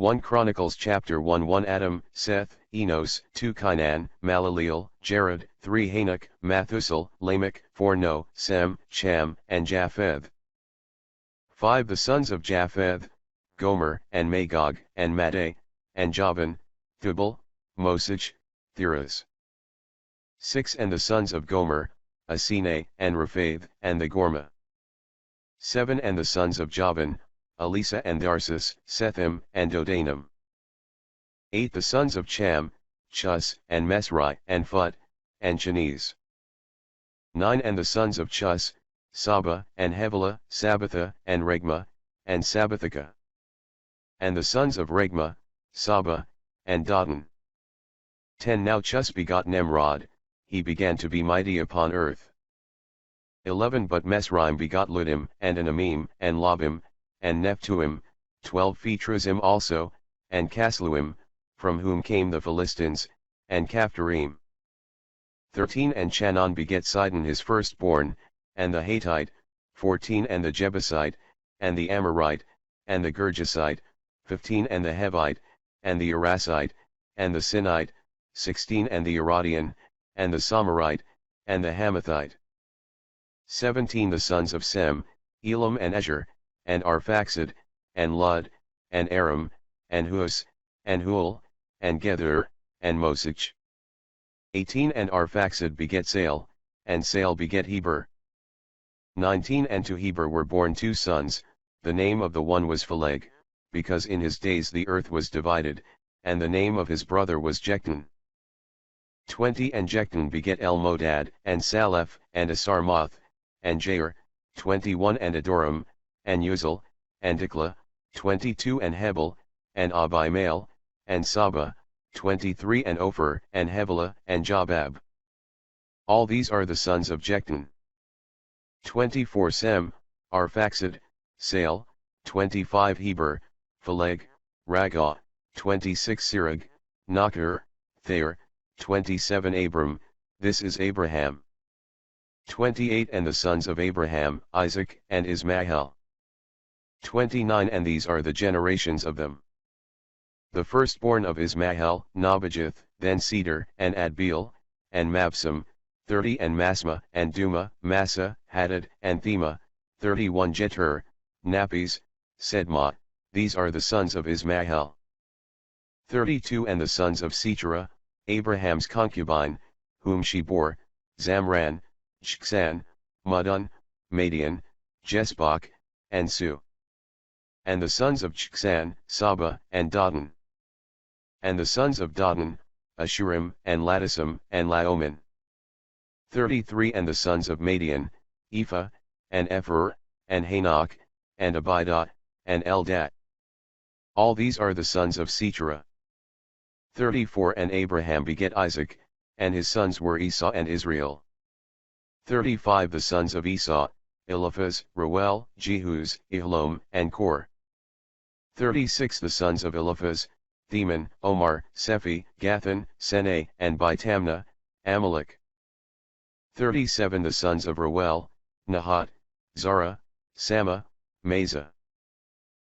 1 Chronicles chapter 1 Adam, Seth, Enos, 2 Cainan, Malaleel, Jared, 3 Hanok, Methuselah, Lamech, 4 Noah, Sem, Cham, and Japheth. 5 The sons of Japheth, Gomer, and Magog, and Madai, and Javan, Thubal, Mosich, Theras. 6 And the sons of Gomer, Asine, and Rephath, and the Gorma. 7 And the sons of Javan, Elisa and Tharsis, Sethim, and Dodanim. 8 The sons of Cham, Chus, and Mesrai, and Phut, and Chenez. 9 And the sons of Chus, Saba, and Hevelah, Sabbatha, and Regma, and Sabbathika. And the sons of Regma, Saba, and Datan. 10 Now Chus begot Nimrod, he began to be mighty upon earth. 11 But Mesraim begot Ludim, and Anamim, and Labim, and Nephtuim, 12 Phetrazim also, and Casluim, from whom came the Philistines, and Caphtorim. 13 And Chanaan beget Sidon his firstborn, and the Hittite, 14 And the Jebusite, and the Amorite, and the Girgasite, 15 And the Hivite, and the Erasite, and the Sinite, 16 And the Aradian, and the Somerite, and the Hamathite. 17 The sons of Sem, Elam and Asher, and Arphaxad, and Lud, and Aram, and Hus, and Hul, and Gether, and Mosich. 18 And Arphaxad beget Sael, and Sael beget Heber. 19 And to Heber were born 2 sons, the name of the one was Phaleg, because in his days the earth was divided, and the name of his brother was Jecton. 20 And Jecton beget Elmodad, and Saleph, and Asarmoth, and Jair, 21 And Adoram, and Uzal, and Dikla, 22 And Hebel, and Abimael, and Saba, 23 And Ophir, and Hevelah, and Jobab. All these are the sons of Jecton. 24 Sem, Arphaxad, Sael, 25 Heber, Phaleg, Raggah, 26 Sirach, Nachir, Thair, 27 Abram, this is Abraham. 28 And the sons of Abraham, Isaac, and Ismael. 29 And these are the generations of them. The firstborn of Ismael, Nebajoth, then Cedar, and Adbeel, and Mabsam, 30 And Masma, and Duma, Massa, Hadad, and Thema, 31 Jetur, Napis, Sedma, these are the sons of Ismael. 32 And the sons of Sechera, Abraham's concubine, whom she bore, Zamran, Chksan, Mudun, Madian, Jesbach, and Su. And the sons of Chksan, Saba, and Datan. And the sons of Datan, Ashurim, and Ladisam, and Laoman. 33 And the sons of Madian, Ephah, and Epher, and Hanok, and Abidah, and Eldat. All these are the sons of Sechera. 34 And Abraham beget Isaac, and his sons were Esau and Israel. 35 The sons of Esau, Eliphaz, Reuel, Jehuz, Ehlom, and Kor. 36 The sons of Eliphaz, Theman, Omar, Sephi, Gathan, Seneh, and Bitamna, Amalek. 37 The sons of Reuel, Nahat, Zara, Sama, Mesa.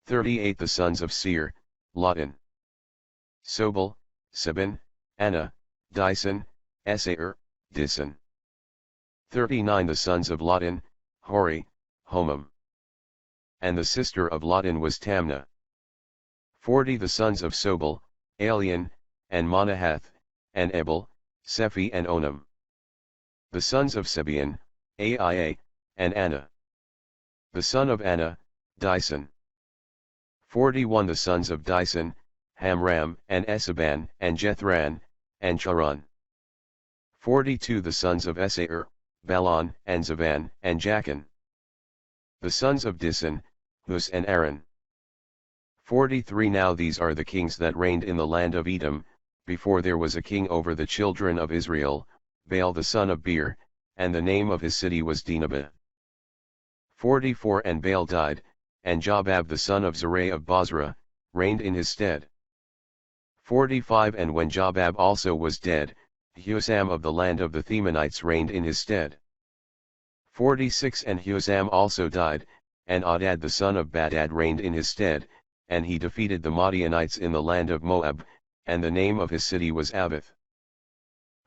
38 The sons of Seir, Lotan, Sobal, Sabin, Anna, Dyson, Esair, Disan. 39 The sons of Lotan, Hori, Homam. And the sister of Lotan was Tamna. 40 The sons of Sobal, Alian, and Manahath, and Ebal, Sephi and Onam. The sons of Sebean, Aia, and Anna. The son of Anna, Dyson. 41 The sons of Dyson, Hamram, and Esaban, and Jethran, and Charan. 42 The sons of Esair, Balon, and Zavan, and Jachin. The sons of Disan, Hus and Aaron. 43 Now these are the kings that reigned in the land of Edom, before there was a king over the children of Israel, Baal the son of Beer, and the name of his city was Dinhabah. 44 And Baal died, and Jobab the son of Zerah of Bozrah, reigned in his stead. 45 And when Jobab also was dead, Husam of the land of the Themanites reigned in his stead. 46 And Husam also died, and Adad the son of Badad reigned in his stead, and he defeated the Madianites in the land of Moab, and the name of his city was Avith.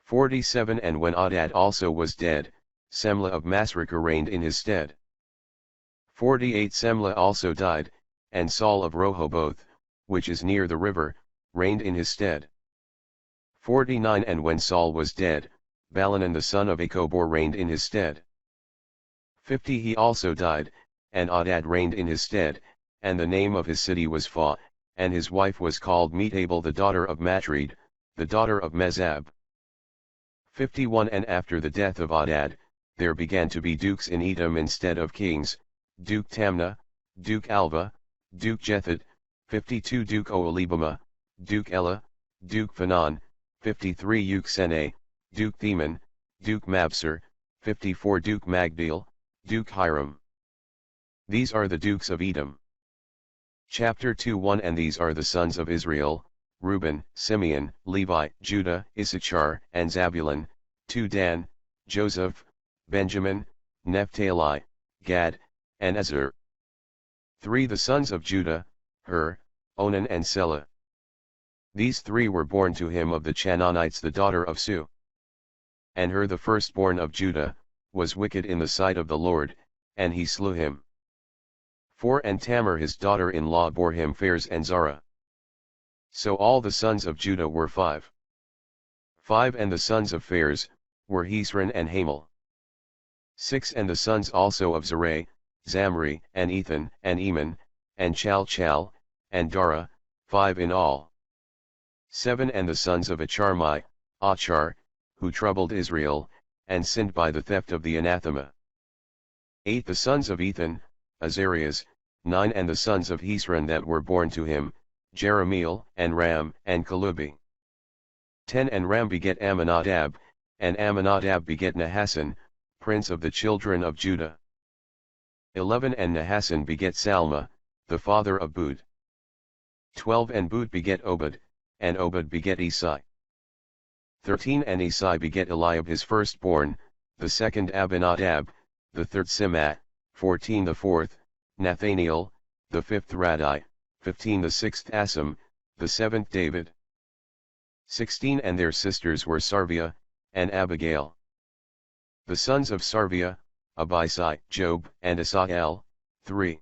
47 And when Adad also was dead, Semla of Masrekah reigned in his stead. 48 Semla also died, and Saul of Rehoboth, which is near the river, reigned in his stead. 49 And when Saul was dead, Balanan the son of Achbor reigned in his stead. 50 He also died, and Adad reigned in his stead, and the name of his city was Fa, and his wife was called Meetabel the daughter of Matred, the daughter of Mezab. 51 And after the death of Adad, there began to be dukes in Edom instead of kings, Duke Tamna, Duke Alva, Duke Jetheth, 52 Duke Oholibamah, Duke Ella, Duke Phanan, 53 Uksene, Duke Theman, Duke Mabsar, 54 Duke Magdiel, Duke Hiram. These are the dukes of Edom. Chapter 2:1 And these are the sons of Israel, Reuben, Simeon, Levi, Judah, Issachar, and Zabulon, 2 Dan, Joseph, Benjamin, Naphtali, Gad, and Asher. 3 The sons of Judah, Onan and Selah. These 3 were born to him of the Canaanites the daughter of Su. And the firstborn of Judah, was wicked in the sight of the Lord, and he slew him. 4 And Tamar his daughter-in-law bore him Phares and Zara. So all the sons of Judah were 5. 5 And the sons of Phares, were Hezron and Hamel. 6 And the sons also of Zerah, Zamri, and Ethan, and Eman, and Chalchal, and Dara, 5 in all. 7 And the sons of Acharmai, Achar, who troubled Israel, and sinned by the theft of the anathema. 8 The sons of Ethan, Azarias, 9 And the sons of Hezron that were born to him, Jerahmeel, and Ram, and Kalubi. 10 And Ram beget Amminadab, and Amminadab beget Nahasson, prince of the children of Judah. 11 And Nahasson beget Salma, the father of Bud. 12 And Bud beget Obed, and Obed beget Esai. 13 And Esai beget Eliab his firstborn, the second Abinadab, the third Simah, 14 The fourth, Nathaniel, the fifth Radai, 15 The sixth Asam, the seventh David. 16 And their sisters were Sarvia, and Abigail. The sons of Sarvia, Abisai, Job, and Asael, 3.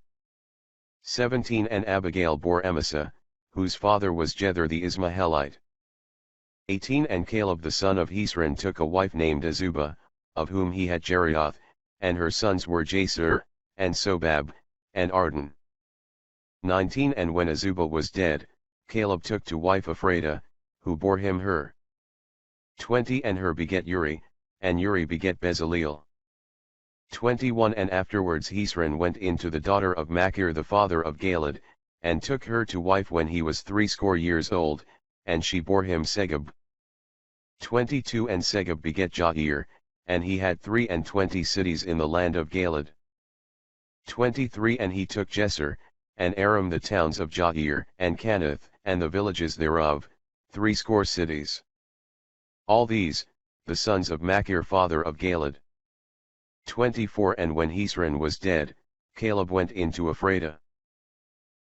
17 And Abigail bore Amasa, whose father was Jether the Ismaelite. 18 And Caleb the son of Hezron took a wife named Azubah, of whom he had Jerioth, and her sons were Jaser, and Sobab, and Arden. 19 And when Azubah was dead, Caleb took to wife Ephradah, who bore him Hur. 20 And beget Uri, and Uri beget Bezaleel. 21 And afterwards Hezron went in to the daughter of Machir the father of Galad, and took her to wife when he was 60 years old, and she bore him Segub. 22 And Segub beget Jair, and he had 23 cities in the land of Galad. 23 And he took Jesser, and Aram the towns of Jair, and Canath, and the villages thereof, 60 cities. All these, the sons of Machir father of Galad. 24 And when Hezron was dead, Caleb went into Ephradah.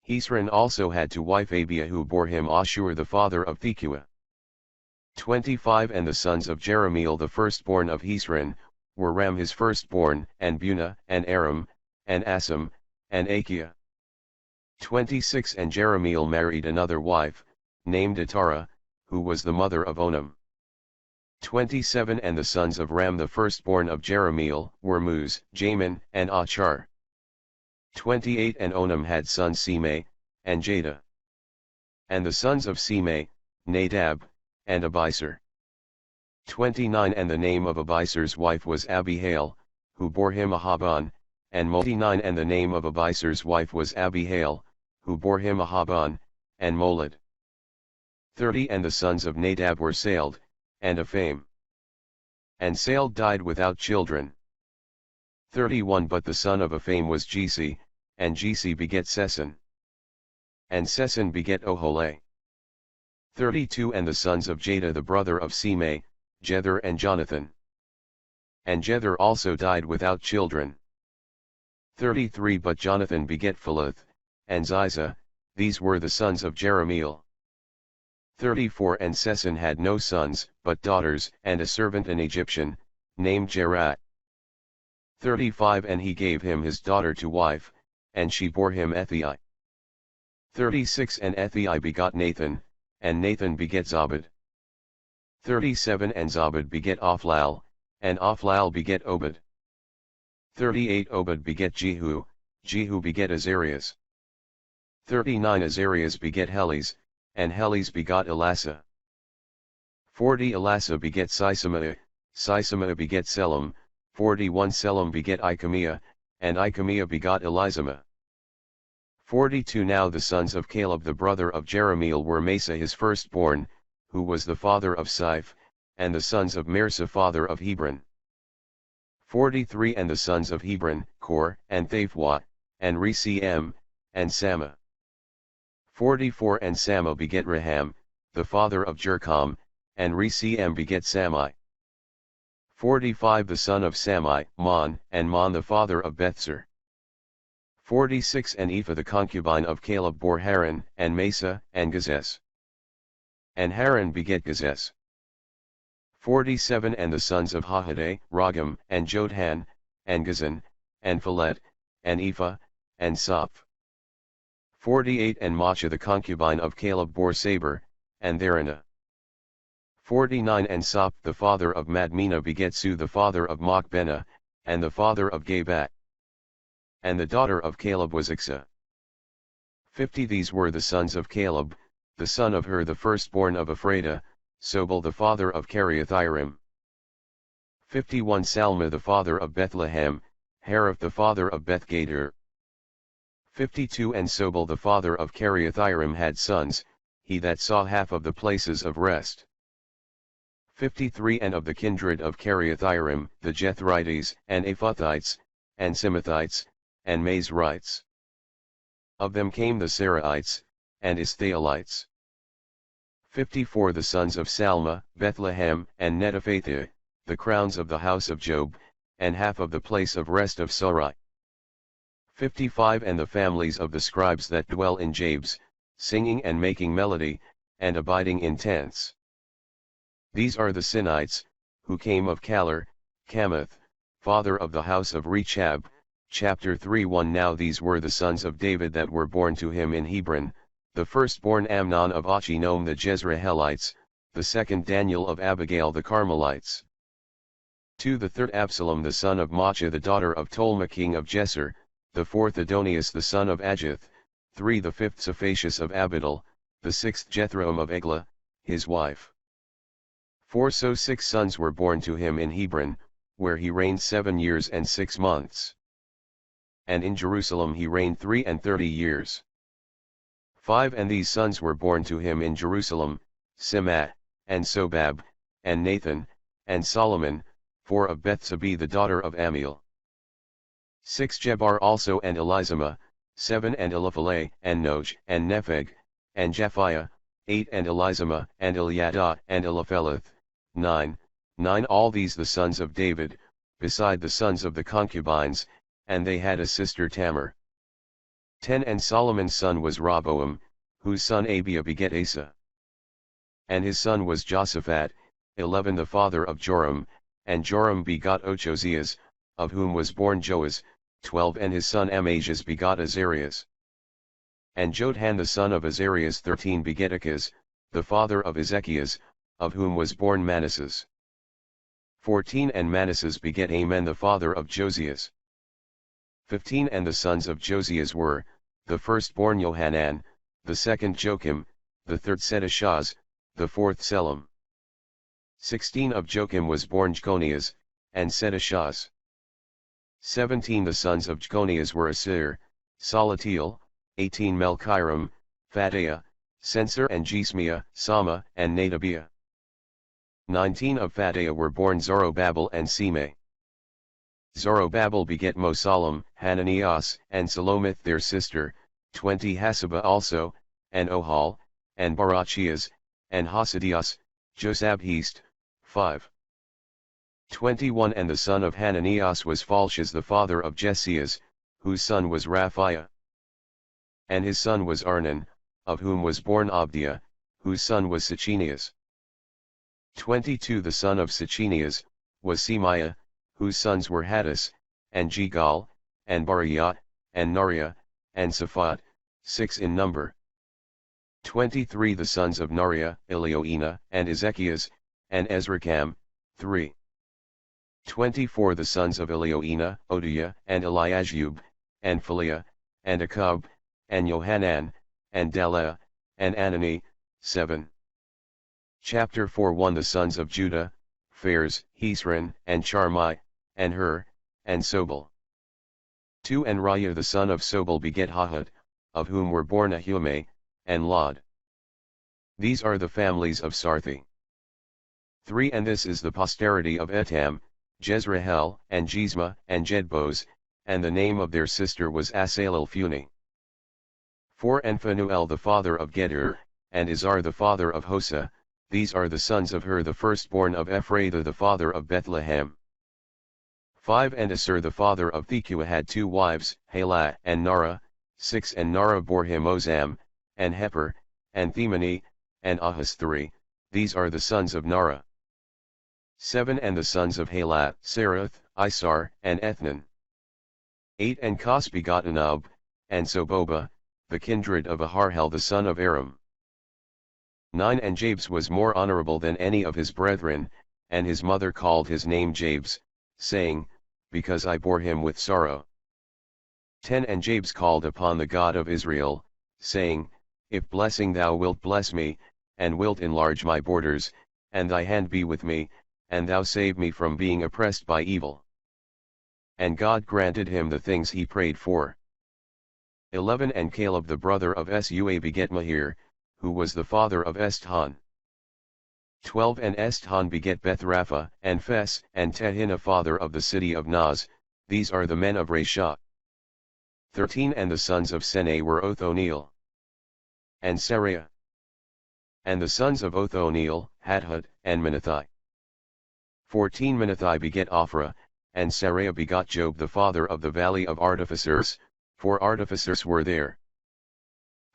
Hezron also had to wife Abiah who bore him Ashur the father of Thekua. 25 And the sons of Jerahmeel the firstborn of Hezron, were Ram his firstborn, and Bunah, and Aram, and Asam, and Achiah. 26 And Jerahmeel married another wife, named Atara, who was the mother of Onam. 27 And the sons of Ram the firstborn of Jerahmeel, were Muz, Jamin, and Achar. 28 And Onam had sons Simei, and Jada. And the sons of Simei, Nadab, and Abisar. 29 And the name of Abisar's wife was Abihail, who bore him Ahaban, and 29 And the name of Abisar's wife was Abihail, who bore him Ahaban, and Molid. 30 And the sons of Nadab were Saled, and Apham. And Saled died without children. 31 But the son of Apham was Jesi, and Jesi beget Seson. And Seson beget Ohole. 32 And the sons of Jada the brother of Simei, Jether and Jonathan. And Jether also died without children. 33 But Jonathan beget Philith, and Ziza, these were the sons of Jerahmeel. 34 And Seson had no sons, but daughters, and a servant an Egyptian, named Jerah. 35 And he gave him his daughter to wife, and she bore him Ethai. 36 And Ethai begot Nathan, and Nathan begat Zabad. 37 And Zabad begat Ophlal, and Ophlal begat Obed. 38 Obed begat Jehu, Jehu begat Azarias. 39 Azarias begat Heles, and Heles begot Elasa. 40 Elasa begat Sisamaah, Sisamaah begat Selam. 41 Selam begat Ichamiah, and Ichamiah begot Elizamah. 42 Now the sons of Caleb the brother of Jerahmeel were Mesa his firstborn, who was the father of Siph, and the sons of Marsah father of Hebron. 43 And the sons of Hebron, Kor, and Thaphuah, and Recem, and Samah. 44 And Samah begat Raham, the father of Jercom, and Recem begat Samai. 45 The son of Samai, Mon, and Mon the father of Bethsur. 46 And Ephah the concubine of Caleb bore Haran, and Mesa, and Gazes. And Haran begat Gazes. 47 And the sons of Hahadai, Ragam, and Jodhan, and Gazan, and Phalet, and Ephah, and Soph. 48 And Maachah the concubine of Caleb bore Saber, and Therana. 49 And Soph the father of Madmenah begat Su the father of Machbenah, and the father of Gabat. And the daughter of Caleb was Iksah. 50 These were the sons of Caleb, the son of Hur the firstborn of Ephrathah, Sobal the father of Kiriathairim. 51 Salma the father of Bethlehem, Haraph the father of Bethgader. 52 And Sobal the father of Kiriathairim had sons, he that saw half of the places of rest. 53 And of the kindred of Kiriathairim, the Jethrites, and Aphathites, and Simathites, and Mazrites. Of them came the Saraites, and Isthalites. 54 The sons of Salma, Bethlehem, and Netophathah, the crowns of the house of Job, and half of the place of rest of Sarai. 55 And the families of the scribes that dwell in Jabes, singing and making melody, and abiding in tents. These are the Sinites, who came of Calor, Chamath, father of the house of Rechab. Chapter 3:1 Now these were the sons of David that were born to him in Hebron, the firstborn Amnon of Achinom the Jezreelites, the second Daniel of Abigail the Carmelites. 2 The third Absalom the son of Maachah the daughter of Tolma king of Jesser, the fourth Adonias the son of Agith, 3 The fifth Saphacius of Abidal, the sixth Jethroam of Eglah, his wife. 4 So 6 sons were born to him in Hebron, where he reigned 7 years and 6 months. And in Jerusalem he reigned 33 years. 5 And these sons were born to him in Jerusalem, Simah, and Sobab, and Nathan, and Solomon, 4 of Bethsabe the daughter of Amiel. 6 Jebar also and Elizamah, 7 And Eliphalet, and Noj, and Nepheg, and Japhiah, 8 And Elizamah, and Eliadah, and Elipheleth, 9 All these the sons of David, beside the sons of the concubines, and they had a sister Tamar. 10 And Solomon's son was Rehoboam, whose son Abiah begat Asa. And his son was Josaphat. 11 The father of Joram, and Joram begot Ochozias, of whom was born Joas. 12 And his son Amazias begot Azarias. And Jodhan the son of Azarias 13 begat Achaz, the father of Ezekias, of whom was born Manasses. 14 And Manasses begat Amen the father of Josias. 15 And the sons of Josias were, the firstborn Johanan, the second Joachim, the third Sedishaz, the fourth Selam. 16 Of Joachim was born Jeconias, and Sedishaz. 17 The sons of Jeconias were Asir, Salatiel, 18 Melchiram, Phaddaiah, Sensor and Jesmiah, Sama, and Nadabiah. 19 Of Phaddaiah were born Zorobabel and Simei. Zorobabel begat Mosallam, Hananias, and Salomith their sister, 20 Hasabah also, and Ohal, and Barachias, and Hasadias, Josabhest, 5. 21 And the son of Hananias was Phaltias the father of Jesias, whose son was Raphiah. And his son was Arnan, of whom was born Abdiah, whose son was Sichenias. 22 The son of Sichenias, was Semiah, whose sons were Hattus, and Jigal, and Bariah, and Nariah, and Saphat, 6 in number. 23 The sons of Nariah, Elioenah, and Ezekias, and Ezracham, 3. 24 The sons of Elioenah, Odiah, and Eliashub, and Phaliah, and Akub, and Johanan, and Daleah, and Anani, 7. Chapter 4 1 The sons of Judah, Phares, Hesron, and Charmai, and Hur, and Sobal. 2 And Raiah the son of Sobal beget Hahad, of whom were born Ahumai, and Lod. These are the families of Sarthi. 3 And this is the posterity of Etam, Jezreel, and Jezma, and Jedbos, and the name of their sister was Asalelphuni. 4 And Phanuel the father of Gedor, and Izar the father of Hosa, these are the sons of Hur the firstborn of Ephrathah the father of Bethlehem. 5 And Asur the father of Thekua had 2 wives, Halah and Nara. 6 And Nara bore him Ozam, and Heper, and Themani, and Ahas 3, these are the sons of Nara. 7 And the sons of Halah, Sarath, Isar, and Ethnan. 8 And Kos begot Anub, and Soboba, the kindred of Aharhel the son of Aram. 9 And Jabes was more honorable than any of his brethren, and his mother called his name Jabes, saying, Because I bore him with sorrow. 10 And Jabes called upon the God of Israel, saying, If blessing thou wilt bless me, and wilt enlarge my borders, and thy hand be with me, and thou save me from being oppressed by evil. And God granted him the things he prayed for. 11 And Caleb the brother of Sua beget Mahir, who was the father of Esthon. 12 And Esthon beget Bethrapha, and Phes, and Tehinnah father of the city of Naz, these are the men of Rashah. 13 And the sons of Seneh were Othoniel and Seraiah. And the sons of Othoniel, Hadhad, and Menathai. 14 Menathai beget Ophrah, and Seraiah begot Job the father of the valley of artificers, 4 artificers were there.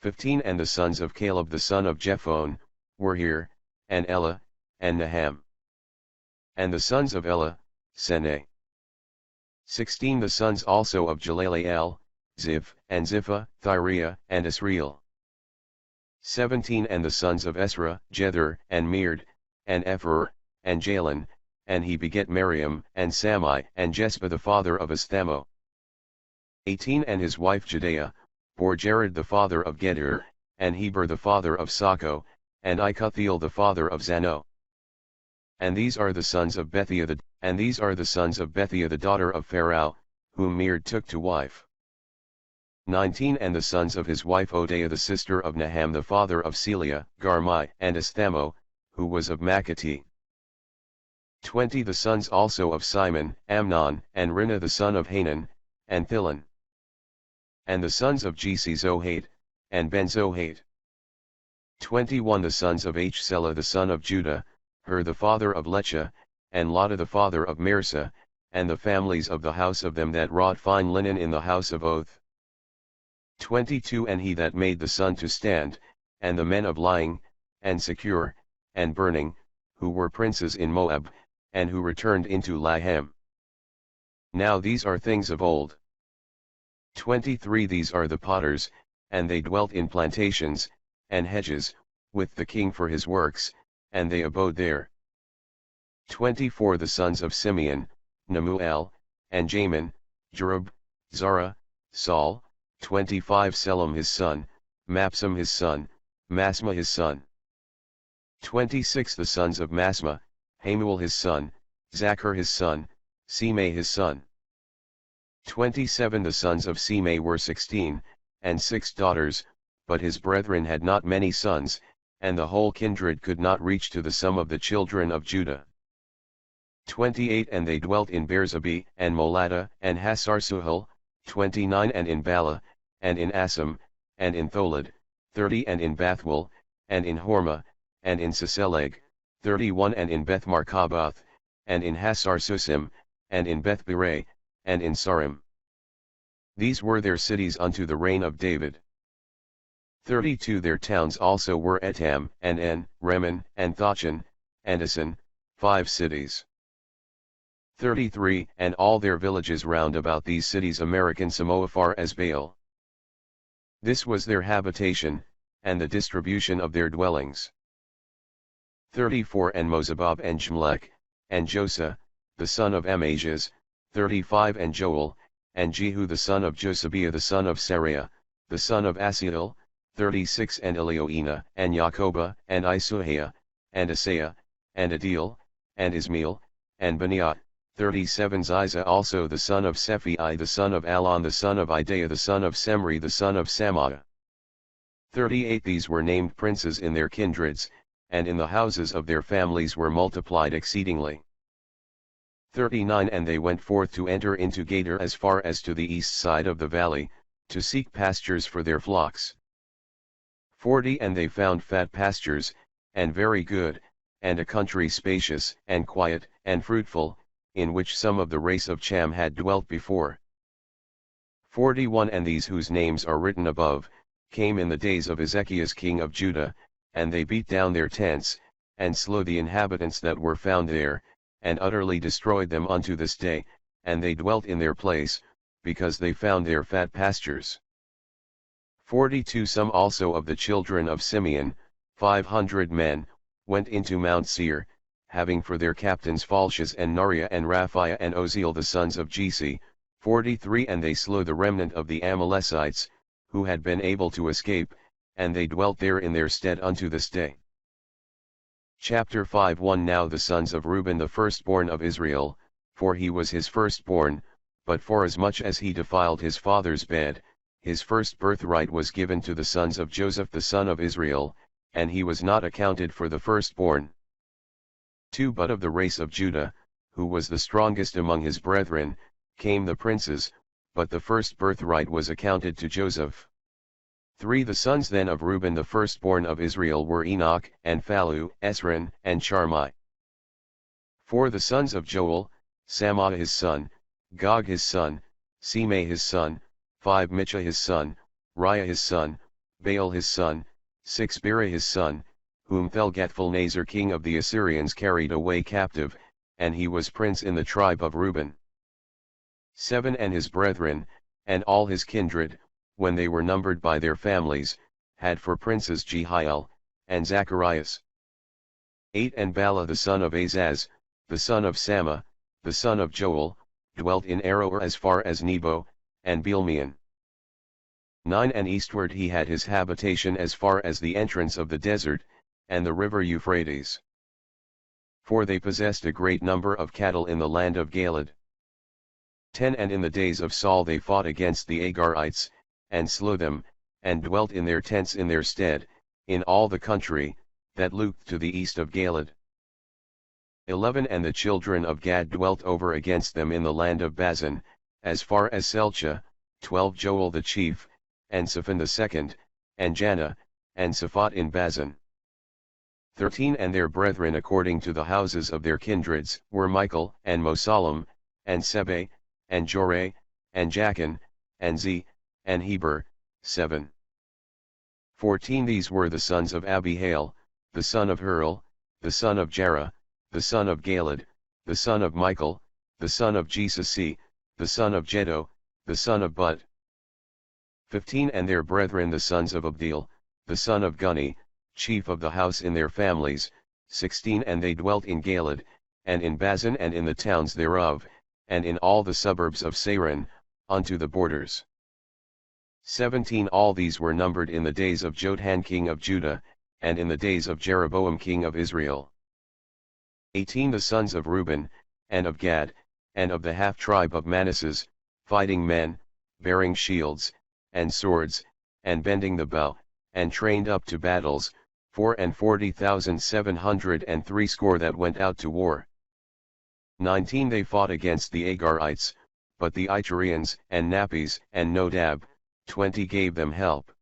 15 And the sons of Caleb the son of Jephone, were Hir, and Elah, and Naham. And the sons of Elah, Seneh. 16 The sons also of Jalaleel, Ziph, and Ziphah, Thiriah, and Asriel. 17 And the sons of Esra, Jether, and Meard, and Ephor, and Jalon, and he beget Miriam, and Samai, and Jespah the father of Asthamo. 18 And his wife Jedeah, bore Jared the father of Gedor, and Heber the father of Sako, and Icuthiel the father of Zano. And these are the sons of Bethiah the daughter of Pharaoh, whom Meard took to wife. 19 And the sons of his wife Odeah the sister of Naham the father of Celia, Garmai, and Asthamo, who was of Makati. 20 The sons also of Simon, Amnon, and Rinnah the son of Hanan, and Thilon. And the sons of Jesi Zohate, and Ben-Zohate. 21 The sons of Selah the son of Judah, Hur the father of Lecha, and Lodah the father of Mirsa, and the families of the house of them that wrought fine linen in the house of Oth. 22 And he that made the sun to stand, and the men of lying, and secure, and burning, who were princes in Moab, and who returned into Lahem. Now these are things of old. 23 These are the potters, and they dwelt in plantations, and hedges, with the king for his works, and they abode there. 24 The sons of Simeon, Nemuel, and Jamin, Jerub, Zara, Saul. 25 Selam his son, Mapsam his son, Masma his son. 26 The sons of Masma, Hamuel his son, Zachar his son, Semei his son. 27 The sons of Semei were 16, and 6 daughters, but his brethren had not many sons, and the whole kindred could not reach to the sum of the children of Judah. 28 And they dwelt in Beersheba, and Moladah, and Hasar-Suhal. 29 And in Bala, and in Assam, and in Tholad. 30 And in Bathwell, and in Hormah, and in Siseleg. 31 And in Beth-Markaboth, and in Hasar-Susim, and in Beth-Biray, and in Sarim. These were their cities unto the reign of David. 32 Their towns also were Etam, and En, Remen, and Thachan, and Asan, 5 cities. 33 And all their villages round about these cities American Samoa far as Baal. This was their habitation, and the distribution of their dwellings. 34 And Mozabab and Jmlech, and Josa, the son of Amasias, 35 And Joel, and Jehu the son of Josabiah the son of Sariah, the son of Asiel, 36 And Elioenah, and Jacoba, and Isuhiah, and Asaiah, and Adil, and Ismael, and Beniah, 37 Ziza also the son of Sephi the son of Alon the son of Idaiah the son of Semri the son of Samaah. 38 These were named princes in their kindreds, and in the houses of their families were multiplied exceedingly. 39 And they went forth to enter into Gader as far as to the east side of the valley, to seek pastures for their flocks. 40 And they found fat pastures, and very good, and a country spacious, and quiet, and fruitful, in which some of the race of Cham had dwelt before. 41 And these whose names are written above, came in the days of Ezekias king of Judah, and they beat down their tents, and slew the inhabitants that were found there, and utterly destroyed them unto this day, and they dwelt in their place, because they found their fat pastures. 42 Some also of the children of Simeon, 500 men, went into Mount Seir, having for their captains Phaltius and Nariah and Raphiah and Oziel the sons of Jesi, 43 And they slew the remnant of the Amalecites, who had been able to escape, and they dwelt there in their stead unto this day. Chapter 5 1 Now the sons of Reuben the firstborn of Israel, for he was his firstborn, but forasmuch as he defiled his father's bed, his first birthright was given to the sons of Joseph the son of Israel, and he was not accounted for the firstborn. 2 But of the race of Judah, who was the strongest among his brethren, came the princes, but the first birthright was accounted to Joseph. 3 The sons then of Reuben the firstborn of Israel were Enoch, and Phallu, Esron, and Charmi. 4 The sons of Joel, Samah his son, Gog his son, Semei his son, 5 Micha his son, Riah his son, Baal his son, 6 Bera his son, whom Thelgathphalneser king of the Assyrians carried away captive, and he was prince in the tribe of Reuben. 7 And his brethren, and all his kindred, when they were numbered by their families, had for princes Jehiel, and Zacharias. 8 And Bala the son of Azaz, the son of Sama, the son of Joel, dwelt in Aroer as far as Nebo, and Bilmeon. 9 And eastward he had his habitation as far as the entrance of the desert, and the river Euphrates. For they possessed a great number of cattle in the land of Galaad. 10 And in the days of Saul they fought against the Agarites, and slew them, and dwelt in their tents in their stead, in all the country, that looked to the east of Galaad. 11 And the children of Gad dwelt over against them in the land of Bazan, as far as Selcha, 12 Joel the chief, and Saphan the second, and Janah, and Saphat in Bazan. 13 And their brethren according to the houses of their kindreds, were Michael, and Mosallam, and Sebe, and Joreh, and Jachin, and Ze, and Heber, 7. 14 These were the sons of Abihail, the son of Hurl, the son of Jerah, the son of Galaad, the son of Michael, the son of Jesasi, the son of Jedo, the son of Bud. 15 And their brethren the sons of Abdeel, the son of Guni, chief of the house in their families, 16 And they dwelt in Galaad, and in Bazan and in the towns thereof, and in all the suburbs of Saron, unto the borders. 17 All these were numbered in the days of Jothan king of Judah, and in the days of Jeroboam king of Israel. 18 The sons of Reuben, and of Gad, and of the half-tribe of Manasseh, fighting men, bearing shields, and swords, and bending the bow, and trained up to battles, 40,703 that went out to war. 19 They fought against the Agarites, but the Itureans, and Nappies, and Nodab, 20 gave them help.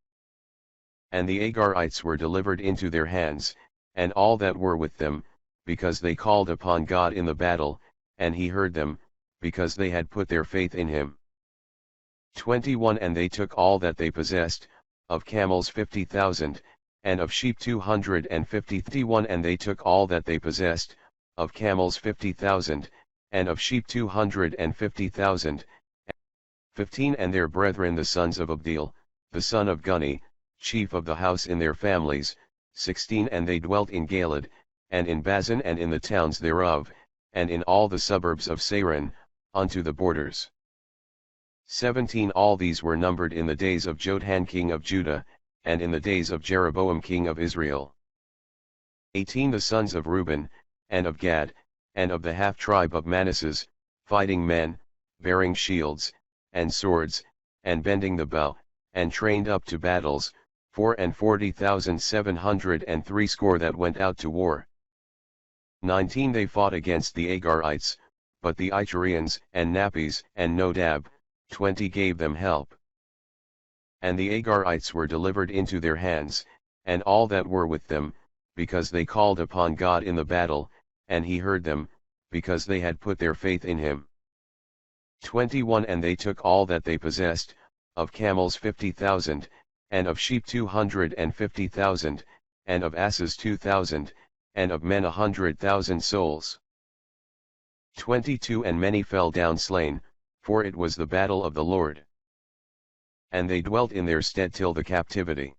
And the Agarites were delivered into their hands, and all that were with them, because they called upon God in the battle, and he heard them, because they had put their faith in him. 21 And they took all that they possessed, of camels 50,000, and of sheep 251. And they took all that they possessed, of camels 50,000, and of sheep 250,000. 15 And their brethren the sons of Abdeel, the son of Guni, chief of the house in their families, 16 And they dwelt in Galad, and in Bazan and in the towns thereof, and in all the suburbs of Saran, unto the borders. 17 All these were numbered in the days of Jothan king of Judah, and in the days of Jeroboam king of Israel. 18 The sons of Reuben, and of Gad, and of the half-tribe of Manasseh, fighting men, bearing shields, and swords, and bending the bow, and trained up to battles, 40,703 that went out to war. 19 They fought against the Agarites, but the Icharians, and Nappies, and Nodab, 20 gave them help. And the Agarites were delivered into their hands, and all that were with them, because they called upon God in the battle, and he heard them, because they had put their faith in him. 21 And they took all that they possessed, of camels 50,000, and of sheep 250,000, and of asses 2,000, and of men 100,000 souls. 22 And many fell down slain, for it was the battle of the Lord. And they dwelt in their stead till the captivity.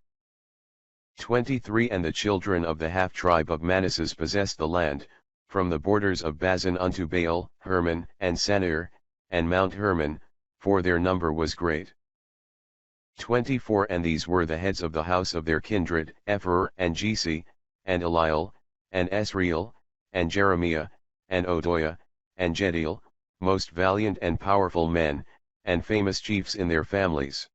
23 And the children of the half-tribe of Manasseh possessed the land, from the borders of Bazan unto Baal, Hermon, and Sanir, and Mount Hermon, for their number was great. 24 And these were the heads of the house of their kindred, Epher, and Jesi, and Eliel, and Esriel, and Jeremiah, and Odoiah, and Jediel, most valiant and powerful men, and famous chiefs in their families.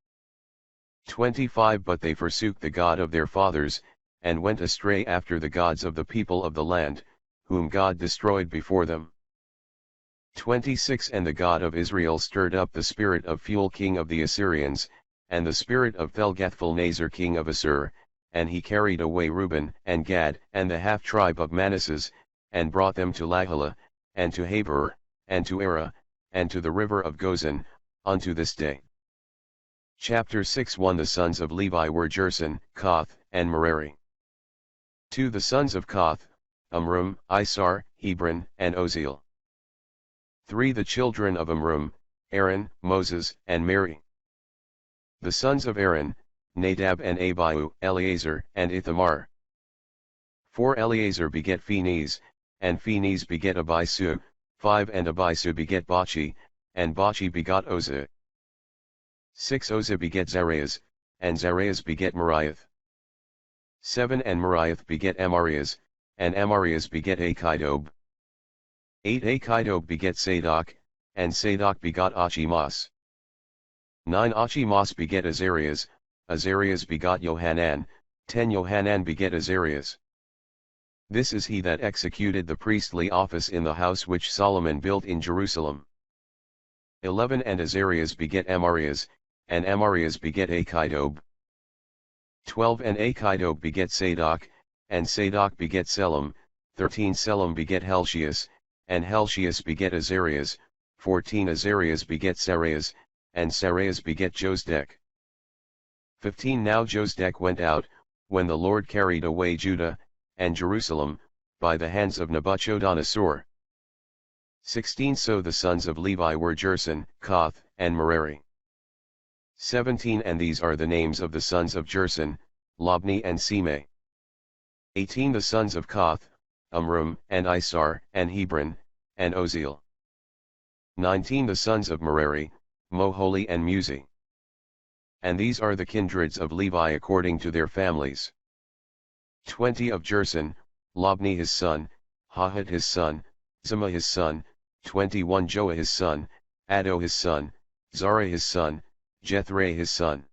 25 But they forsook the God of their fathers, and went astray after the gods of the people of the land, whom God destroyed before them. 26 And the God of Israel stirred up the spirit of Phul king of the Assyrians, and the spirit of Telgathphalneser king of Assur, and he carried away Reuben, and Gad, and the half-tribe of Manasseh, and brought them to Lahalah, and to Habor, and to Erah, and to the river of Gozan, unto this day. Chapter 6 1 The sons of Levi were Gerson, Koth, and Merari. 2 The sons of Koth, Amram, Isar, Hebron, and Oziel. 3 The children of Amram, Aaron, Moses, and Mary. The sons of Aaron, Nadab and Abihu, Eleazar, and Ithamar. 4 Eleazar beget Phinehas, and Phinehas beget Abisu, 5 And Abisu beget Bachi, and Bachi begot Oza. 6 Oza beget Zarias, and Zarias beget Meriath. 7 And Meriath beget Amarias, and Amarias beget Achidob. 8 Achidob beget Sadok, and Sadok begot Achimas. 9 Achimas beget Azarias, Azarias begot Johanan, 10 Johanan beget Azarias. This is he that executed the priestly office in the house which Solomon built in Jerusalem. 11 And Azarias beget Amarias, and Amarias beget Achidob. 12 And Achidob beget Sadok, and Sadok beget Selim, 13 Selim beget Helshias, and Helshias beget Azarias, 14 Azarias beget Sarias, and Sarias beget Josdek. 15 Now Josdek went out, when the Lord carried away Judah, and Jerusalem, by the hands of Nebuchadnezzar. 16 So the sons of Levi were Gerson, Koth, and Merari. 17 And these are the names of the sons of Gerson, Labni and Simei. 18 The sons of Koth, Amram, and Isar, and Hebron, and Oziel. 19 The sons of Merari, Moholi and Musi. And these are the kindreds of Levi according to their families. 20 Of Gerson, Labni his son, Hahat his son, Zimah his son, 21 Joah his son, Addo his son, Zara his son, Jethray his son.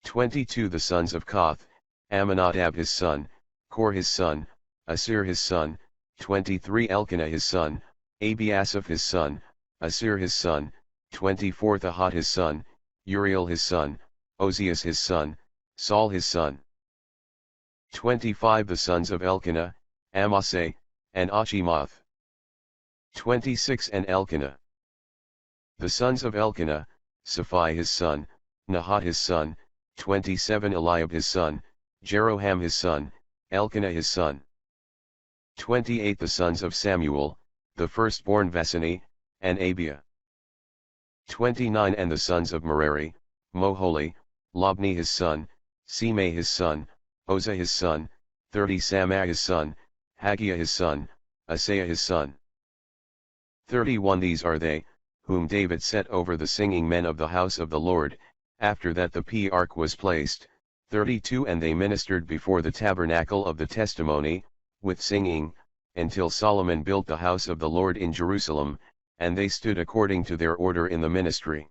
22 The sons of Koth, Amminadab his son, Kor his son, Asir his son, 23 Elkanah his son, Abiasaph his son, Asir his son, 24 Thahat his son, Uriel his son, Ozias his son, Saul his son. 25 The sons of Elkanah, Amasai, and Achimoth. 26 And Elkanah. The sons of Elkanah, Saphi his son, Nahat his son, 27 Eliab his son, Jeroham his son, Elkanah his son. 28 The sons of Samuel, the firstborn Vesani, and Abiah. 29 And the sons of Merari, Moholi, Labni his son, Simei his son, Oza his son, 30 Samah his son, Haggiah his son, Asaiah his son. 31 These are they, whom David set over the singing men of the house of the Lord, after that the ark was placed. 32 And they ministered before the tabernacle of the testimony, with singing, until Solomon built the house of the Lord in Jerusalem, and they stood according to their order in the ministry.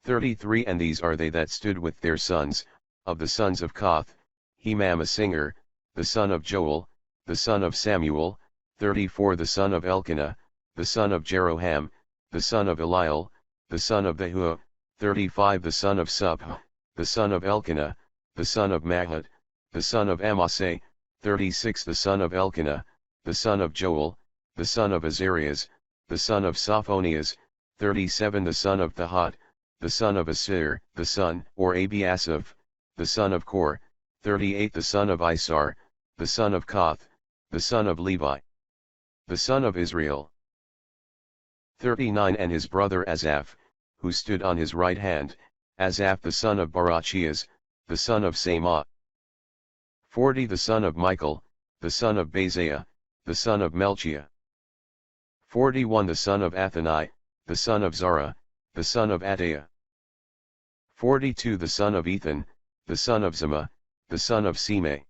33 And these are they that stood with their sons, of the sons of Koth, Hemam a singer, the son of Joel, the son of Samuel, 34 The son of Elkanah, the son of Jeroham, the son of Eliel, the son of Behuah, 35 The son of Subh, the son of Elkanah, the son of Mahat, the son of Amasai, 36 The son of Elkanah, the son of Joel, the son of Azarias, the son of Sophonias, 37 The son of Thahat, the son of Asir, the son, or Abiasaph, the son of Kor, 38 The son of Isar, the son of Koth, the son of Levi, the son of Israel. 39 And his brother Asaph, who stood on his right hand, Asaph the son of Barachias, the son of Samah. 40 The son of Michael, the son of Bazaiah, the son of Melchiah. 41 The son of Athani, the son of Zara, the son of Adaiah. 42 The son of Ethan, the son of Zimah, the son of Simei.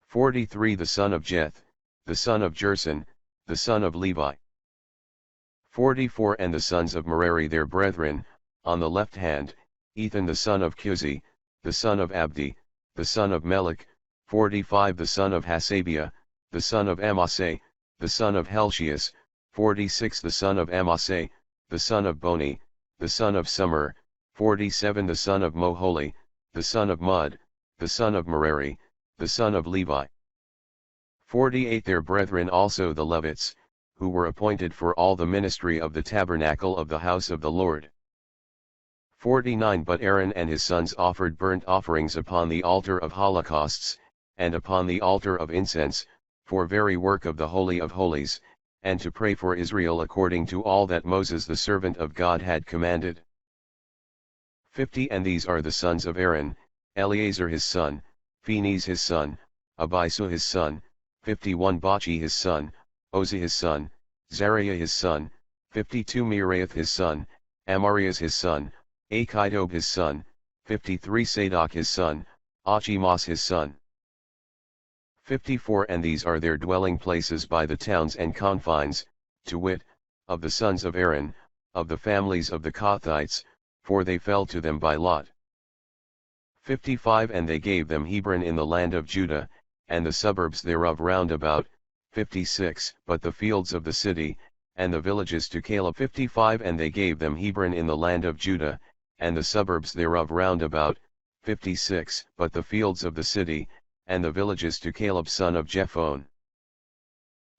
43 The son of Jeth, the son of Jerson, the son of Levi. 44 And the sons of Merari their brethren, on the left hand, Ethan the son of Cusi, the son of Abdi, the son of Melech, 45 The son of Hasabiah, the son of Amasai, the son of Helshias, 46 The son of Amasai, the son of Boni, the son of Summer, 47 The son of Moholi, the son of Mud, the son of Merari, the son of Levi. 48 Their brethren also the Levites, who were appointed for all the ministry of the tabernacle of the house of the Lord. 49 But Aaron and his sons offered burnt offerings upon the altar of holocausts, and upon the altar of incense, for very work of the Holy of Holies, and to pray for Israel according to all that Moses the servant of God had commanded. 50 And these are the sons of Aaron, Eleazar his son, Phinehas his son, Abisu his son, 51 Bachi his son, Ozi his son, Zariah his son, 52 Miraioth his son, Amarias his son, Achitob his son, 53 Sadok his son, Achimas his son. 54 And these are their dwelling places by the towns and confines, to wit, of the sons of Aaron, of the families of the Kothites, for they fell to them by lot. 55 And they gave them Hebron in the land of Judah, and the suburbs thereof round about, 56 But the fields of the city, and the villages to Caleb. 55 And they gave them Hebron in the land of Judah, and the suburbs thereof round about, 56 But the fields of the city, and the villages to Caleb son of Jephone.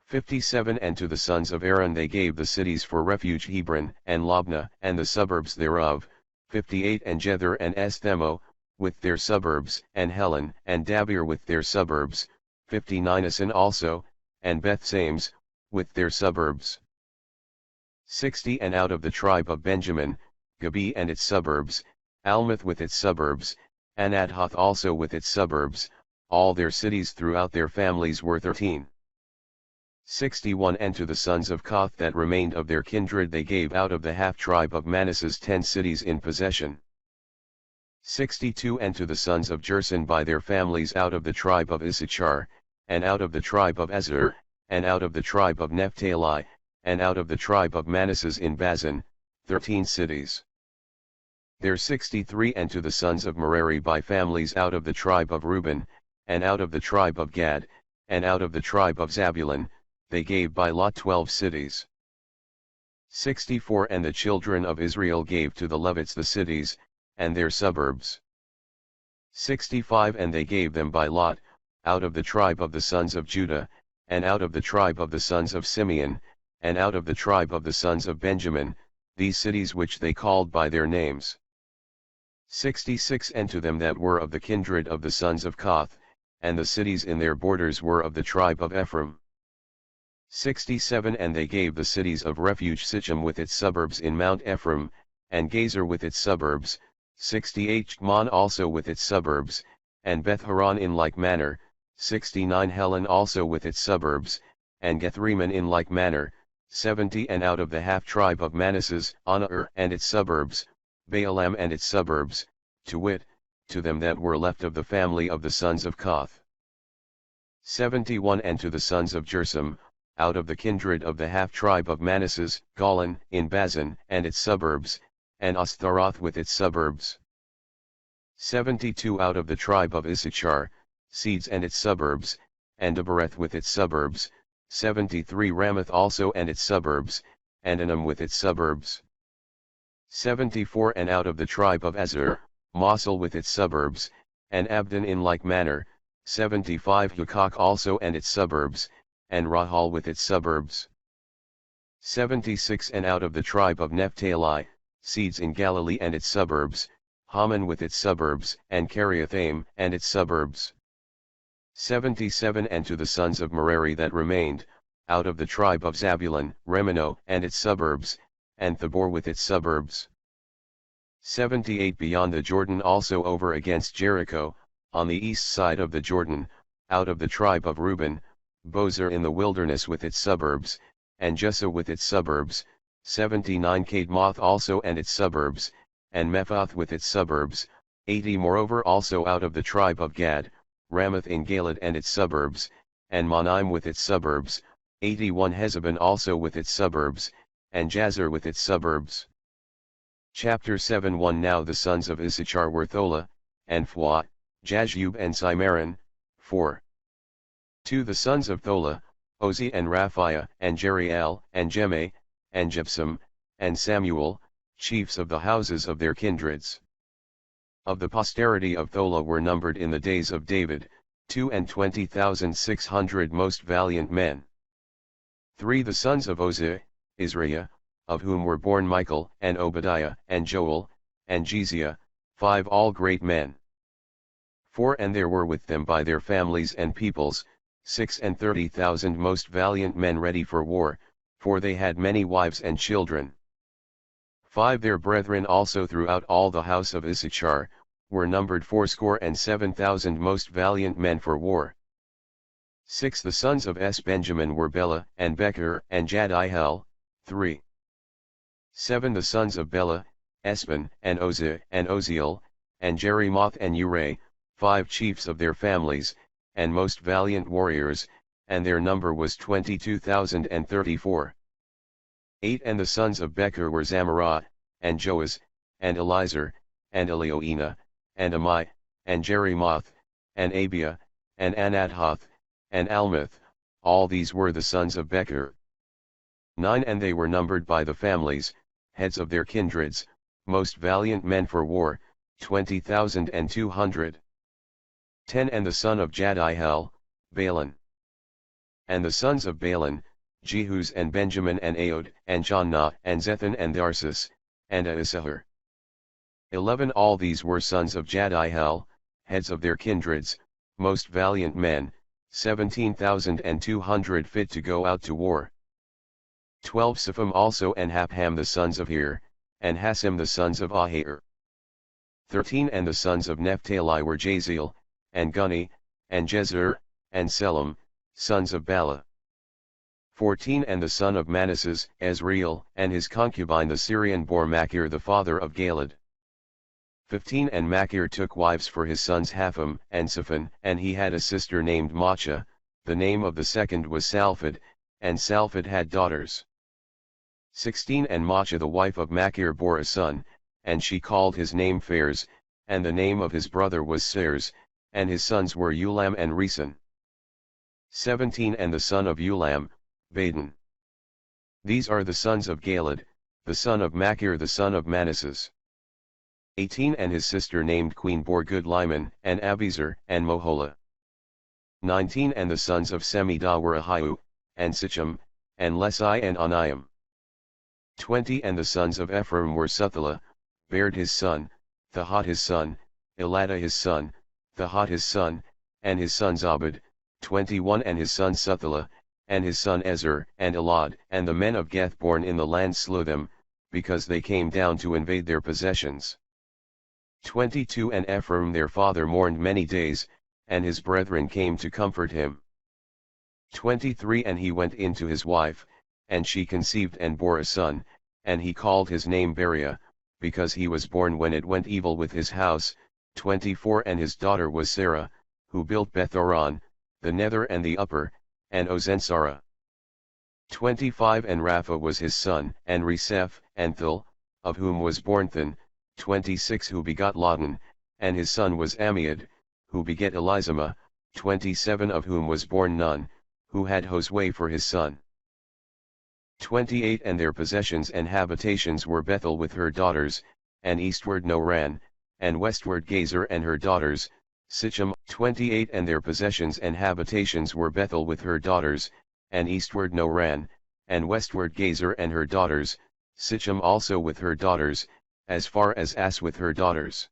57 And to the sons of Aaron they gave the cities for refuge Hebron and Labnah and the suburbs thereof, 58 And Jether and Esthemo, with their suburbs, and Helen and Dabir with their suburbs, 59 Asan also, and Bethsames, with their suburbs. 60 And out of the tribe of Benjamin, Gabi and its suburbs, Almath with its suburbs, Anathoth also with its suburbs, all their cities throughout their families were 13. 61 And to the sons of Koth that remained of their kindred they gave out of the half-tribe of Manasseh 10 cities in possession. 62 And to the sons of Jerson by their families out of the tribe of Issachar, and out of the tribe of Asher, and out of the tribe of Naphtali, and out of the tribe of Manasseh in Bazan, 13 cities. There 63 And to the sons of Merari by families out of the tribe of Reuben, and out of the tribe of Gad, and out of the tribe of Zabulon, they gave by lot 12 cities. 64 And the children of Israel gave to the Levites the cities, and their suburbs. 65 And they gave them by lot, out of the tribe of the sons of Judah, and out of the tribe of the sons of Simeon, and out of the tribe of the sons of Benjamin, these cities which they called by their names. 66 And to them that were of the kindred of the sons of Koth, and the cities in their borders were of the tribe of Ephraim. 67 And they gave the cities of refuge Sichem with its suburbs in Mount Ephraim, and Gazer with its suburbs, 68 Chmon also with its suburbs, and Beth-horon in like manner, 69 Helen also with its suburbs, and Gethrimmon in like manner, 70 And out of the half-tribe of Manasseh, Anah and its suburbs, Baalam and its suburbs, to wit, to them that were left of the family of the sons of Koth. 71 And to the sons of Jersum, out of the kindred of the half-tribe of Manasseh, Golan in Bazan and its suburbs, and Ashtaroth with its suburbs. 72 Out of the tribe of Issachar, Seeds and its suburbs, and Dabereth with its suburbs, 73 Ramoth also and its suburbs, and Anam with its suburbs. 74 And out of the tribe of Azer, Mosul with its suburbs, and Abdon in like manner, 75 Hukok also and its suburbs, and Rahal with its suburbs. 76 And out of the tribe of Naphtali, Seeds in Galilee and its suburbs, Haman with its suburbs, and Kiriathaim and its suburbs. 77 And to the sons of Merari that remained, out of the tribe of Zabulon, Remino and its suburbs, and Thabor with its suburbs. 78 Beyond the Jordan also over against Jericho, on the east side of the Jordan, out of the tribe of Reuben, Bozer in the wilderness with its suburbs, and Jessa with its suburbs, 79 Kadmoth also and its suburbs, and Mephath with its suburbs, 80 Moreover also out of the tribe of Gad, Ramoth in Galad and its suburbs, and Monaim with its suburbs, 81 Hezabon also with its suburbs, and Jazer with its suburbs. Chapter 7 Now the sons of Issachar were Thola, and Phua, Jashub and Cimaron, 4. 2 The sons of Thola, Ozi and Raphiah, and Jeriel, and Jemeh, and Jepsam, and Samuel, chiefs of the houses of their kindreds. Of the posterity of Thola were numbered in the days of David, 22,600 most valiant men. 3 The sons of Ozi, Israel, of whom were born Michael, and Obadiah, and Joel, and Jesiah, 5 All great men. 4 And there were with them by their families and peoples, 36,000 most valiant men ready for war, for they had many wives and children. 5 Their brethren also throughout all the house of Issachar, were numbered 77,000 most valiant men for war. 6 The sons of Benjamin were Bela, and Becher, and Jadiel, 3. 7 The sons of Bela, Esban, and Ozi, and Oziel, and Jerimoth and Uri, 5 chiefs of their families, and most valiant warriors, and their number was 22,034. 8 And the sons of Becher were Zamarah, and Joas, and Elizur, and Elioenah, and Amai, and Jerimoth, and Abia, and Anathoth, and Almeth, all these were the sons of Becher. 9 And they were numbered by the families, heads of their kindreds, most valiant men for war, 20,200. 10 And the son of Jadiel, Baalan. And the sons of Baalan, Jehuz and Benjamin and Aod, and Jannah and Zethan and Tharsis, and Ahishahar. 11 All these were sons of Jadiel, heads of their kindreds, most valiant men, 17,200 fit to go out to war. 12 Sepham also and Hapham the sons of Hir, and Hasim the sons of Ahir. 13 And the sons of Naphtali were Jaziel, and Guni, and Jezer, and Selim, sons of Bala. 14 And the son of Manasseh, Ezriel, and his concubine the Syrian bore Machir the father of Galad. 15 And Machir took wives for his sons Hapham and Saphan, and he had a sister named Macha, the name of the second was Salphad, and Salphad had daughters. 16 And Macha the wife of Machir bore a son, and she called his name Phares, and the name of his brother was Seres, and his sons were Ulam and Resan. 17 And the son of Ulam, Badan. These are the sons of Galad, the son of Machir the son of Manasseh. 18 And his sister named Queen bore Goodliman, and Abiezer, and Mohola. 19 And the sons of Semidah were Ahiu, and Sichem, and Lesai and Aniam. 20 And the sons of Ephraim were Suthala, Bared his son, Thahat his son, Eladah his son, Thahat his son, and his son Zabad, 21 and his son Suthala, and his son Ezer and Elad, and the men of Geth born in the land slew them, because they came down to invade their possessions. 22 And Ephraim their father mourned many days, and his brethren came to comfort him. 23 And he went in to his wife, and she conceived and bore a son, and he called his name Beriah, because he was born when it went evil with his house. 24 And his daughter was Sarah, who built Bethoron, the nether and the upper, and Ozensara. 25 And Rapha was his son, and Reseph, and Thul, of whom was born Than. 26 Who begot Lotan, and his son was Ammiad, who begat Elizamah, 27 Of whom was born Nun, who had Josue for his son. 28 And their possessions and habitations were Bethel with her daughters, and eastward Noran, and westward Gezer and her daughters, Sichem. 28 And their possessions and habitations were Bethel with her daughters, and eastward Noran, and westward Gezer and her daughters, Sichem also with her daughters, as far as As with her daughters.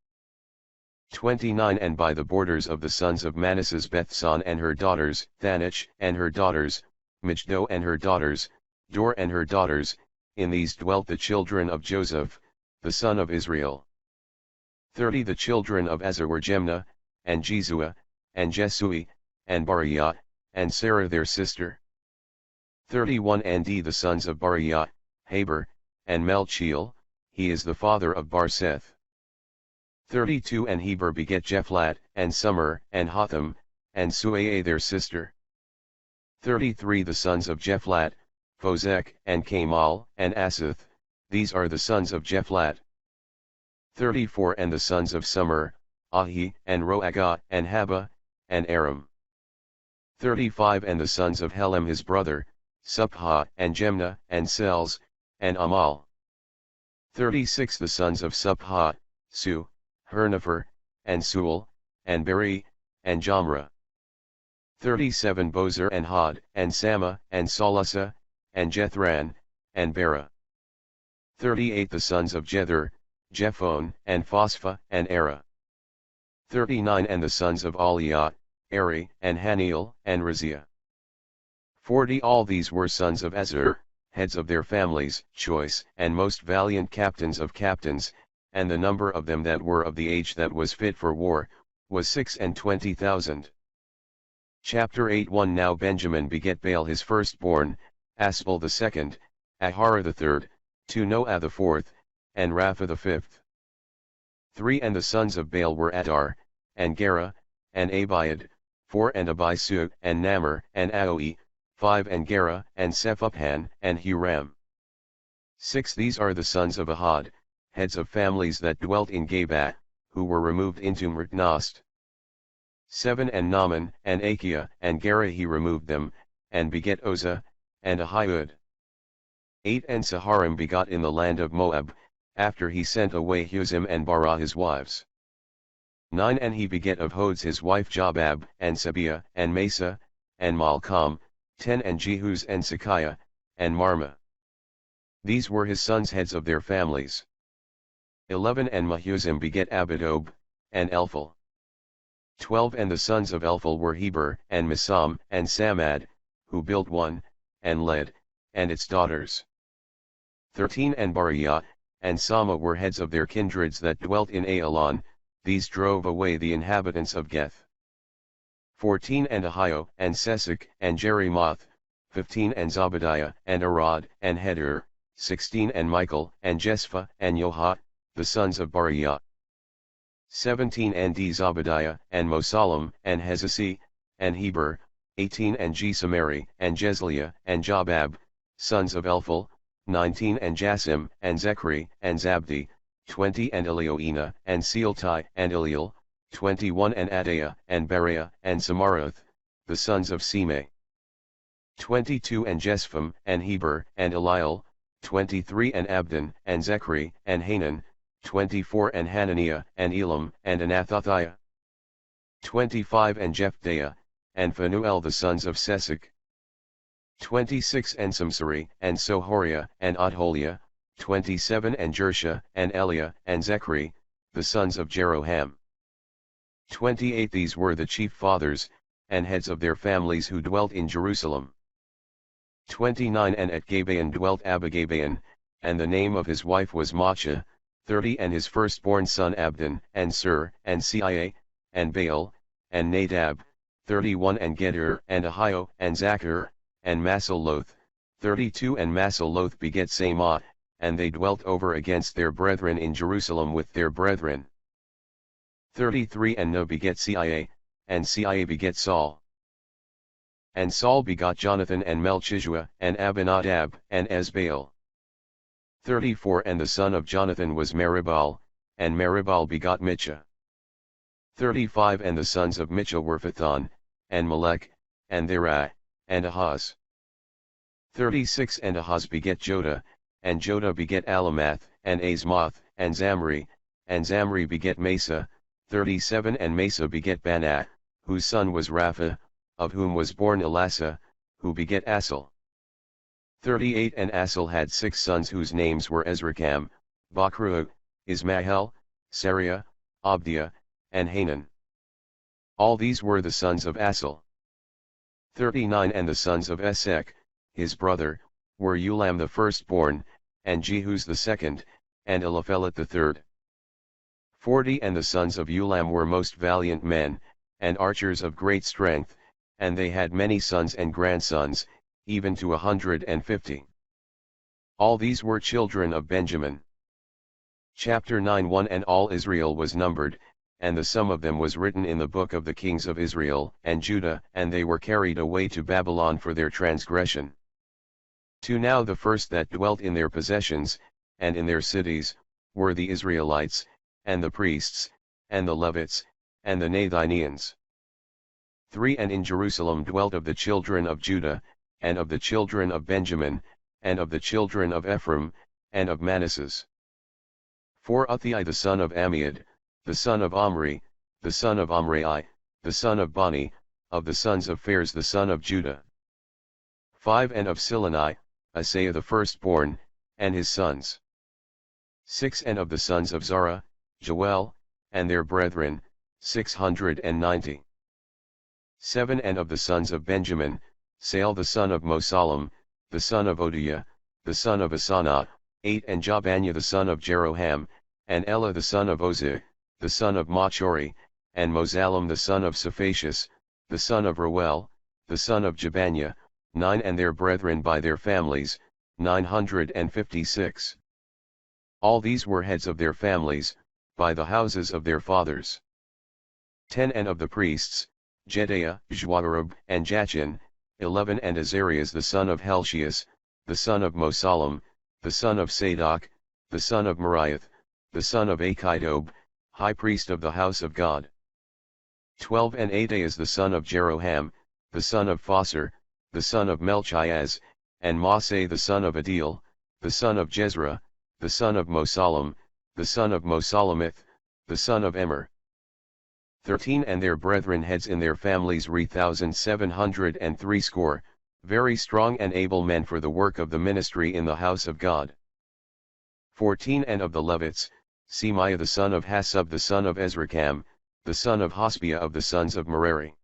29 And by the borders of the sons of Manasseh Bethsan and her daughters, Thanach and her daughters, Mijdo and her daughters, Dor and her daughters, in these dwelt the children of Joseph, the son of Israel. 30 The children of Ezer were Jemnah, and Jezua, and Jesui, and Bariah, and Sarah their sister. 31 And the sons of Bariah, Haber, and Melchiel, he is the father of Barseth. 32 And Heber begat Jephlat, and Summer, and Hotham, and Suaa their sister. 33 The sons of Jephlat, Phozek, and Kamal, and Asath, these are the sons of Jephlat. 34 And the sons of Summer, Ahi, and Roagah, and Haba, and Aram. 35 And the sons of Helem his brother, Supha, and Jemnah, and Sels, and Amal. 36 The sons of Supha, Su, Hernefer, and Suel, and Beri, and Jamra. 37 Bozer and Had, and Sama, and Salasa, and Jethran, and Bera. 38 The sons of Jether, Jephon, and Phosphah, and Era. 39 And the sons of Aliah, Eri, and Haniel, and Raziah. 40 All these were sons of Ezer, heads of their families, choice and most valiant captains of captains, and the number of them that were of the age that was fit for war, was 26,000. Chapter 8 1 Now Benjamin begat Baal his firstborn, Aspel the second, Ahara the third, 2 Noah the fourth, and Rapha the fifth. 3 And the sons of Baal were Adar, and Gera, and Abiad, 4 And Abisu, and Namar, and Aoi, 5 And Gera, and Sephuphan, and Huram. 6 These are the sons of Ahad, heads of families that dwelt in Geba, who were removed into Mertnost. 7 And Naaman, and Achiah, and Gera he removed them, and begat Oza, and Ahiud. 8 And Saharim begot in the land of Moab, after he sent away Huzim and Barah his wives. 9 And he begat of Hodes his wife Jobab, and Sabiah, and Mesa, and Malcham, 10 And Jehuz and Sakiah, and Marma. These were his sons heads of their families. 11 And Mahuzim begat Abidob, and Elphel. 12 And the sons of Elphel were Heber, and Misam, and Samad, who built one, and led, and its daughters. 13 And Bariah, and Sama were heads of their kindreds that dwelt in Aelon, these drove away the inhabitants of Geth. 14 And Ahio, and Sesek, and Jerimoth, 15 And Zobadiah, and Arad, and Heder, 16 And Michael, and Jespha, and Yoha, the sons of Bariah. 17 And Zobadiah, and Mosalem, and Hezesi, and Heber, 18 And Jesamari, and Jezliah, and Jobab, sons of Elphel, 19 And Jasim, and Zechri, and Zabdi, 20 And Elioenah, and Sealtai, and Eliel, 21 And Adaiah, and Beriah, and Samarath, the sons of Semei. 22 And Jespham, and Heber, and Eliel, 23 And Abdon, and Zechri, and Hanan, 24 And Hananiah, and Elam, and Anathathiah. 25 And Jephthah, and Phanuel the sons of Sesek. 26 And Samsari, and Sohoriah, and Adholiah, 27 And Jersha, and Eliah, and Zechri, the sons of Jeroham. 28 These were the chief fathers, and heads of their families who dwelt in Jerusalem. 29 And at Gabaon dwelt Abigabaon, and the name of his wife was Maachah. 30 And his firstborn son Abdon, and Sur, and Cia, and Baal, and Nadab. 31 And Gedor, and Ahio, and Zachar, and Masaloth. 32 And Masaloth beget Samah, and they dwelt over against their brethren in Jerusalem with their brethren. 33 And No beget Cia, and Cia beget Saul. And Saul begot Jonathan and Melchishua, and Abinadab, and Esbaal. 34 And the son of Jonathan was Meribal, and Meribal begot Michah. 35 And the sons of Michah were Phathon, and Melech, and Therai, and Ahaz. 36 And Ahaz beget Jodah, and Jodah beget Alamath, and Azmoth, and Zamri beget Mesa. 37 And Mesa beget Banah, whose son was Rapha, of whom was born Elasa, who beget Asel. 38 And Asel had 6 sons whose names were Ezracham, Bakrua, Ismael, Sariah, Abdiah, and Hanan. All these were the sons of Asel. 39 And the sons of Esek, his brother, were Ulam the firstborn, and Jehuz the second, and Eliphelet the third. 40 And the sons of Ulam were most valiant men, and archers of great strength, and they had many sons and grandsons, even to 150. All these were children of Benjamin. Chapter 9 1 And all Israel was numbered, and the sum of them was written in the book of the kings of Israel and Judah, and they were carried away to Babylon for their transgression. 2 Now the first that dwelt in their possessions, and in their cities, were the Israelites, and the priests, and the Levites, and the Nathanians. 3 And in Jerusalem dwelt of the children of Judah, and of the children of Benjamin, and of the children of Ephraim, and of Manasseh. 4 Uthai the son of Ammiad, the son of Omri, the son of Omri, the son of Bani, of the sons of Phares the son of Judah. 5 And of Silani, Asaiah the firstborn, and his sons. 6 And of the sons of Zara, Joel, and their brethren, 690. 7 And of the sons of Benjamin, Sael the son of Mosalem, the son of Odiah, the son of Asanah. 8 And Jabaniah the son of Jeroham, and Elah the son of Ozeh, the son of Machori, and Mosalem the son of Saphatius, the son of Reuel, the son of Jabaniah. 9 And their brethren by their families, 956. All these were heads of their families, by the houses of their fathers. 10 And of the priests, Jedaiah, Joarib, and Jachin. 11 And Azarias the son of Helshias, the son of Mosalem, the son of Sadok, the son of Meriath, the son of Achitob, high priest of the house of God. 12 And Adaias the son of Jeroham, the son of Phosir, the son of Melchias, and Maaseh the son of Adil, the son of Jezrah, the son of Mosalem, the son of Mosalemeth, the son of Emer. 13 And their brethren heads in their families 3,703, very strong and able men for the work of the ministry in the house of God. 14 And of the Levites, Semaiah the son of Hasub the son of Ezracham, the son of Hospiah of the sons of Merari.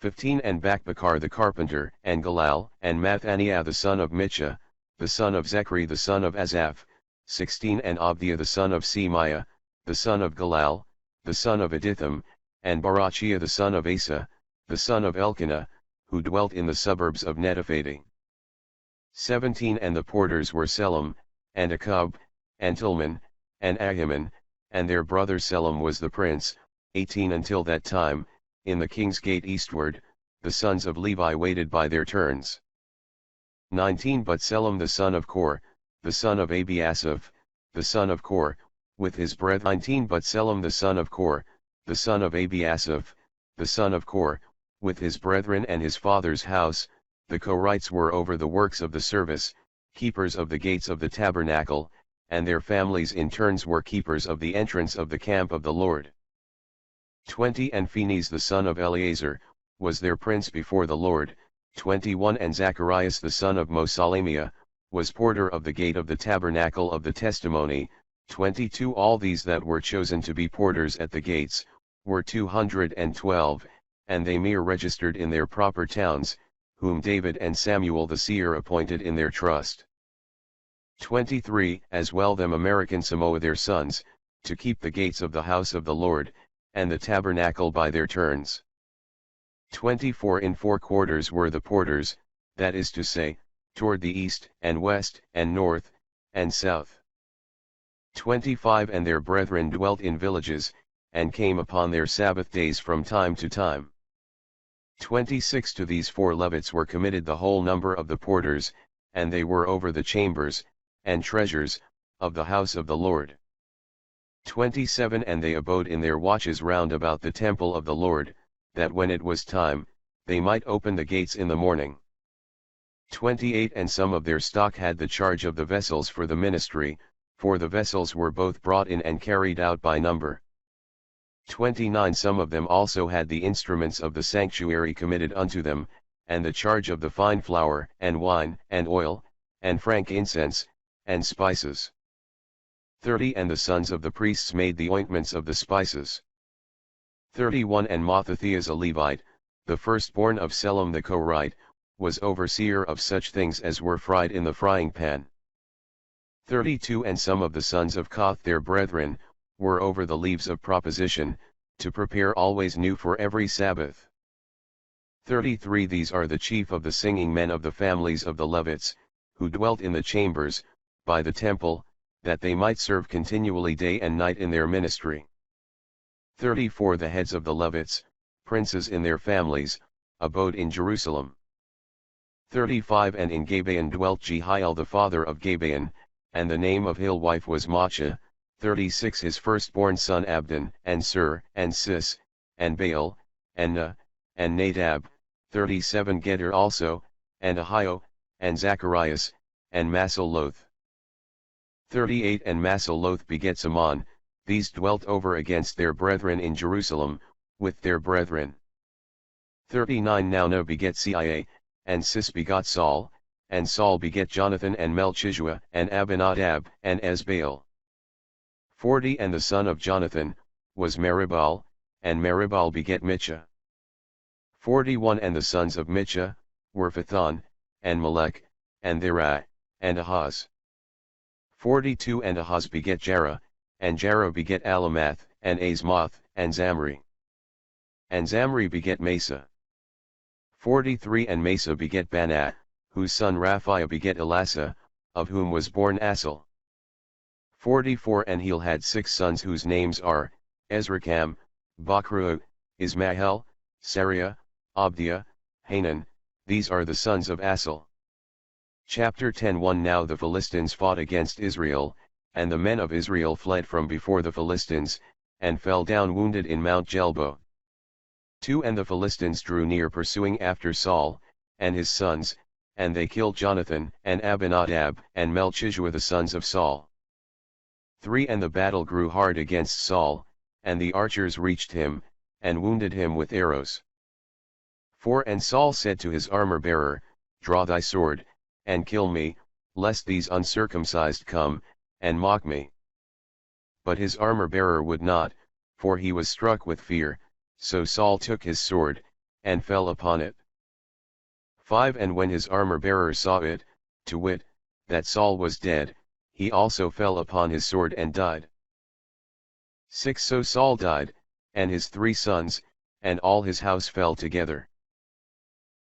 15 And Bakbakar the carpenter, and Galal, and Mathaniah the son of Michah, the son of Zechri the son of Asaph. 16 And Abdiah the son of Semaiah, the son of Galal, the son of Aditham, and Barachiah the son of Asa, the son of Elkanah, who dwelt in the suburbs of Netophathi. 17 And the porters were Selam, and Akub, and Tilman, and Ahiman, and their brother Selam was the prince. 18 Until that time, in the king's gate eastward, the sons of Levi waited by their turns. 19 But Selam the son of Kor, the son of Abiasaph, the son of Kor, with his brethren. 19 But Selam the son of Kor, the son of Abiasaph, the son of Kor, with his brethren and his father's house, the Korites were over the works of the service, keepers of the gates of the tabernacle, and their families in turns were keepers of the entrance of the camp of the Lord. 20 And Phinehas the son of Eleazar, was their prince before the Lord. 21 And Zacharias the son of Mosalemiah, was porter of the gate of the tabernacle of the testimony, 22 All these that were chosen to be porters at the gates, were 212, and they mere registered in their proper towns, whom David and Samuel the seer appointed in their trust. 23 As well them American Samoa their sons, to keep the gates of the house of the Lord, and the tabernacle by their turns. 24 In 4 quarters were the porters, that is to say, toward the east, and west, and north, and south. 25 And their brethren dwelt in villages, and came upon their Sabbath days from time to time. 26 To these 4 Levites were committed the whole number of the porters, and they were over the chambers, and treasures, of the house of the Lord. 27 And they abode in their watches round about the temple of the Lord, that when it was time, they might open the gates in the morning. 28 And some of their stock had the charge of the vessels for the ministry, for the vessels were both brought in and carried out by number. 29 Some of them also had the instruments of the sanctuary committed unto them, and the charge of the fine flour, and wine, and oil, and frankincense, and spices. 30 And the sons of the priests made the ointments of the spices. 31 And Mattathias a Levite, the firstborn of Selem the Korite, was overseer of such things as were fried in the frying pan. 32 And some of the sons of Koth their brethren, were over the leaves of proposition, to prepare always new for every Sabbath. 33 These are the chief of the singing men of the families of the Levites, who dwelt in the chambers, by the temple, that they might serve continually day and night in their ministry. 34 The heads of the Levites, princes in their families, abode in Jerusalem. 35 And in Gabaon dwelt Jehiel the father of Gabaon, and the name of his wife was Maachah. 36 His firstborn son Abdon, and Sur, and Sis, and Baal, and Na, and Nadab. 37 Gedor also, and Ahio, and Zacharias, and Masaloth. 38 And Masaloth begets Ammon. These dwelt over against their brethren in Jerusalem, with their brethren. 39 Now No beget Sia, and Sis begot Saul, and Saul beget Jonathan and Melchishua, and Abinadab, and Esbaal. 40 And the son of Jonathan, was Meribal, and Meribal beget Micha. 41 And the sons of Micha, were Phathon, and Melech, and Therai, and Ahaz. 42 And Ahaz beget Jarah, and Jarah beget Alamath, and Azmoth, and Zamri. And Zamri beget Masa. 43 And Masa beget Banah, whose son Raphiah beget Elasa, of whom was born Asel. 44 And Heel had 6 sons whose names are, Ezrakam, Bakru, Ismahel, Sariah, Abdiah, Hanan. These are the sons of Asel. Chapter 10:1 Now the Philistines fought against Israel, and the men of Israel fled from before the Philistines, and fell down wounded in Mount Jelbo. 2 And the Philistines drew near pursuing after Saul, and his sons, and they killed Jonathan, and Abinadab, and Melchishua the sons of Saul. 3 And the battle grew hard against Saul, and the archers reached him, and wounded him with arrows. 4 And Saul said to his armor-bearer, Draw thy sword, and kill me, lest these uncircumcised come, and mock me. But his armor-bearer would not, for he was struck with fear, so Saul took his sword, and fell upon it. 5 And when his armor-bearer saw it, to wit, that Saul was dead, he also fell upon his sword and died. 6 So Saul died, and his 3 sons, and all his house fell together.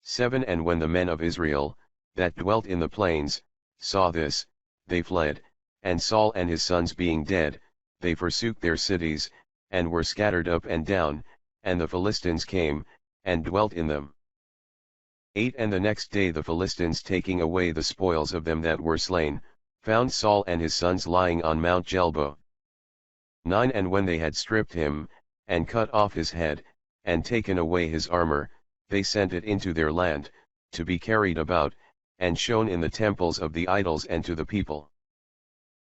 7 And when the men of Israel, that dwelt in the plains, saw this, they fled, and Saul and his sons being dead, they forsook their cities, and were scattered up and down, and the Philistines came, and dwelt in them. 8 And the next day the Philistines taking away the spoils of them that were slain, found Saul and his sons lying on Mount Jelbo. 9 And when they had stripped him, and cut off his head, and taken away his armor, they sent it into their land, to be carried about, and shown in the temples of the idols and to the people.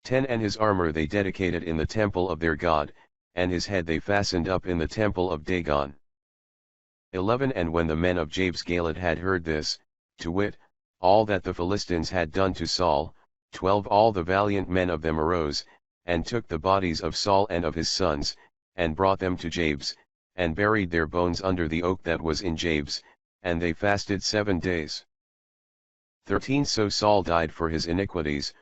10 And his armor they dedicated in the temple of their God, and his head they fastened up in the temple of Dagon. 11 And when the men of Jabes Galad had heard this, to wit, all that the Philistines had done to Saul, 12 All the valiant men of them arose, and took the bodies of Saul and of his sons, and brought them to Jabes, and buried their bones under the oak that was in Jabes, and they fasted 7 days. 13 So Saul died for his iniquities,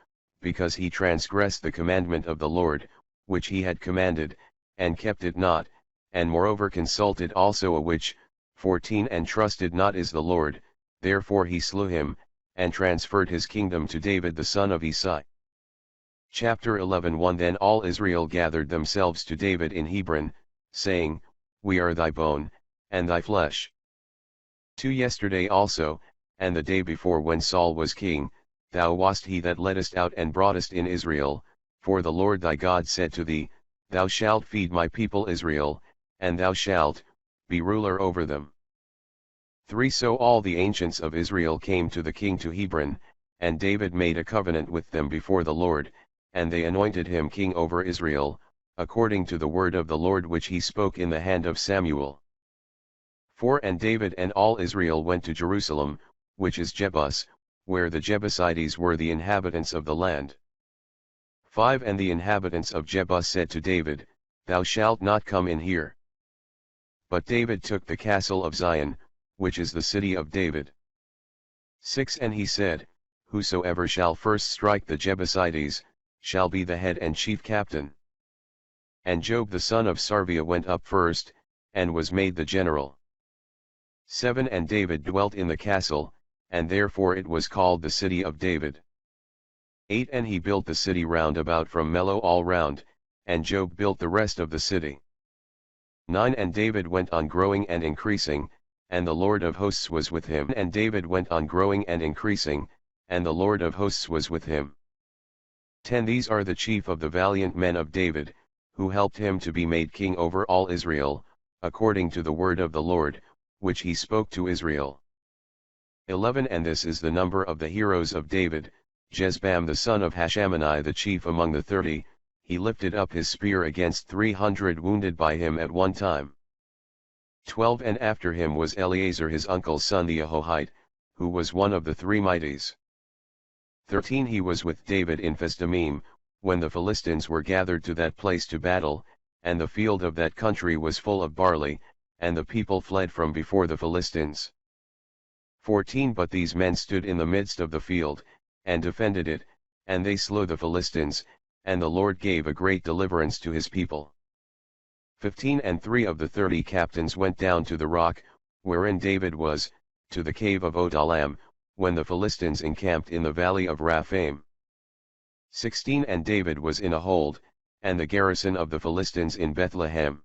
because he transgressed the commandment of the Lord, which he had commanded, and kept it not, and moreover consulted also a witch. 14 And trusted not is the Lord, therefore he slew him, and transferred his kingdom to David the son of Isai. Chapter 11 1 Then all Israel gathered themselves to David in Hebron, saying, We are thy bone, and thy flesh. 2 Yesterday also, and the day before when Saul was king, thou wast he that leddest out and broughtest in Israel, for the Lord thy God said to thee, Thou shalt feed my people Israel, and thou shalt be ruler over them. 3 So all the ancients of Israel came to the king to Hebron, and David made a covenant with them before the Lord, and they anointed him king over Israel, according to the word of the Lord which he spoke in the hand of Samuel. 4 And David and all Israel went to Jerusalem, which is Jebus, where the Jebusites were the inhabitants of the land. 5 And the inhabitants of Jebus said to David, Thou shalt not come in here. But David took the castle of Zion, which is the city of David. 6 And he said, Whosoever shall first strike the Jebusites, shall be the head and chief captain. And Job the son of Sarvia went up first, and was made the general. 7 And David dwelt in the castle, and therefore it was called the city of David. 8 And he built the city round about from Millo all round, and Job built the rest of the city. 9 And David went on growing and increasing, and the Lord of hosts was with him. And David went on growing and increasing, and the Lord of hosts was with him. 10 These are the chief of the valiant men of David, who helped him to be made king over all Israel, according to the word of the Lord, which he spoke to Israel. 11 And this is the number of the heroes of David: Jezbam the son of Hashamanai the chief among the 30, he lifted up his spear against 300 wounded by him at one time. 12 And after him was Eleazar his uncle's son the Ahohite, who was one of the 3 mighties. 13 He was with David in Phesdamim, when the Philistines were gathered to that place to battle, and the field of that country was full of barley, and the people fled from before the Philistines. 14 But these men stood in the midst of the field, and defended it, and they slew the Philistines, and the Lord gave a great deliverance to his people. 15 And 3 of the 30 captains went down to the rock, wherein David was, to the cave of Odalam, when the Philistines encamped in the valley of Raphaim. 16 And David was in a hold, and the garrison of the Philistines in Bethlehem.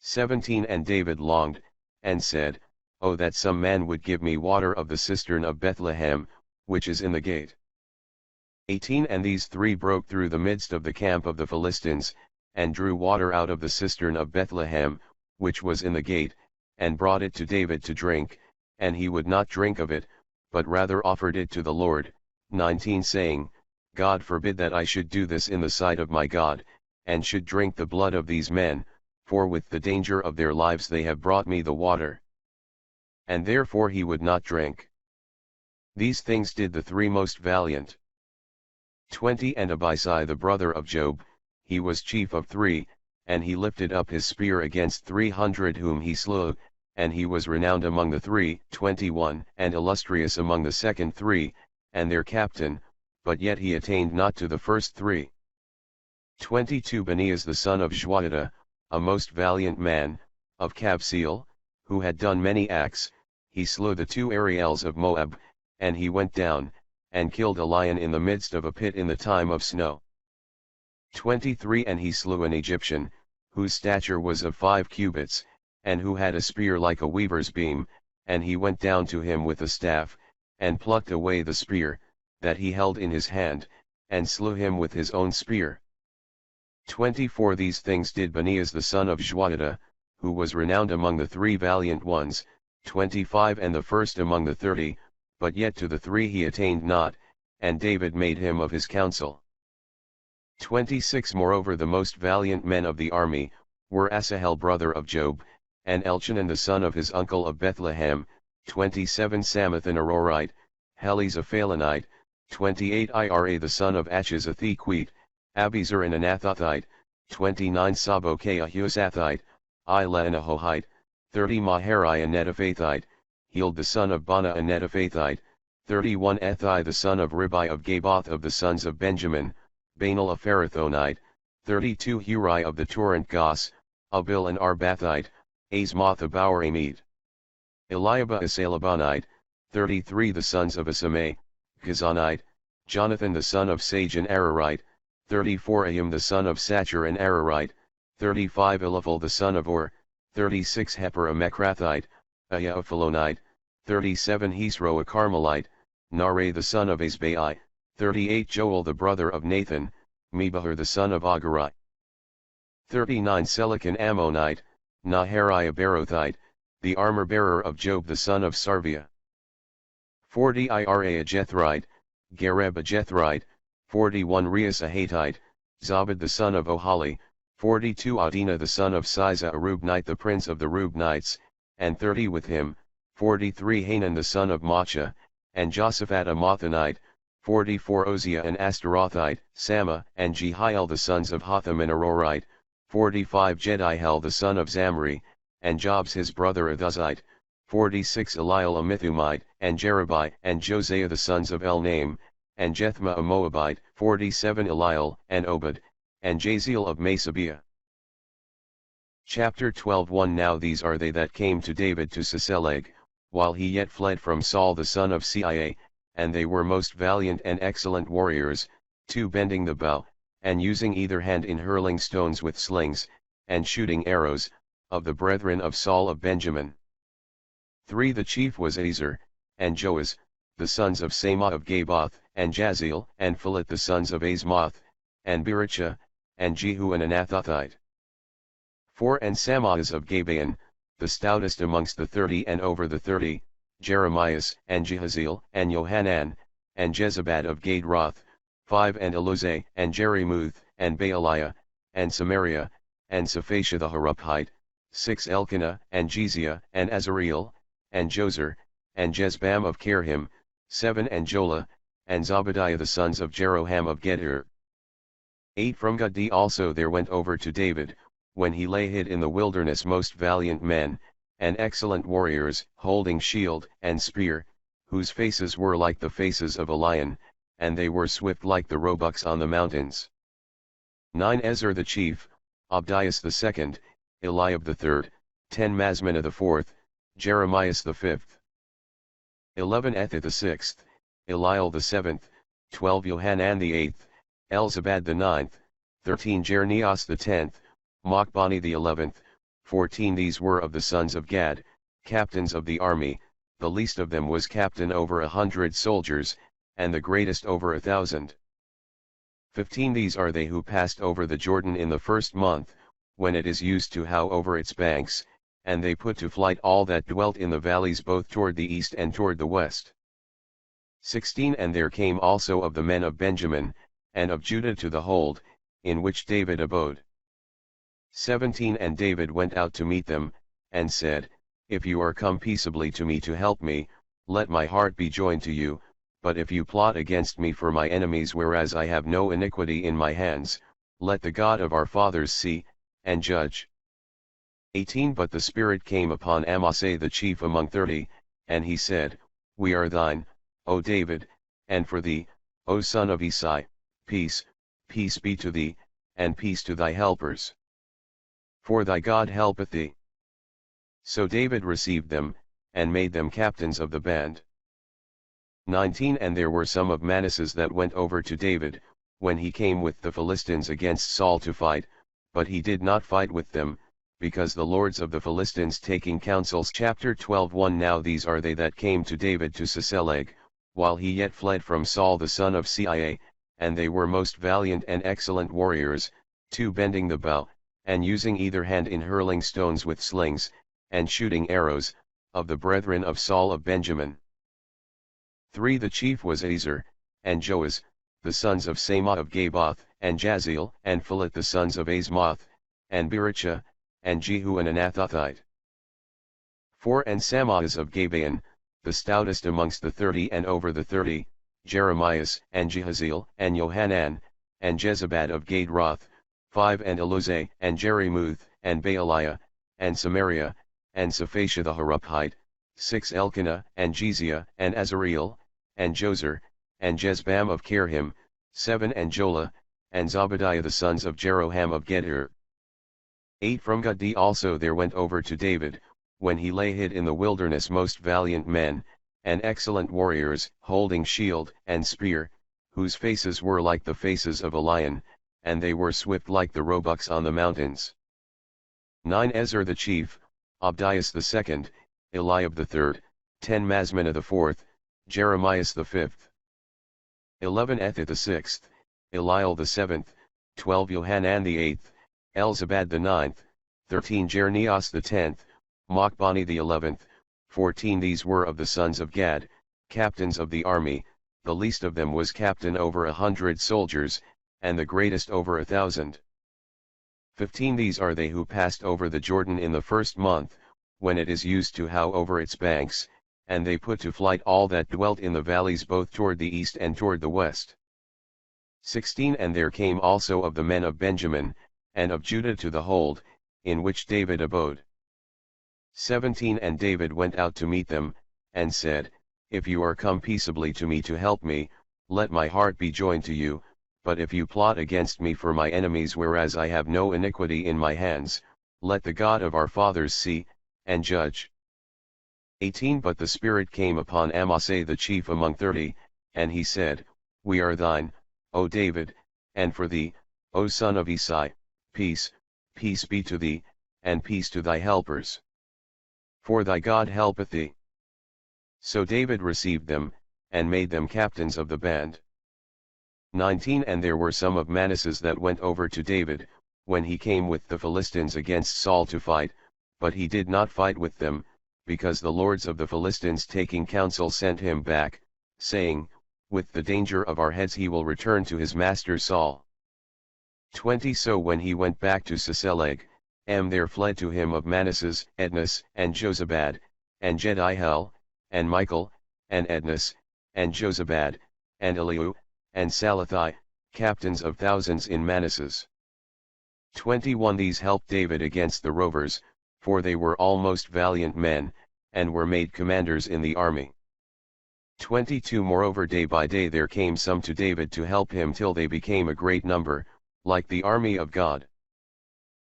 17 And David longed, and said, O that some man would give me water of the cistern of Bethlehem, which is in the gate. 18 And these 3 broke through the midst of the camp of the Philistines, and drew water out of the cistern of Bethlehem, which was in the gate, and brought it to David to drink, and he would not drink of it, but rather offered it to the Lord. 19 Saying, God forbid that I should do this in the sight of my God, and should drink the blood of these men, for with the danger of their lives they have brought me the water. And therefore he would not drink. These things did the 3 most valiant. 20 And Abisai the brother of Job, he was chief of 3, and he lifted up his spear against 300 whom he slew, and he was renowned among the 3. 21 And illustrious among the second 3, and their captain, but yet he attained not to the first 3. 22 Benaias the son of Joiada, a most valiant man, of Kabseel, who had done many acts, he slew the 2 Ariels of Moab, and he went down, and killed a lion in the midst of a pit in the time of snow. 23 And he slew an Egyptian, whose stature was of 5 cubits, and who had a spear like a weaver's beam, and he went down to him with a staff, and plucked away the spear, that he held in his hand, and slew him with his own spear. 24 These things did Benaias the son of Joiada, who was renowned among the 3 valiant ones. 25 And the first among the 30, but yet to the 3 he attained not, and David made him of his counsel. 26 Moreover the most valiant men of the army, were Asahel brother of Job, and Elchanan the son of his uncle of Bethlehem. 27 Samathan Arorite, Heles a Phalonite. 28 Ira the son of Achish a Thequite, Abiezer an Anathothite, 29 Sabokai a Husathite, Ila an Ahohite, 30 Maharai a Netophathite, Heald the son of Bana a Netophathite, 31 Ethai the son of Ribai of Gaboth of the sons of Benjamin, Banal a Pharathonite, 32 Hurai of the torrent Gos, Abil an Arbathite, Asmoth a Bauramite. Eliaba a Salabonite, 33 the sons of Asamai, Gazanite, Jonathan the son of Sage an Ararite, 34 Ahim the son of Sachar an Ararite, 35 Eliphal the son of Ur, 36 Heper a Mechrathite, Aya a Philonite, 37 Hesro a Carmelite, Nare the son of Asbai, 38 Joel the brother of Nathan, Mebahar the son of Agarai. 39 Selach an Ammonite, Naharai a Berothite, the armor-bearer of Job the son of Sarvia. 40 Ira a Jethrite, Gareb a Jethrite, 41 Reus a Hattite, Zabad the son of Ohali, 42 Adina the son of Siza a Reubnite the prince of the Reubnites, and 30 with him, 43 Hanan the son of Macha, and Josaphat a Mothonite, 44 Ozia an Astarothite, Sama and Jehiel the sons of Hotham an Arorite, 45 Jediel the son of Zamri, and Jobs his brother a Thuzite, 46 Eliel a Mithumite, and Jerubai and Josiah the sons of Elnaim, and Jethma a Moabite, 47 Eliel, and Obed, and Jaziel of Masabiah. Chapter 12:1 Now these are they that came to David to Siseleg, while he yet fled from Saul the son of Cia, and they were most valiant and excellent warriors, 2 bending the bow, and using either hand in hurling stones with slings, and shooting arrows, of the brethren of Saul of Benjamin. 3 The chief was Azer, and Joas, the sons of Samah of Gaboth, and Jaziel, and Philet the sons of Asmoth, and Berechiah, and Jehu an Anathothite. 4 And Samahas of Gabaon, the stoutest amongst the 30 and over the 30, Jeremias, and Jehaziel, and Johanan, and Jezabad of Gadroth, 5 And Eluzai, and Jerimuth, and Baaliah, and Samaria, and Saphatia the Haruphite, 6 Elkanah, and Jeziah, and Azareel, and Jozer, and Jezbam of Kerhim, 7 And Jola, and Zobadiah the sons of Jeroham of Geder. 8 From Gadi also there went over to David, when he lay hid in the wilderness most valiant men, and excellent warriors, holding shield and spear, whose faces were like the faces of a lion, and they were swift like the roebucks on the mountains. 9 Ezer the chief, Abdias the second, Eliab the third, 10 Masmana the fourth, Jeremias the fifth. 11 Etha the sixth, Eliel the seventh, 12 Johanan the eighth, Elzabad the ninth, 13 Jernias the 10th, Machbani the 11th, 14 These were of the sons of Gad, captains of the army, the least of them was captain over 100 soldiers, and the greatest over 1,000. 15 These are they who passed over the Jordan in the first month, when it is used to how over its banks, and they put to flight all that dwelt in the valleys both toward the east and toward the west. 16 And there came also of the men of Benjamin, and of Judah to the hold, in which David abode. 17 And David went out to meet them, and said, If you are come peaceably to me to help me, let my heart be joined to you, but if you plot against me for my enemies whereas I have no iniquity in my hands, let the God of our fathers see, and judge. 18 But the Spirit came upon Amasai the chief among 30, and he said, We are thine, O David, and for thee, O son of Isai, peace, peace be to thee, and peace to thy helpers. For thy God helpeth thee. So David received them, and made them captains of the band. 19 And there were some of Manasseh that went over to David, when he came with the Philistines against Saul to fight, but he did not fight with them, because the lords of the Philistines taking counsels. Chapter 12:1 Now these are they that came to David to Siseleg, while he yet fled from Saul the son of Cia, and they were most valiant and excellent warriors, 2 bending the bow, and using either hand in hurling stones with slings, and shooting arrows, of the brethren of Saul of Benjamin. 3 The chief was Azer, and Joas, the sons of Samah of Gaboth, and Jaziel, and Philet the sons of Asmoth, and Berechiah, and Jehu an Anathothite. 4 And Samahas of Gabaon, the stoutest amongst the 30 and over the 30, Jeremias, and Jehaziel, and Johanan, and Jezabad of Gade-Roth, 5 and Eluzai, and Jerimuth, and Baaliah, and Samaria, and Saphatia the Haruphite, 6 Elkanah, and Jeziah, and Azareel, and Jozer, and Jezbam of Kerhim, 7 and Jola, and Zobadiah the sons of Jeroham of Geder. 8 From Gadi also there went over to David, when he lay hid in the wilderness, most valiant men, and excellent warriors, holding shield and spear, whose faces were like the faces of a lion, and they were swift like the roebucks on the mountains. 9 Ezer the chief, Abdias the second, Eliab the third, 10 Masmannah the fourth, Jeremias the fifth. 11 Ethith the sixth, Eliel the seventh, 12 Johanan the eighth, Elzabad the ninth, 13 Jernias the tenth, Machbani the 11th, 14 These were of the sons of Gad, captains of the army, the least of them was captain over 100 soldiers, and the greatest over 1,000. 15 These are they who passed over the Jordan in the first month, when it is used to how over its banks, and they put to flight all that dwelt in the valleys both toward the east and toward the west. 16 And there came also of the men of Benjamin, and of Judah to the hold, in which David abode. 17 And David went out to meet them, and said, If you are come peaceably to me to help me, let my heart be joined to you, but if you plot against me for my enemies, whereas I have no iniquity in my hands, let the God of our fathers see, and judge. 18 But the Spirit came upon Amasai the chief among 30, and he said, We are thine, O David, and for thee, O son of Isai, peace, peace be to thee, and peace to thy helpers. For thy God helpeth thee. So David received them, and made them captains of the band. 19 And there were some of Manasseh that went over to David, when he came with the Philistines against Saul to fight, but he did not fight with them, because the lords of the Philistines taking counsel sent him back, saying, With the danger of our heads he will return to his master Saul. 20 So when he went back to Siseleg, there fled to him of Manasseh, Ednas, and Jozabad, and Jediel, and Michael, and Ednas, and Jozabad, and Elihu, and Salathai, captains of thousands in Manasseh. 21 These helped David against the rovers, for they were all most valiant men, and were made commanders in the army. 22 Moreover day by day there came some to David to help him till they became a great number, like the army of God.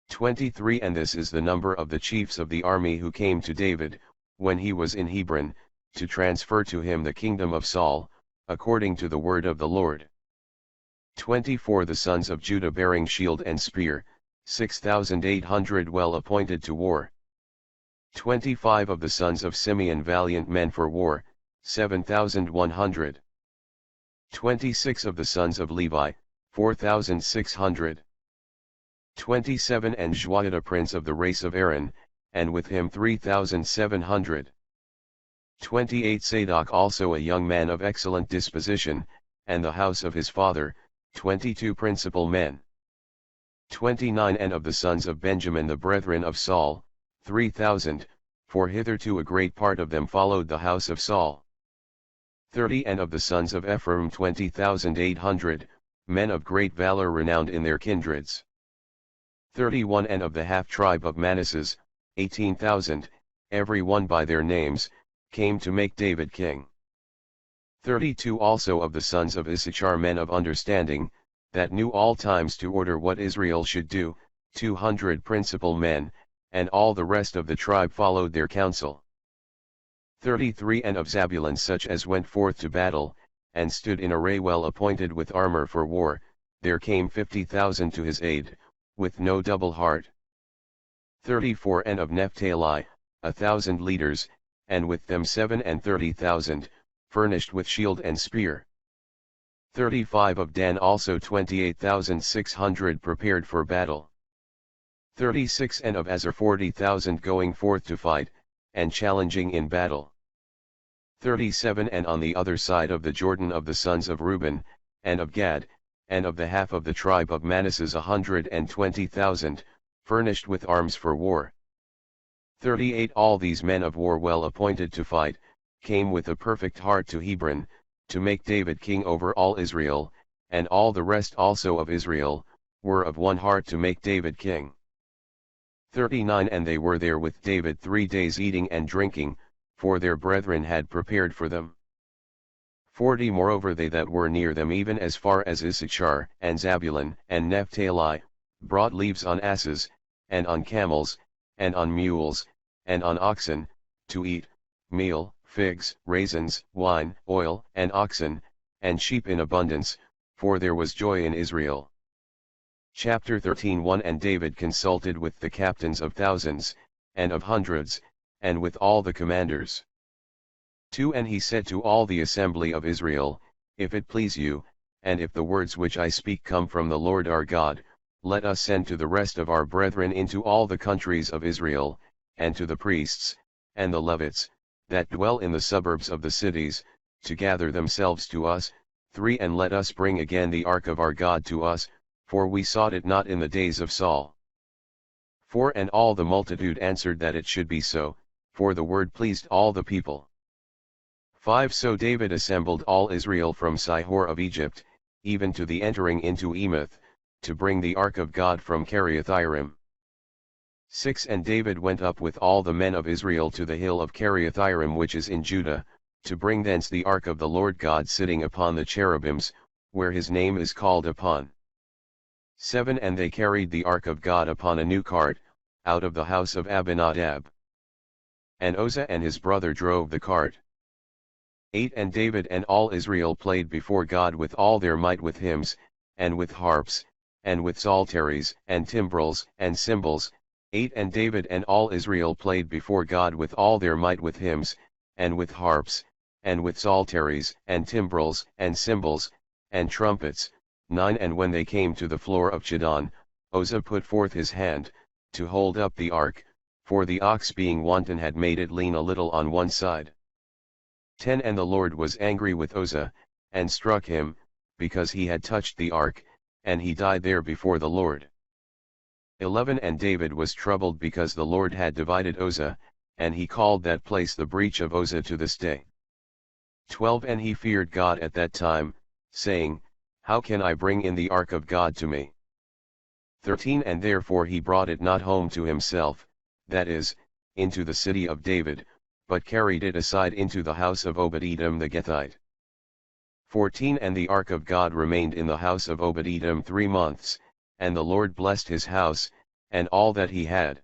23 And this is the number of the chiefs of the army who came to David, when he was in Hebron, to transfer to him the kingdom of Saul, according to the word of the Lord. 24 The sons of Judah bearing shield and spear, 6,800 well appointed to war. 25 Of the sons of Simeon valiant men for war, 7,100. 26 Of the sons of Levi, 4,600. 27 And Joiada prince of the race of Aaron, and with him 3,700. 28 Zadok also a young man of excellent disposition, and the house of his father, 22 principal men. 29 And of the sons of Benjamin the brethren of Saul, 3,000, for hitherto a great part of them followed the house of Saul. 30 And of the sons of Ephraim 20,800, men of great valor renowned in their kindreds. 31 And of the half-tribe of Manasseh, 18,000, every one by their names, came to make David king. 32 Also of the sons of Issachar men of understanding, that knew all times to order what Israel should do, 200 principal men, and all the rest of the tribe followed their counsel. 33 And of Zabulon such as went forth to battle, and stood in array well appointed with armor for war, there came 50,000 to his aid, with no double heart. 34 And of Naphtali, 1,000 leaders, and with them 37,000, furnished with shield and spear. 35 Of Dan also 28,600 prepared for battle. 36 And of Azer 40,000 going forth to fight, and challenging in battle. 37 And on the other side of the Jordan of the sons of Reuben, and of Gad, and of the half of the tribe of Manasseh 120,000, furnished with arms for war. 38 All these men of war well appointed to fight, came with a perfect heart to Hebron, to make David king over all Israel, and all the rest also of Israel, were of one heart to make David king. 39 And they were there with David 3 days eating and drinking, for their brethren had prepared for them. 40 Moreover they that were near them even as far as Issachar and Zabulon and Naphtali, brought leaves on asses, and on camels, and on mules, and on oxen, to eat, meal, figs, raisins, wine, oil, and oxen, and sheep in abundance, for there was joy in Israel. Chapter 13 1 And David consulted with the captains of thousands, and of hundreds, and with all the commanders. 2 And he said to all the assembly of Israel, If it please you, and if the words which I speak come from the Lord our God, let us send to the rest of our brethren into all the countries of Israel, and to the priests, and the Levites, that dwell in the suburbs of the cities, to gather themselves to us. 3 And let us bring again the ark of our God to us, for we sought it not in the days of Saul. 4 And all the multitude answered that it should be so, for the word pleased all the people. 5 So David assembled all Israel from Sihor of Egypt, even to the entering into Emath, to bring the ark of God from Kiriath-Jearim. 6 And David went up with all the men of Israel to the hill of Kiriath-Jearim which is in Judah, to bring thence the ark of the Lord God sitting upon the cherubims, where his name is called upon. 7 And they carried the ark of God upon a new cart, out of the house of Abinadab. And Uzzah and his brother drove the cart. 8 And David and all Israel played before God with all their might with hymns, and with harps, and with psalteries, and timbrels, and cymbals. 8 And David and all Israel played before God with all their might with hymns, and with harps, and with psalteries, and timbrels, and cymbals, and trumpets. 9 And when they came to the floor of Chidon, Uzzah put forth his hand, to hold up the ark, for the ox being wanton had made it lean a little on one side. 10 And the Lord was angry with Uzzah, and struck him, because he had touched the ark, and he died there before the Lord. 11 And David was troubled because the Lord had divided Uzzah, and he called that place the breach of Uzzah to this day. 12 And he feared God at that time, saying, How can I bring in the ark of God to me? 13 And therefore he brought it not home to himself, that is, into the city of David, but carried it aside into the house of Obed-Edom the Gethite. 14 And the ark of God remained in the house of Obed-Edom 3 months, and the Lord blessed his house, and all that he had.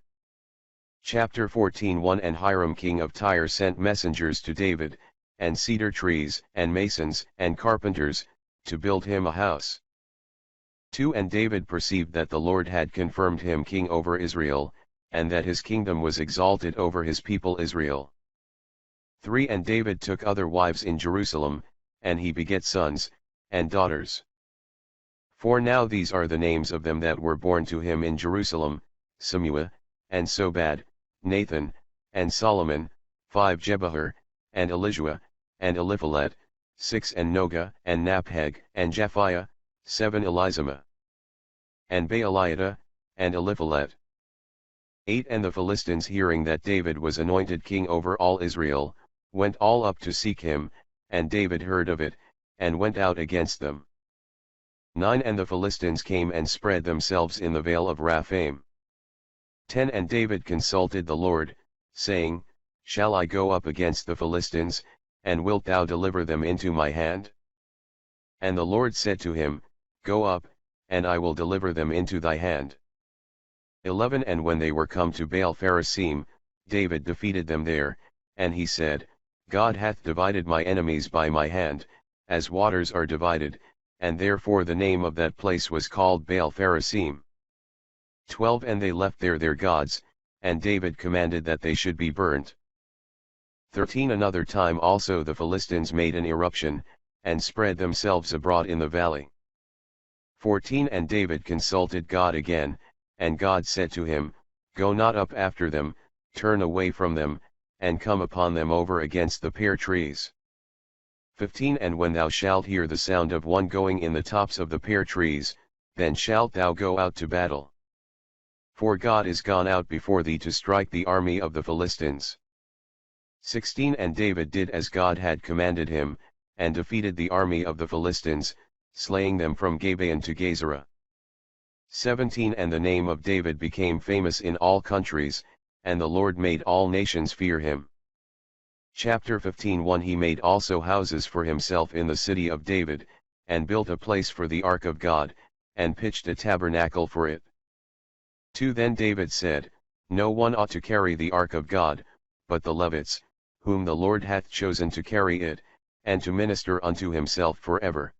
Chapter 14 1 And Hiram king of Tyre sent messengers to David, and cedar trees, and masons, and carpenters, to build him a house. 2 And David perceived that the Lord had confirmed him king over Israel, and that his kingdom was exalted over his people Israel. 3 And David took other wives in Jerusalem, and he begat sons, and daughters. 4 Now these are the names of them that were born to him in Jerusalem, Samua, and Sobad, Nathan, and Solomon. 5 Jebahar, and Elishua, and Eliphalet. 6 And Noga, and Napheg, and Japhiah. 7 Elizamah, and Baaliah, and Eliphalet. 8 And the Philistines hearing that David was anointed king over all Israel, went all up to seek him, and David heard of it, and went out against them. 9 And the Philistines came and spread themselves in the vale of Raphaim. 10 And David consulted the Lord, saying, Shall I go up against the Philistines, and wilt thou deliver them into my hand? And the Lord said to him, Go up, and I will deliver them into thy hand. 11 And when they were come to Baal-Pharazim, David defeated them there, and he said, God hath divided my enemies by my hand, as waters are divided, and therefore the name of that place was called Baal-Pharazim. 12 And they left there their gods, and David commanded that they should be burnt. 13 Another time also the Philistines made an irruption, and spread themselves abroad in the valley. 14 And David consulted God again, and God said to him, Go not up after them, turn away from them, and come upon them over against the pear trees. 15 And when thou shalt hear the sound of one going in the tops of the pear trees, then shalt thou go out to battle. For God is gone out before thee to strike the army of the Philistines. 16 And David did as God had commanded him, and defeated the army of the Philistines, slaying them from Gibeon to Gezerah. 17 And the name of David became famous in all countries, and the Lord made all nations fear him. Chapter 15 1 He made also houses for himself in the city of David, and built a place for the ark of God, and pitched a tabernacle for it. 2 Then David said, No one ought to carry the ark of God, but the Levites, whom the Lord hath chosen to carry it, and to minister unto himself forever.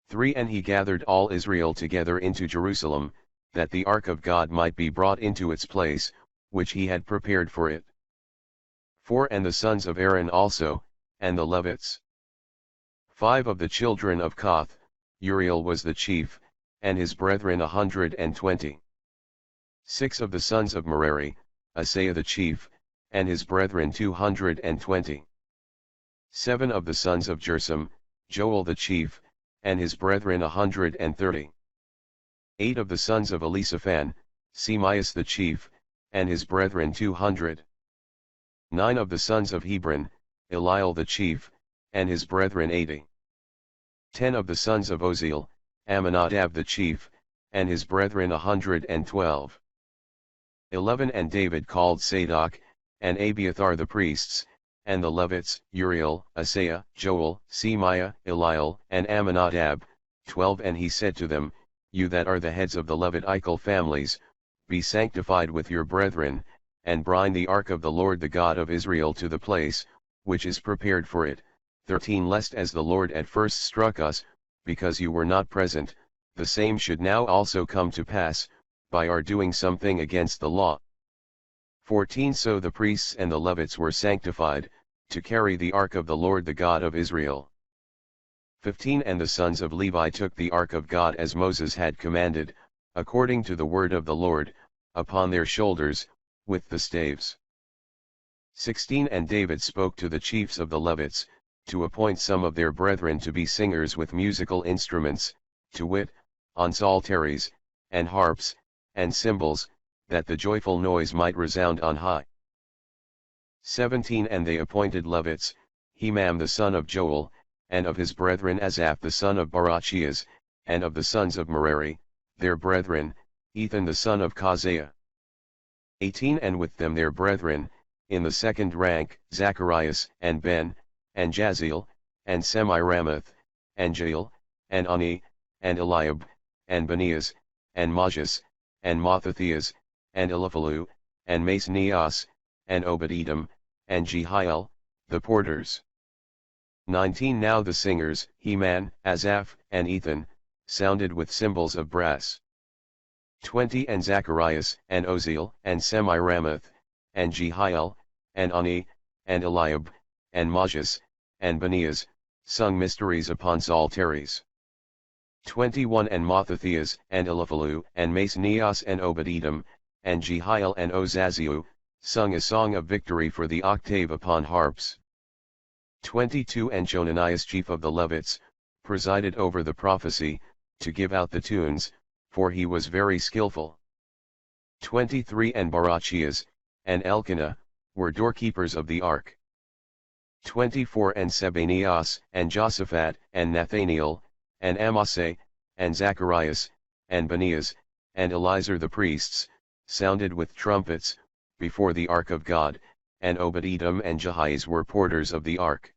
3 And he gathered all Israel together into Jerusalem, that the ark of God might be brought into its place, which he had prepared for it. 4 And the sons of Aaron also, and the Levites. 5 Of the children of Kohath, Uriel was the chief, and his brethren 120. 6 Of the sons of Merari, Asaiah the chief, and his brethren 220. 7 Of the sons of Jersam, Joel the chief, and his brethren 130. 8 Of the sons of Elisaphan, Semias the chief, and his brethren 200. 9 Of the sons of Hebron, Eliel the chief, and his brethren 80. 10 Of the sons of Oziel, Amminadab the chief, and his brethren 112. 11 And David called Zadok, and Abiathar the priests, and the Levites, Uriel, Asaiah, Joel, Semiah, Eliel, and Amminadab, 12 And he said to them, You that are the heads of the Levitical families, be sanctified with your brethren, and bring the ark of the Lord the God of Israel to the place, which is prepared for it. 13 Lest as the Lord at first struck us, because you were not present, the same should now also come to pass, by our doing something against the law. 14 So the priests and the Levites were sanctified, to carry the ark of the Lord the God of Israel. 15 And the sons of Levi took the ark of God as Moses had commanded, according to the word of the Lord, upon their shoulders, with the staves. 16 And David spoke to the chiefs of the Levites, to appoint some of their brethren to be singers with musical instruments, to wit, on psalteries, and harps, and cymbals, that the joyful noise might resound on high. 17 And they appointed Levites, Hemam the son of Joel, and of his brethren Asaph the son of Barachias, and of the sons of Merari, their brethren, Ethan the son of Keziah. 18 And with them their brethren, in the second rank, Zacharias, and Ben, and Jaziel, and Semiramoth, and Jael, and Ani, and Eliab, and Benias, and Majas, and Mathathias, and Eliphalu, and Masnias, and Obed-Edom, and Jehiel, the porters. 19 Now the singers, Heman, Asaph, and Ethan, sounded with cymbals of brass. 20 And Zacharias, and Oziel, and Semiramoth, and Jehiel, and Ani, and Eliab, and Majas, and Benias, sung mysteries upon psalteries. 21 And Mathathias, and Eliphalu, and Masnias, and Obed-Edom, and Jehiel, and Ozaziu, sung a song of victory for the octave upon harps. 22 And Jonanias chief of the Levites, presided over the prophecy, to give out the tunes, for he was very skillful. 23 And Barachias, and Elkanah, were doorkeepers of the ark. 24 And Sebanias, and Josaphat, and Nathaniel, and Amasai, and Zacharias, and Benias, and Elizur the priests, sounded with trumpets, before the ark of God, and Obed-Edom and Jehias were porters of the ark.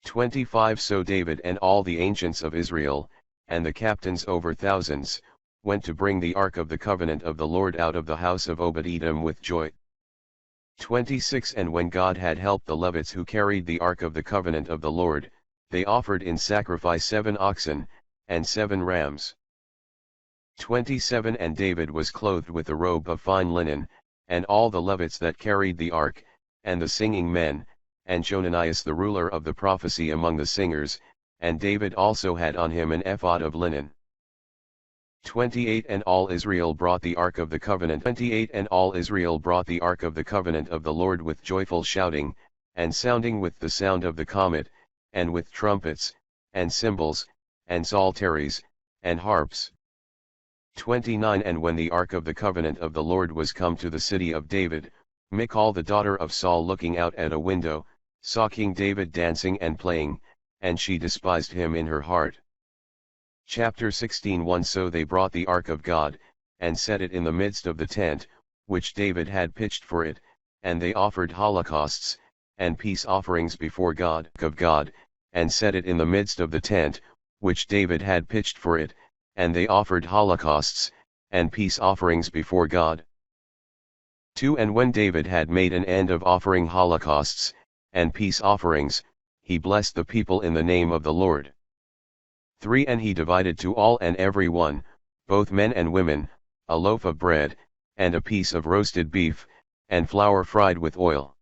25 So David and all the ancients of Israel, and the captains over thousands, went to bring the ark of the covenant of the Lord out of the house of Obed-Edom with joy. 26 And when God had helped the Levites who carried the ark of the covenant of the Lord, they offered in sacrifice 7 oxen, and 7 rams. 27 And David was clothed with a robe of fine linen, and all the Levites that carried the ark, and the singing men, and Jonanias the ruler of the prophecy among the singers, and David also had on him an ephod of linen. 28 And all Israel brought the ark of the covenant. 28 And all Israel brought the ark of the covenant of the Lord with joyful shouting, and sounding with the sound of the comet, and with trumpets, and cymbals, and psalteries, and harps. 29 And when the ark of the covenant of the Lord was come to the city of David, Michal the daughter of Saul looking out at a window, saw King David dancing and playing, and she despised him in her heart. Chapter 16 So they brought the ark of God, and set it in the midst of the tent, which David had pitched for it, and they offered holocausts, and peace offerings before God, and set it in the midst of the tent, which David had pitched for it, and they offered holocausts, and peace offerings before God. 2 And when David had made an end of offering holocausts, and peace offerings, he blessed the people in the name of the Lord. 3 And he divided to all and every one, both men and women, a loaf of bread, and a piece of roasted beef, and flour fried with oil.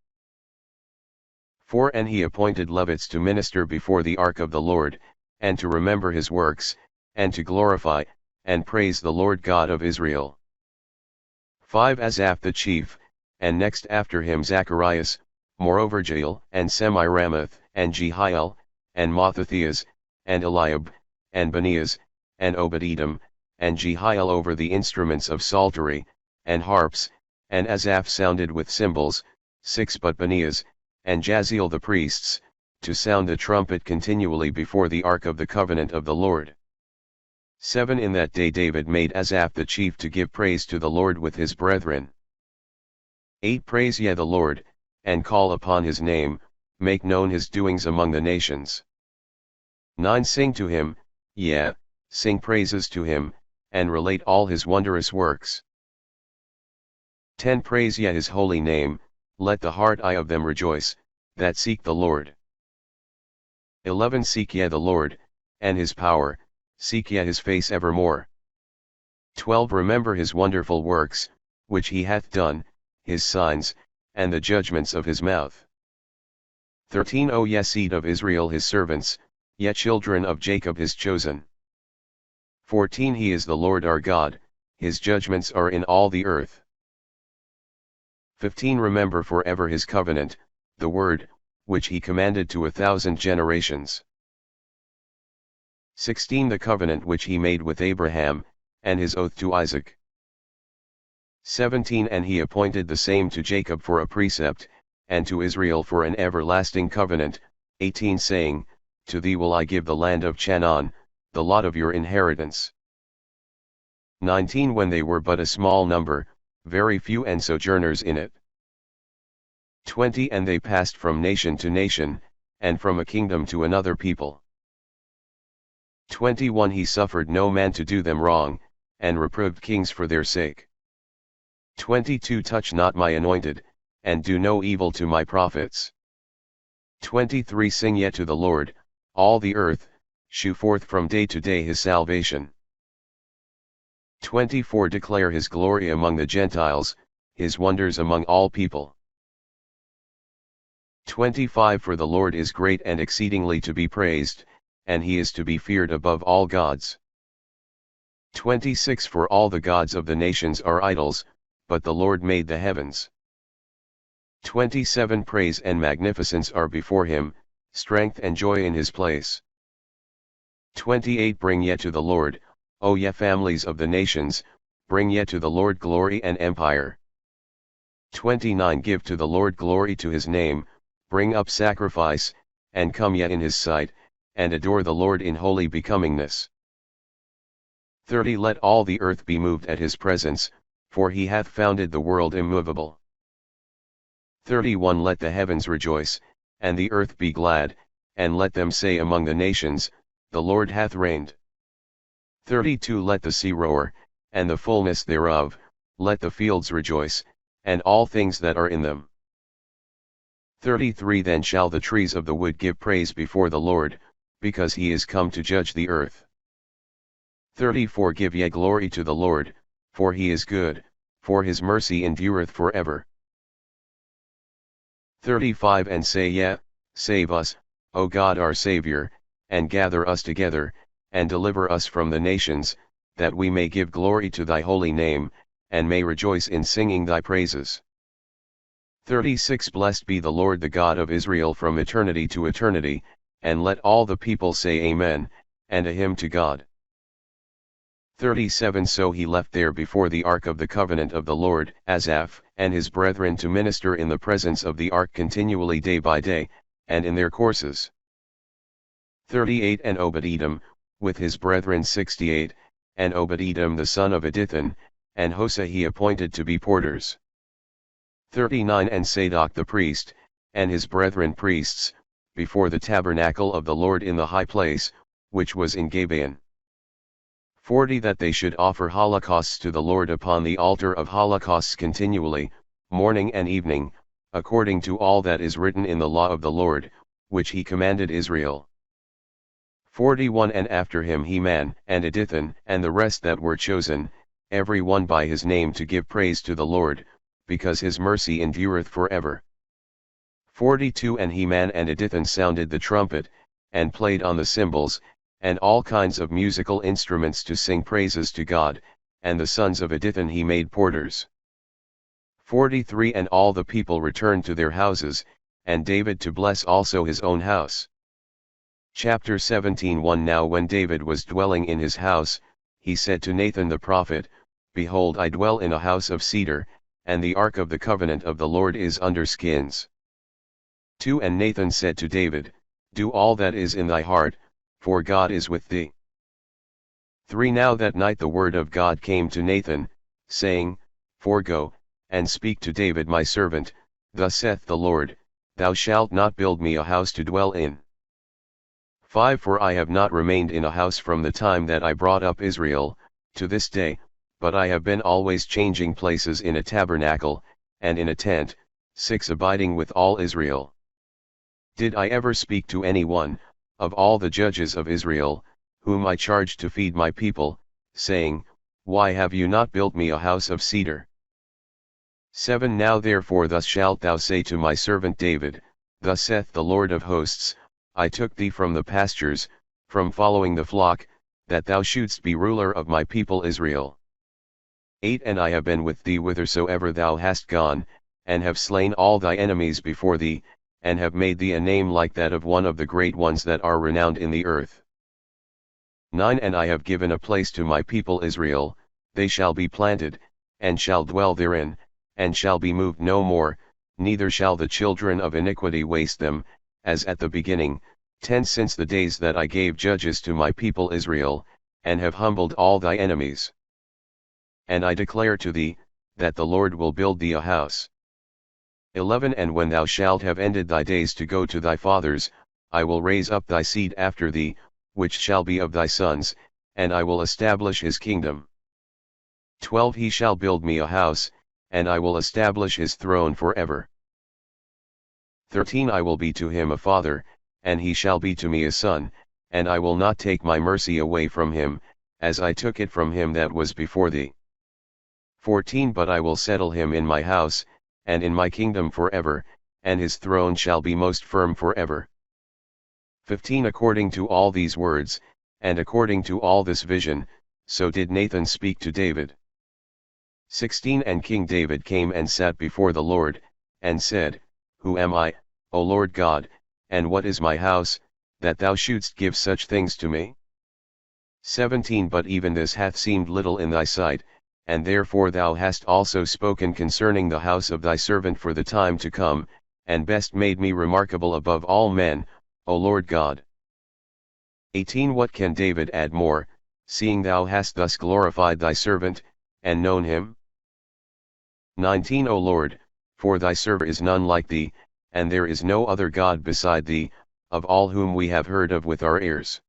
4 And he appointed Levites to minister before the ark of the Lord, and to remember his works, and to glorify, and praise the Lord God of Israel. 5 Asaph the chief, and next after him Zacharias, moreover Jael, and Semiramoth, and Jehiel, and Mattathias, and Eliab, and Benias, and Obed-Edom, and Jehiel over the instruments of psaltery, and harps, and Asaph sounded with cymbals, 6 But Benias, and Jaziel the priests, to sound the trumpet continually before the ark of the covenant of the Lord. 7 In that day David made Asaph the chief to give praise to the Lord with his brethren. 8 Praise ye the Lord, and call upon his name, make known his doings among the nations. 9 Sing to him, yea, sing praises to him, and relate all his wondrous works. 10 Praise ye his holy name, let the heart of them rejoice, that seek the Lord. 11 Seek ye the Lord, and his power, seek ye his face evermore. 12 Remember his wonderful works, which he hath done, his signs, and the judgments of his mouth. 13 O ye seed of Israel his servants, ye children of Jacob his chosen. 14 He is the Lord our God, his judgments are in all the earth. 15 Remember forever his covenant, the word, which he commanded to 1,000 generations. 16 The covenant which he made with Abraham, and his oath to Isaac. 17 And he appointed the same to Jacob for a precept, and to Israel for an everlasting covenant. 18 Saying, To thee will I give the land of Chanaan, the lot of your inheritance. 19 When they were but a small number, very few and sojourners in it. 20 And they passed from nation to nation, and from a kingdom to another people. 21 He suffered no man to do them wrong, and reproved kings for their sake. 22 Touch not my anointed, and do no evil to my prophets. 23 Sing yet to the Lord, all the earth, shew forth from day to day his salvation. 24 Declare his glory among the Gentiles, his wonders among all people. 25 For the Lord is great and exceedingly to be praised, and he is to be feared above all gods. 26 For all the gods of the nations are idols, but the Lord made the heavens. 27 Praise and magnificence are before him, strength and joy in his place. 28 Bring ye to the Lord, O ye families of the nations, bring ye to the Lord glory and empire. 29 Give to the Lord glory to his name, bring up sacrifice, and come ye in his sight, and adore the Lord in holy becomingness. 30 Let all the earth be moved at his presence, for he hath founded the world immovable. 31 Let the heavens rejoice, and the earth be glad, and let them say among the nations, the Lord hath reigned. 32 Let the sea roar, and the fullness thereof, let the fields rejoice, and all things that are in them. 33 Then shall the trees of the wood give praise before the Lord, because he is come to judge the earth. 34 Give ye glory to the Lord, for he is good, for his mercy endureth forever. 35 And say ye, Save us, O God our Saviour, and gather us together, and deliver us from the nations, that we may give glory to thy holy name, and may rejoice in singing thy praises. 36 Blessed be the Lord the God of Israel from eternity to eternity, and let all the people say Amen, and a hymn to God. 37 So he left there before the ark of the covenant of the Lord, Asaph, and his brethren to minister in the presence of the ark continually day by day, and in their courses. 38 And Obed-Edom, with his brethren 68, and Obed-Edom the son of Edithan, and Hosea he appointed to be porters. 39 And Zadok the priest, and his brethren priests, before the tabernacle of the Lord in the high place, which was in Gibeon. 40 That they should offer holocausts to the Lord upon the altar of holocausts continually, morning and evening, according to all that is written in the law of the Lord, which he commanded Israel. 41 And after him Heman, and Edithan, and the rest that were chosen, every one by his name to give praise to the Lord, because his mercy endureth forever. 42 And Heman and Edithan sounded the trumpet, and played on the cymbals, and all kinds of musical instruments to sing praises to God, and the sons of Edithan he made porters. 43 And all the people returned to their houses, and David to bless also his own house. Chapter 17 1 Now when David was dwelling in his house, he said to Nathan the prophet, Behold, I dwell in a house of cedar, and the ark of the covenant of the Lord is under skins. 2 And Nathan said to David, Do all that is in thy heart, for God is with thee. 3 Now that night the word of God came to Nathan, saying, Go, and speak to David my servant, Thus saith the Lord, Thou shalt not build me a house to dwell in. 5 For I have not remained in a house from the time that I brought up Israel, to this day, but I have been always changing places in a tabernacle, and in a tent. 6 Abiding with all Israel. Did I ever speak to any one, of all the judges of Israel, whom I charged to feed my people, saying, Why have you not built me a house of cedar? 7 Now therefore thus shalt thou say to my servant David, Thus saith the Lord of hosts, I took thee from the pastures, from following the flock, that thou shouldst be ruler of my people Israel. 8 And I have been with thee whithersoever thou hast gone, and have slain all thy enemies before thee, and have made thee a name like that of one of the great ones that are renowned in the earth. 9 And I have given a place to my people Israel, they shall be planted, and shall dwell therein, and shall be moved no more, neither shall the children of iniquity waste them, as at the beginning. 10 Since the days that I gave judges to my people Israel, and have humbled all thy enemies. And I declare to thee, that the Lord will build thee a house. 11 And when thou shalt have ended thy days to go to thy fathers, I will raise up thy seed after thee, which shall be of thy sons, and I will establish his kingdom. 12 He shall build me a house, and I will establish his throne forever. 13 I will be to him a father, and he shall be to me a son, and I will not take my mercy away from him, as I took it from him that was before thee. 14 But I will settle him in my house, and in my kingdom forever, and his throne shall be most firm forever. 15 According to all these words, and according to all this vision, so did Nathan speak to David. 16 And King David came and sat before the Lord, and said, Who am I, O Lord God, and what is my house, that thou shouldst give such things to me? 17 But even this hath seemed little in thy sight, and therefore thou hast also spoken concerning the house of thy servant for the time to come, and best made me remarkable above all men, O Lord God. 18 What can David add more, seeing thou hast thus glorified thy servant, and known him? 19 O Lord, for thy servant is none like thee, and there is no other God beside thee, of all whom we have heard of with our ears.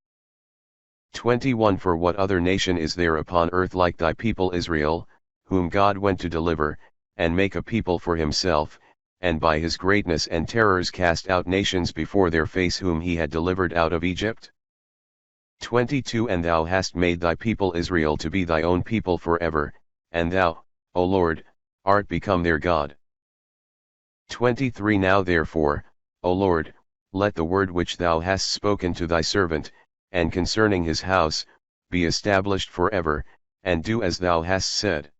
21 For what other nation is there upon earth like thy people Israel, whom God went to deliver, and make a people for himself, and by his greatness and terrors cast out nations before their face whom he had delivered out of Egypt? 22 And thou hast made thy people Israel to be thy own people forever, and thou, O Lord, art become their God. 23 Now therefore, O Lord, let the word which thou hast spoken to thy servant, and concerning his house, be established forever, and do as thou hast said.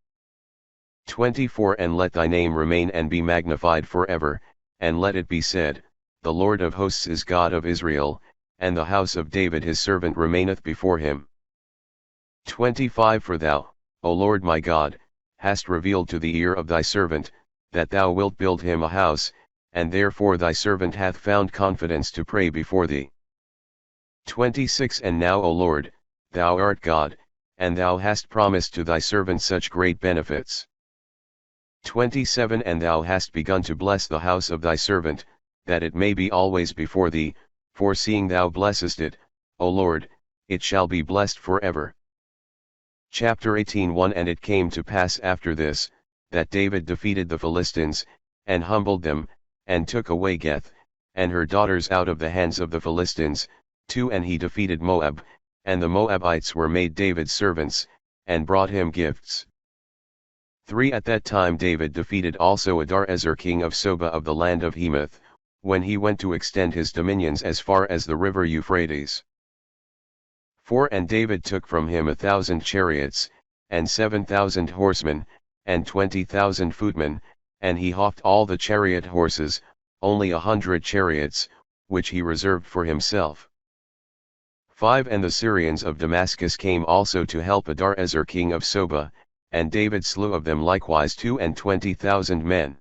24 And let thy name remain and be magnified forever, and let it be said, The Lord of hosts is God of Israel, and the house of David his servant remaineth before him. 25 For thou, O Lord my God, hast revealed to the ear of thy servant, that thou wilt build him a house, and therefore thy servant hath found confidence to pray before thee. 26 And now O Lord, thou art God, and thou hast promised to thy servant such great benefits. 27 And thou hast begun to bless the house of thy servant, that it may be always before thee, for seeing thou blessest it, O Lord, it shall be blessed forever. Chapter 18 And it came to pass after this, that David defeated the Philistines, and humbled them, and took away Geth, and her daughters out of the hands of the Philistines. 2 And he defeated Moab, and the Moabites were made David's servants, and brought him gifts. 3 At that time David defeated also Adarezer king of Soba of the land of Hemath, when he went to extend his dominions as far as the river Euphrates. 4 And David took from him 1,000 chariots, and 7,000 horsemen, and 20,000 footmen, and he houghed all the chariot horses, only 100 chariots, which he reserved for himself. 5 And the Syrians of Damascus came also to help Adarezer king of Soba, and David slew of them likewise 22,000 men.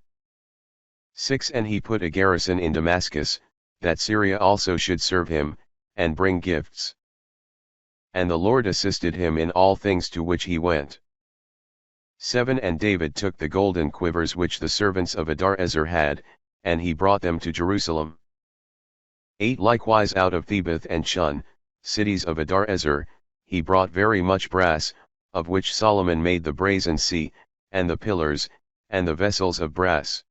6 And he put a garrison in Damascus, that Syria also should serve him, and bring gifts. And the Lord assisted him in all things to which he went. 7 And David took the golden quivers which the servants of Adarezer had, and he brought them to Jerusalem. 8 Likewise out of Thebath and Shun, cities of Adarezer, he brought very much brass, of which Solomon made the brazen sea, and the pillars, and the vessels of brass.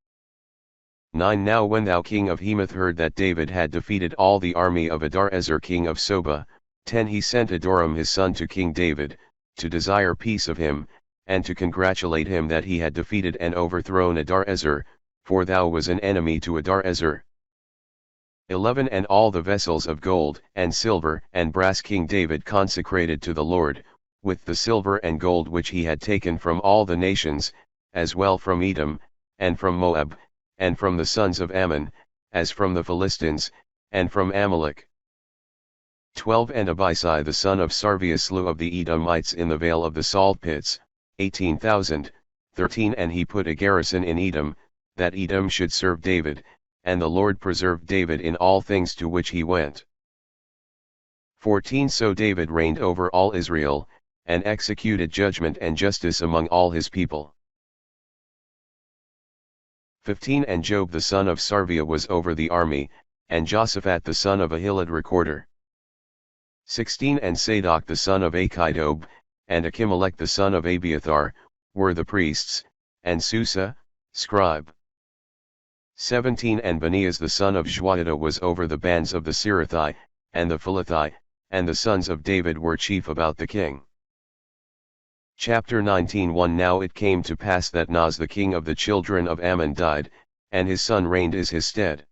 9 Now when thou king of Hemath heard that David had defeated all the army of Adarezer king of Soba, 10 He sent Adoram his son to King David, to desire peace of him, and to congratulate him that he had defeated and overthrown Adarezer, for thou was an enemy to Adarezer. 11 And all the vessels of gold and silver and brass King David consecrated to the Lord, with the silver and gold which he had taken from all the nations, as well from Edom, and from Moab, and from the sons of Ammon, as from the Philistines, and from Amalek. 12 And Abisai the son of Sarvius slew of the Edomites in the vale of the salt pits, 18,000. 13 And he put a garrison in Edom, that Edom should serve David, and the Lord preserved David in all things to which he went. 14 So David reigned over all Israel, and executed judgment and justice among all his people. 15 And Job the son of Sarvia was over the army, and Josaphat the son of Ahilud recorder. 16 And Sadok the son of Achidob, and Achimelech the son of Abiathar, were the priests, and Susa, scribe. 17 And Benias the son of Joiada was over the bands of the Sirathai, and the Philathai, and the sons of David were chief about the king. Chapter 19 1 Now it came to pass that Naz the king of the children of Ammon died, and his son reigned in his stead.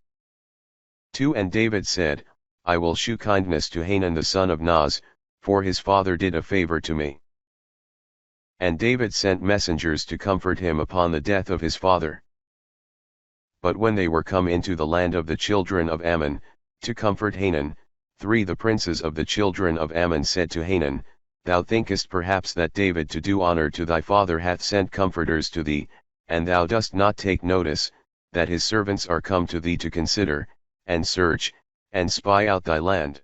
2 And David said, I will shew kindness to Hanan the son of Naz, for his father did a favor to me. And David sent messengers to comfort him upon the death of his father. But when they were come into the land of the children of Ammon, to comfort Hanan, 3 The princes of the children of Ammon said to Hanan, Thou thinkest perhaps that David to do honor to thy father hath sent comforters to thee, and thou dost not take notice, that his servants are come to thee to consider, and search, and spy out thy land.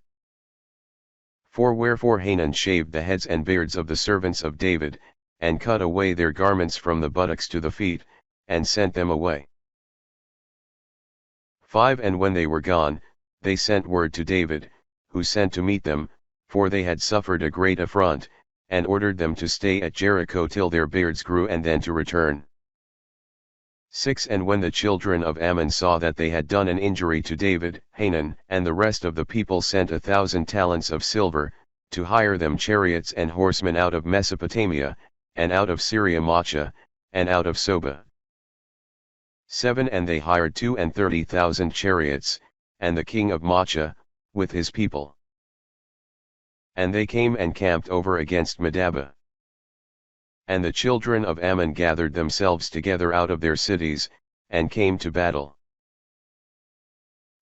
4 Wherefore Hanan shaved the heads and beards of the servants of David, and cut away their garments from the buttocks to the feet, and sent them away. 5 And when they were gone, they sent word to David, who sent to meet them, for they had suffered a great affront, and ordered them to stay at Jericho till their beards grew and then to return. 6 And when the children of Ammon saw that they had done an injury to David, Hanan and the rest of the people sent 1,000 talents of silver, to hire them chariots and horsemen out of Mesopotamia, and out of Syria Macha, and out of Soba. 7 And they hired 32,000 chariots, and the king of Macha, with his people. And they came and camped over against Medaba. And the children of Ammon gathered themselves together out of their cities, and came to battle.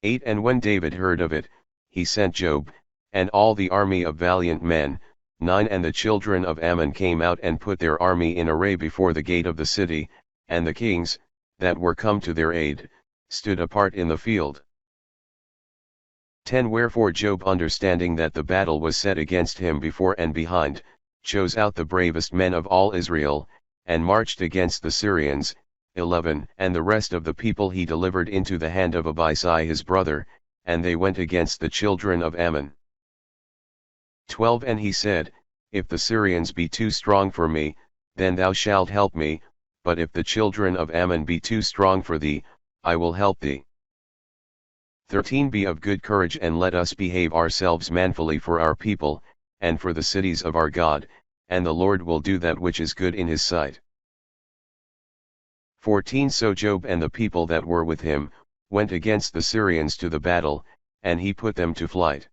8 And when David heard of it, he sent Job, and all the army of valiant men. 9 And the children of Ammon came out and put their army in array before the gate of the city, and the kings, that were come to their aid, stood apart in the field. 10 Wherefore Job, understanding that the battle was set against him before and behind, chose out the bravest men of all Israel, and marched against the Syrians. 11 And the rest of the people he delivered into the hand of Abisai his brother, and they went against the children of Ammon. 12 And he said, If the Syrians be too strong for me, then thou shalt help me, but if the children of Ammon be too strong for thee, I will help thee. 13 Be of good courage, and let us behave ourselves manfully for our people, and for the cities of our God, and the Lord will do that which is good in his sight. 14 So Job and the people that were with him, went against the Syrians to the battle, and he put them to flight.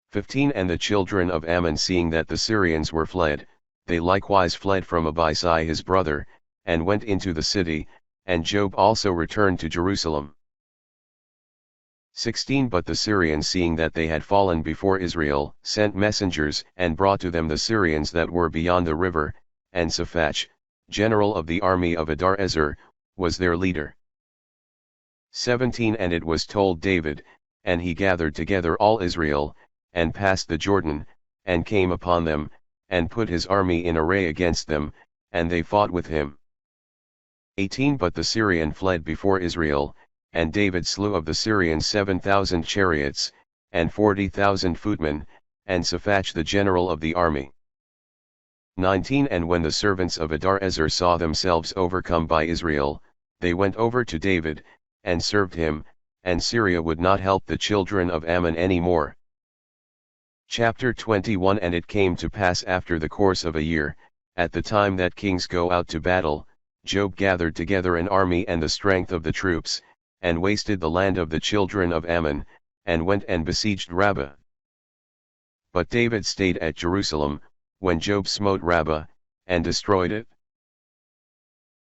15 And the children of Ammon, seeing that the Syrians were fled, they likewise fled from Abisai his brother, and went into the city, and Job also returned to Jerusalem. 16 But the Syrians, seeing that they had fallen before Israel, sent messengers, and brought to them the Syrians that were beyond the river, and Saphach, general of the army of Adar-ezer, was their leader. 17 And it was told David, and he gathered together all Israel, and passed the Jordan, and came upon them, and put his army in array against them, and they fought with him. 18 But the Syrian fled before Israel, and David slew of the Syrians 7,000 chariots, and 40,000 footmen, and Saphach the general of the army. 19 And when the servants of Adar-ezer saw themselves overcome by Israel, they went over to David, and served him, and Syria would not help the children of Ammon any more. Chapter 21 And it came to pass after the course of a year, at the time that kings go out to battle, Job gathered together an army and the strength of the troops, and wasted the land of the children of Ammon, and went and besieged Rabbah. But David stayed at Jerusalem, when Job smote Rabbah, and destroyed it.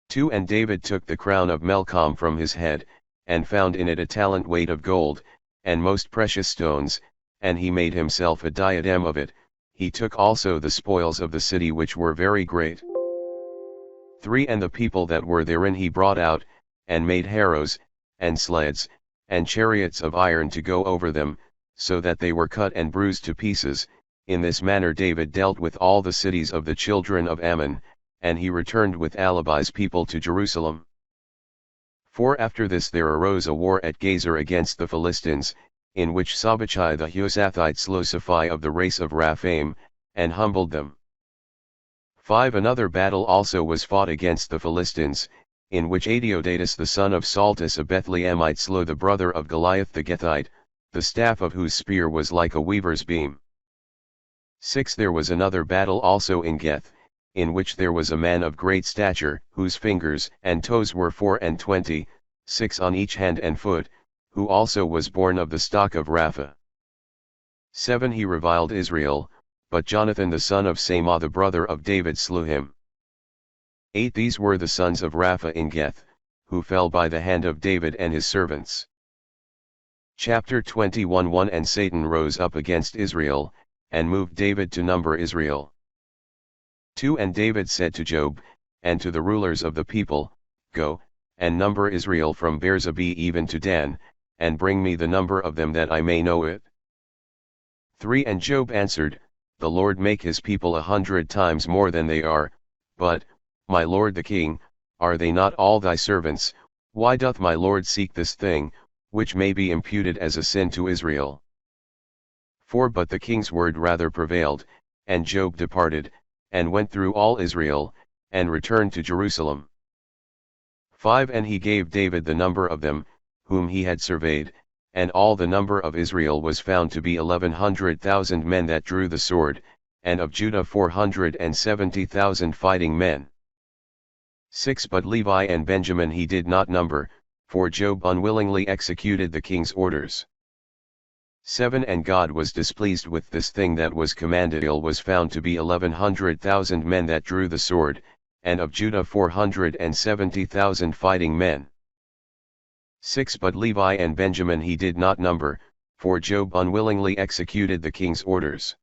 2 And David took the crown of Melcham from his head, and found in it a talent weight of gold, and most precious stones, and he made himself a diadem of it. He took also the spoils of the city which were very great. 3 And the people that were therein he brought out, and made harrows, and sleds, and chariots of iron to go over them, so that they were cut and bruised to pieces. In this manner David dealt with all the cities of the children of Ammon, and he returned with Alibai's people to Jerusalem. 4 After this there arose a war at Gezer against the Philistines, in which Sabachai the Husathite slew Saphi of the race of Raphaim, and humbled them. 5 Another battle also was fought against the Philistines, in which Adeodatus the son of Saltus a Bethlehemite slew the brother of Goliath the Gethite, the staff of whose spear was like a weaver's beam. 6 There was another battle also in Geth, in which there was a man of great stature, whose fingers and toes were 24, 6 on each hand and foot, who also was born of the stock of Rapha. 7 He reviled Israel, but Jonathan the son of Samah the brother of David slew him. 8 These were the sons of Rapha in Geth, who fell by the hand of David and his servants. Chapter 21 1 And Satan rose up against Israel, and moved David to number Israel. 2 And David said to Job, and to the rulers of the people, Go, and number Israel from Beerzebah even to Dan, and bring me the number of them that I may know it. 3 And Job answered, The Lord make his people 100 times more than they are, but, my lord the king, are they not all thy servants? Why doth my lord seek this thing, which may be imputed as a sin to Israel? 4 But the king's word rather prevailed, and Job departed, and went through all Israel, and returned to Jerusalem. 5 And he gave David the number of them, whom he had surveyed, and all the number of Israel was found to be 1,100,000 men that drew the sword, and of Judah 470,000 fighting men. 6 But Levi and Benjamin he did not number, for Job unwillingly executed the king's orders. 7 And God was displeased with this thing that was commanded. Israel was found to be 1,100,000 men that drew the sword, and of Judah 470,000 fighting men. 6 But Levi and Benjamin he did not number, for Job unwillingly executed the king's orders.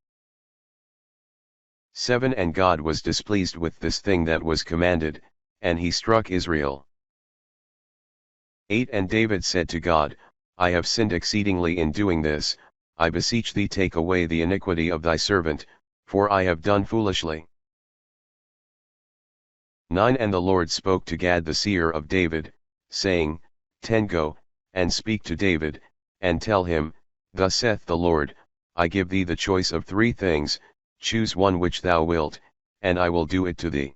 7 And God was displeased with this thing that was commanded, and he struck Israel. 8 And David said to God, I have sinned exceedingly in doing this, I beseech thee take away the iniquity of thy servant, for I have done foolishly. 9 And the Lord spoke to Gad the seer of David, saying, 10 Go, and speak to David, and tell him, Thus saith the Lord, I give thee the choice of 3 things, choose one which thou wilt, and I will do it to thee.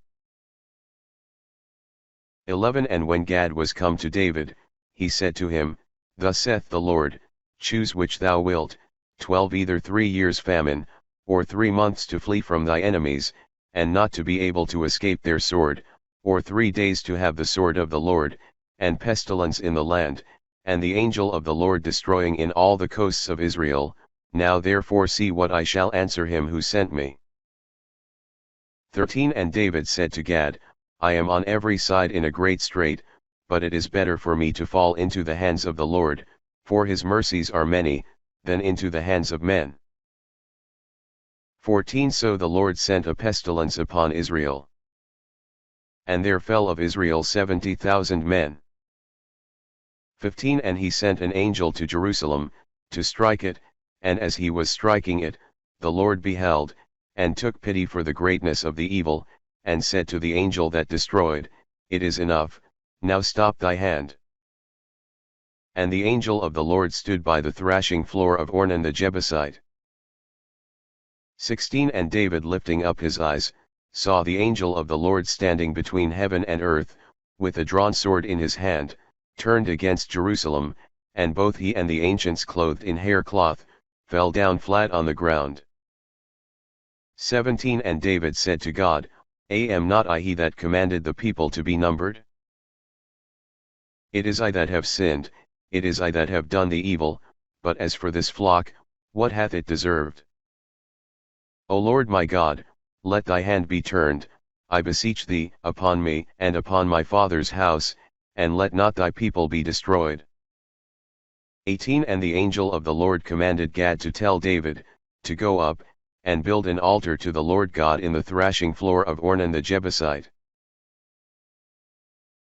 11 And when Gad was come to David, he said to him, Thus saith the Lord, choose which thou wilt, 12 Either 3 years famine, or 3 months to flee from thy enemies, and not to be able to escape their sword, or 3 days to have the sword of the Lord, and pestilence in the land, and the angel of the Lord destroying in all the coasts of Israel. Now therefore see what I shall answer him who sent me. 13 And David said to Gad, I am on every side in a great strait, but it is better for me to fall into the hands of the Lord, for his mercies are many, than into the hands of men. 14 So the Lord sent a pestilence upon Israel. And there fell of Israel 70,000 men. 15 And he sent an angel to Jerusalem, to strike it, and as he was striking it, the Lord beheld, and took pity for the greatness of the evil, and said to the angel that destroyed, It is enough, now stop thy hand. And the angel of the Lord stood by the thrashing floor of Ornan the Jebusite. 16 And David lifting up his eyes, saw the angel of the Lord standing between heaven and earth, with a drawn sword in his hand, turned against Jerusalem, and both he and the ancients clothed in haircloth, fell down flat on the ground. 17 And David said to God, Am not I he that commanded the people to be numbered? It is I that have sinned, it is I that have done the evil, but as for this flock, what hath it deserved? O Lord my God, let thy hand be turned, I beseech thee, upon me and upon my father's house, and let not thy people be destroyed. 18 And the angel of the Lord commanded Gad to tell David, to go up, and build an altar to the Lord God in the thrashing floor of Ornan the Jebusite.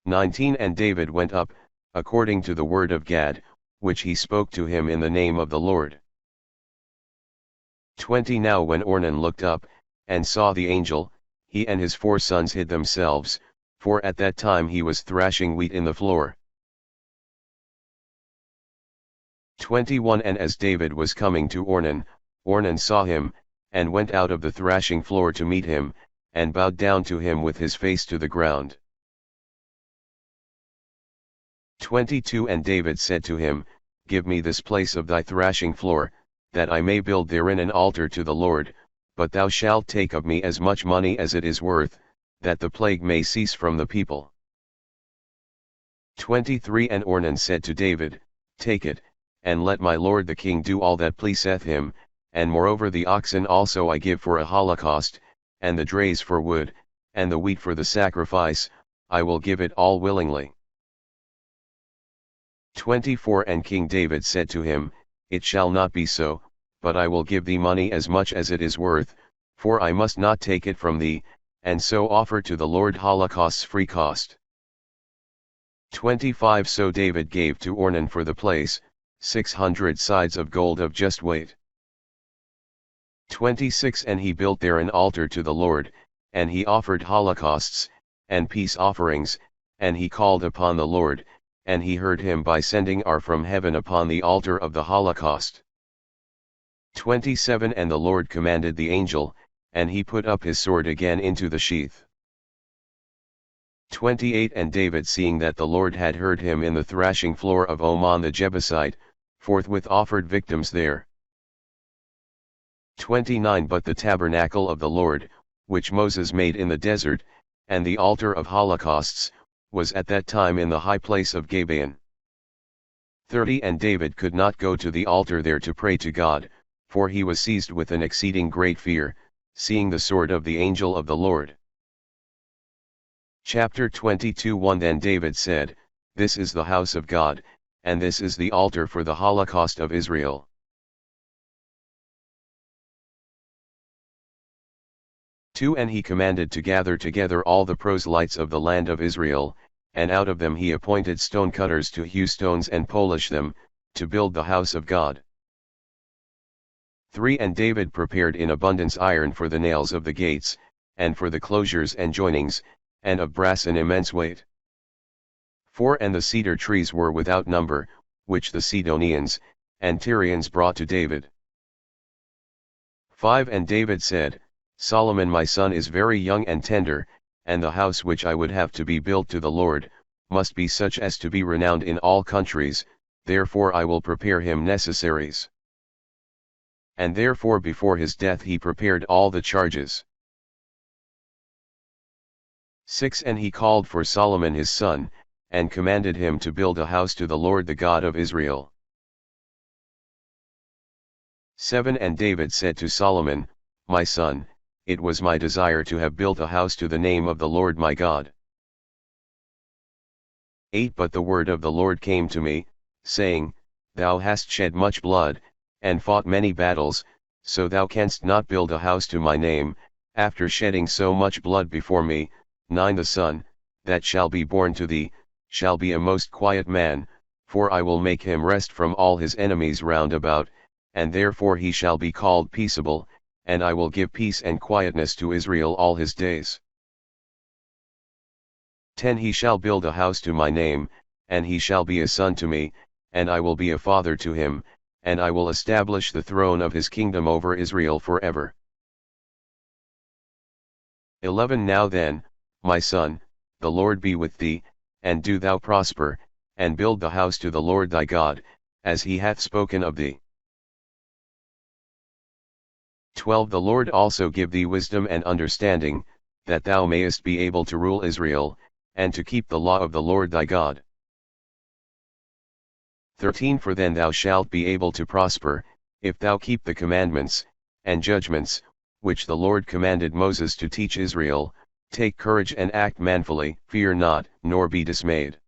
19 And David went up, according to the word of Gad, which he spoke to him in the name of the Lord. 20 Now when Ornan looked up, and saw the angel, he and his 4 sons hid themselves, for at that time he was thrashing wheat in the floor. 21 And as David was coming to Ornan, Ornan saw him, and went out of the thrashing floor to meet him, and bowed down to him with his face to the ground. 22 And David said to him, Give me this place of thy thrashing floor, that I may build therein an altar to the Lord, but thou shalt take of me as much money as it is worth, that the plague may cease from the people. 23 And Ornan said to David, Take it, and let my lord the king do all that pleaseth him, and moreover the oxen also I give for a holocaust, and the drays for wood, and the wheat for the sacrifice, I will give it all willingly. 24 And King David said to him, It shall not be so, but I will give thee money as much as it is worth, for I must not take it from thee, and so offer to the Lord holocausts free cost. 25 So David gave to Ornan for the place, 600 sides of gold of just weight. 26 And he built there an altar to the Lord, and he offered holocausts, and peace offerings, and he called upon the Lord, and he heard him by sending fire from heaven upon the altar of the holocaust. 27 And the Lord commanded the angel, and he put up his sword again into the sheath. 28 And David seeing that the Lord had heard him in the thrashing floor of Ornan the Jebusite, forthwith offered victims there. 29 But the tabernacle of the Lord, which Moses made in the desert, and the altar of holocausts, was at that time in the high place of Gibeon. 30 And David could not go to the altar there to pray to God, for he was seized with an exceeding great fear, seeing the sword of the angel of the Lord. Chapter 22:1 Then David said, This is the house of God, and this is the altar for the holocaust of Israel. 2 And he commanded to gather together all the proselytes of the land of Israel, and out of them he appointed stone cutters to hew stones and polish them, to build the house of God. 3. And David prepared in abundance iron for the nails of the gates, and for the closures and joinings, and of brass an immense weight. 4. And the cedar trees were without number, which the Sidonians and Tyrians brought to David. 5. And David said, Solomon my son is very young and tender, and the house which I would have to be built to the Lord, must be such as to be renowned in all countries, therefore I will prepare him necessaries. And therefore before his death he prepared all the charges. 6. And he called for Solomon his son, and commanded him to build a house to the Lord the God of Israel. 7. And David said to Solomon, My son, it was my desire to have built a house to the name of the Lord my God. 8. But the word of the Lord came to me, saying, Thou hast shed much blood, and fought many battles, so thou canst not build a house to my name, after shedding so much blood before me. 9. The son, that shall be born to thee, shall be a most quiet man, for I will make him rest from all his enemies round about, and therefore he shall be called peaceable, and I will give peace and quietness to Israel all his days. 10. He shall build a house to my name, and he shall be a son to me, and I will be a father to him, and I will establish the throne of his kingdom over Israel forever. 11. Now then, my son, the Lord be with thee, and do thou prosper, and build the house to the Lord thy God, as he hath spoken of thee. 12. The Lord also give thee wisdom and understanding, that thou mayest be able to rule Israel, and to keep the law of the Lord thy God. 13. For then thou shalt be able to prosper, if thou keep the commandments, and judgments, which the Lord commanded Moses to teach Israel. Take courage and act manfully, fear not, nor be dismayed.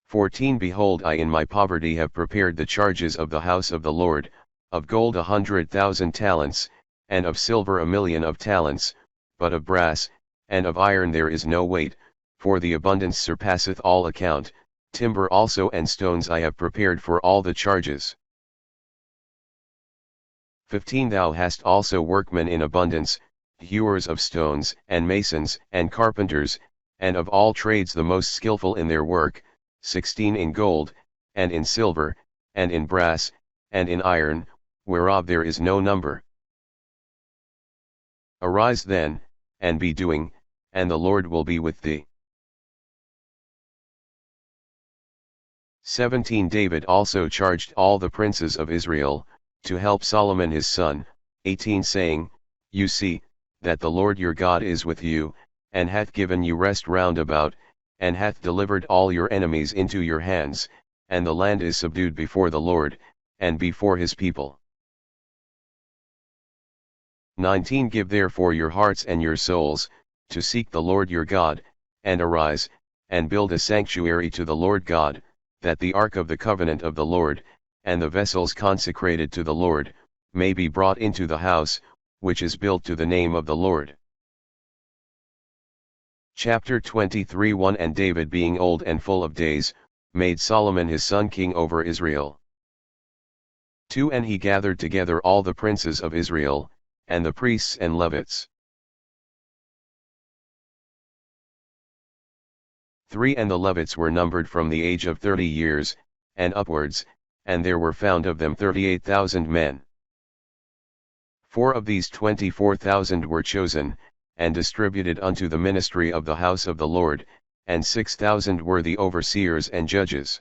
14. Behold, I in my poverty have prepared the charges of the house of the Lord, of gold 100,000 talents, and of silver 1,000,000 of talents, but of brass, and of iron there is no weight, for the abundance surpasseth all account. Timber also and stones I have prepared for all the charges. 15. Thou hast also workmen in abundance, hewers of stones, and masons, and carpenters, and of all trades the most skillful in their work. 16. In gold, and in silver, and in brass, and in iron, whereof there is no number. Arise then, and be doing, and the Lord will be with thee. 17. David also charged all the princes of Israel, to help Solomon his son. 18. Saying, You see, that the Lord your God is with you, and hath given you rest round about, and hath delivered all your enemies into your hands, and the land is subdued before the Lord, and before his people. 19. Give therefore your hearts and your souls, to seek the Lord your God, and arise, and build a sanctuary to the Lord God, that the ark of the covenant of the Lord, and the vessels consecrated to the Lord, may be brought into the house, which is built to the name of the Lord. Chapter 23. 1. And David being old and full of days, made Solomon his son king over Israel. 2. And he gathered together all the princes of Israel, and the priests and Levites. 3. And the Levites were numbered from the age of 30 years, and upwards, and there were found of them 38,000 men. 4. Of these 24,000 were chosen, and distributed unto the ministry of the house of the Lord, and 6,000 were the overseers and judges.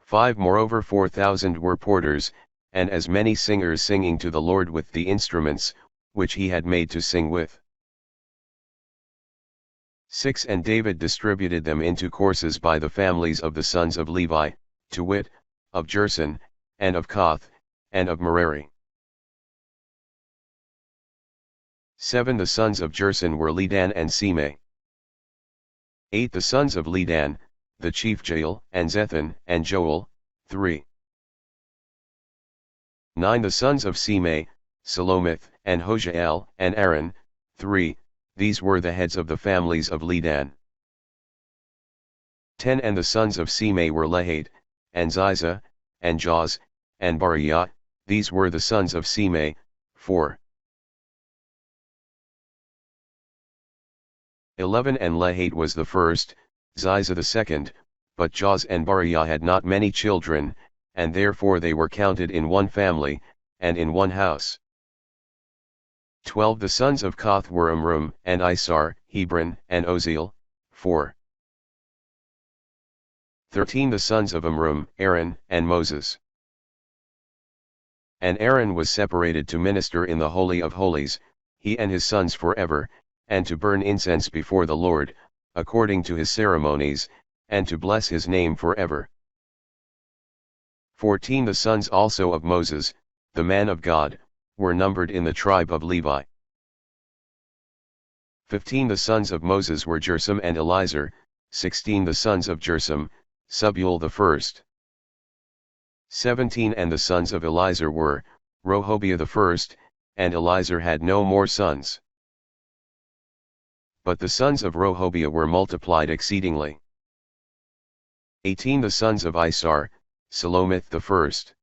5. Moreover 4,000 were porters, and as many singers singing to the Lord with the instruments, which he had made to sing with. 6. And David distributed them into courses by the families of the sons of Levi, to wit, of Gerson, and of Kohath, and of Merari. 7. The sons of Gerson were Ledan and Simei. 8. The sons of Ledan, the chief Jael, and Zethan, and Joel. 3. 9. The sons of Simei, Selomith, and Hojael, and Aaron. 3. These were the heads of the families of Ledan. 10 And the sons of Semei were Lehate, and Ziza, and Jauz, and Bariah, these were the sons of Semei, 4. 11 And Lehate was the first, Ziza the second, but Jauz and Bariah had not many children, and therefore they were counted in one family, and in one house. 12 The sons of Koth were Amram, and Isar, Hebron, and Oziel, 4. 13 The sons of Amram, Aaron, and Moses. And Aaron was separated to minister in the Holy of Holies, he and his sons forever, and to burn incense before the Lord, according to his ceremonies, and to bless his name forever. 14 The sons also of Moses, the man of God, were numbered in the tribe of Levi. 15 The sons of Moses were Gersom and Elizur, 16 The sons of Gersom, Subuel the first. 17 And the sons of Elizur were, Rehobiah the first, and Elizur had no more sons. But the sons of Rehobiah were multiplied exceedingly. 18 The sons of Isar, Selomith the first.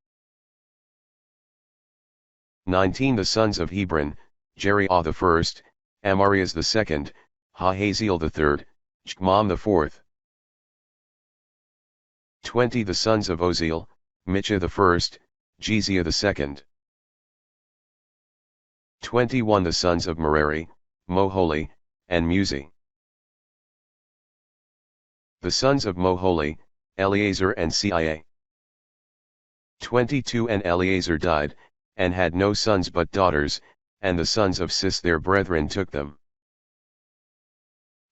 19 The sons of Hebron, Jeriah the first, Amarias the second, Hahaziel the third, Jchmam the fourth. 20 The sons of Oziel, Micha the first, Jeziah the second. 21 The sons of Merari, Moholi, and Musi. The sons of Moholi, Eleazar and Cia. 22 And Eleazar died, and had no sons but daughters, and the sons of Cis their brethren took them.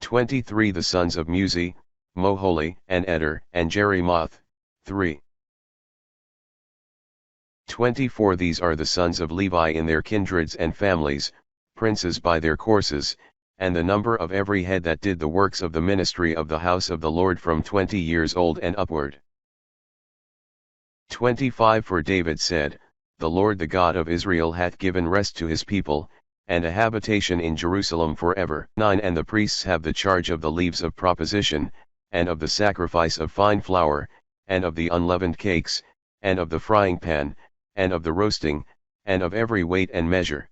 23 The sons of Musi, Moholi, and Eder, and Jerimoth, 3. 24 These are the sons of Levi in their kindreds and families, princes by their courses, and the number of every head that did the works of the ministry of the house of the Lord from 20 years old and upward. 25 For David said, The Lord the God of Israel hath given rest to his people, and a habitation in Jerusalem forever. 9 And the priests have the charge of the leaves of proposition, and of the sacrifice of fine flour, and of the unleavened cakes, and of the frying pan, and of the roasting, and of every weight and measure.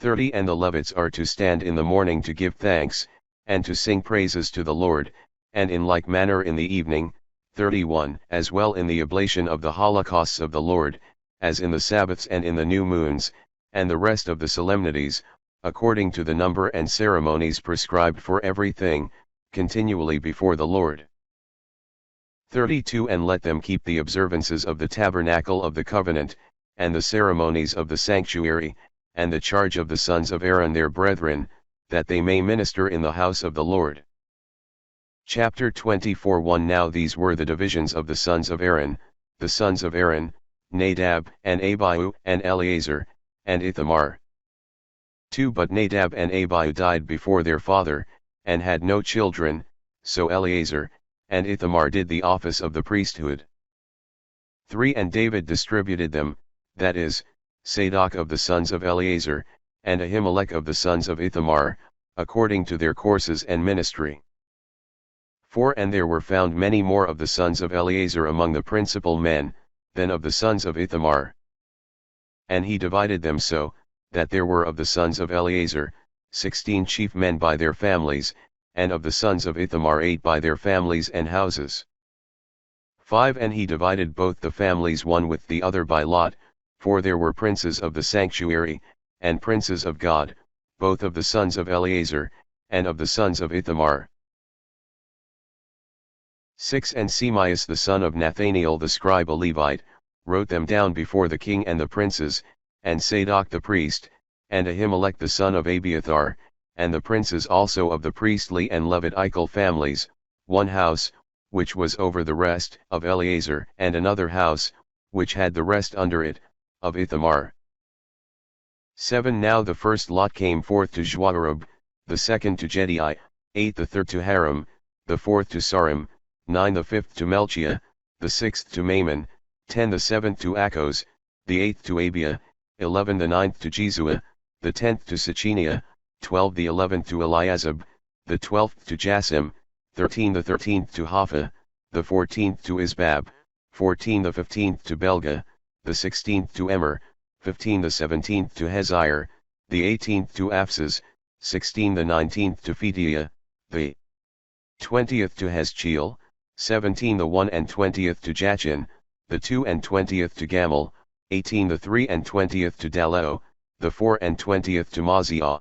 30 And the Levites are to stand in the morning to give thanks, and to sing praises to the Lord, and in like manner in the evening. 31 As well in the oblation of the holocausts of the Lord, as in the Sabbaths and in the new moons, and the rest of the solemnities, according to the number and ceremonies prescribed for everything, continually before the Lord. 32 And let them keep the observances of the tabernacle of the covenant, and the ceremonies of the sanctuary, and the charge of the sons of Aaron their brethren, that they may minister in the house of the Lord. Chapter 24 1 Now these were the divisions of the sons of Aaron, the sons of Aaron, Nadab, and Abihu, and Eleazar, and Ithamar. 2 But Nadab and Abihu died before their father, and had no children, so Eleazar, and Ithamar did the office of the priesthood. 3 And David distributed them, that is, Zadok of the sons of Eleazar, and Ahimelech of the sons of Ithamar, according to their courses and ministry. 4 And there were found many more of the sons of Eleazar among the principal men, than of the sons of Ithamar. And he divided them so, that there were of the sons of Eleazar, 16 chief men by their families, and of the sons of Ithamar 8 by their families and houses. 5 And he divided both the families one with the other by lot, for there were princes of the sanctuary, and princes of God, both of the sons of Eleazar, and of the sons of Ithamar. 6 And Semias the son of Nathaniel the scribe a Levite, wrote them down before the king and the princes, and Zadok the priest, and Ahimelech the son of Abiathar, and the princes also of the priestly and Levitical families, one house, which was over the rest, of Eleazar, and another house, which had the rest under it, of Ithamar. 7 Now the first lot came forth to Joarib, the second to Jediai, 8 the third to Haram, the fourth to Sarim, 9 the fifth to Melchiah, the sixth to Mammon, 10 the seventh to Achos, the eighth to Abia, 11 the ninth to Jezua, the 10th to Secheniah, 12 the 11th to Eliasib, the 12th to Jasim, 13 the 13th to Hapha, the 14th to Isbab, 14 the 15th to Belga, the 16th to Emer, 15 the 17th to Hezir, the 18th to Apses, 16 the 19th to Phthia, the 20th to Hezcheel, 17 the 1 and 20th to Jachin, the 2 and 20th to Gamal, 18 the 3 and 20th to Dallao, the 4 and 20th to Maziah.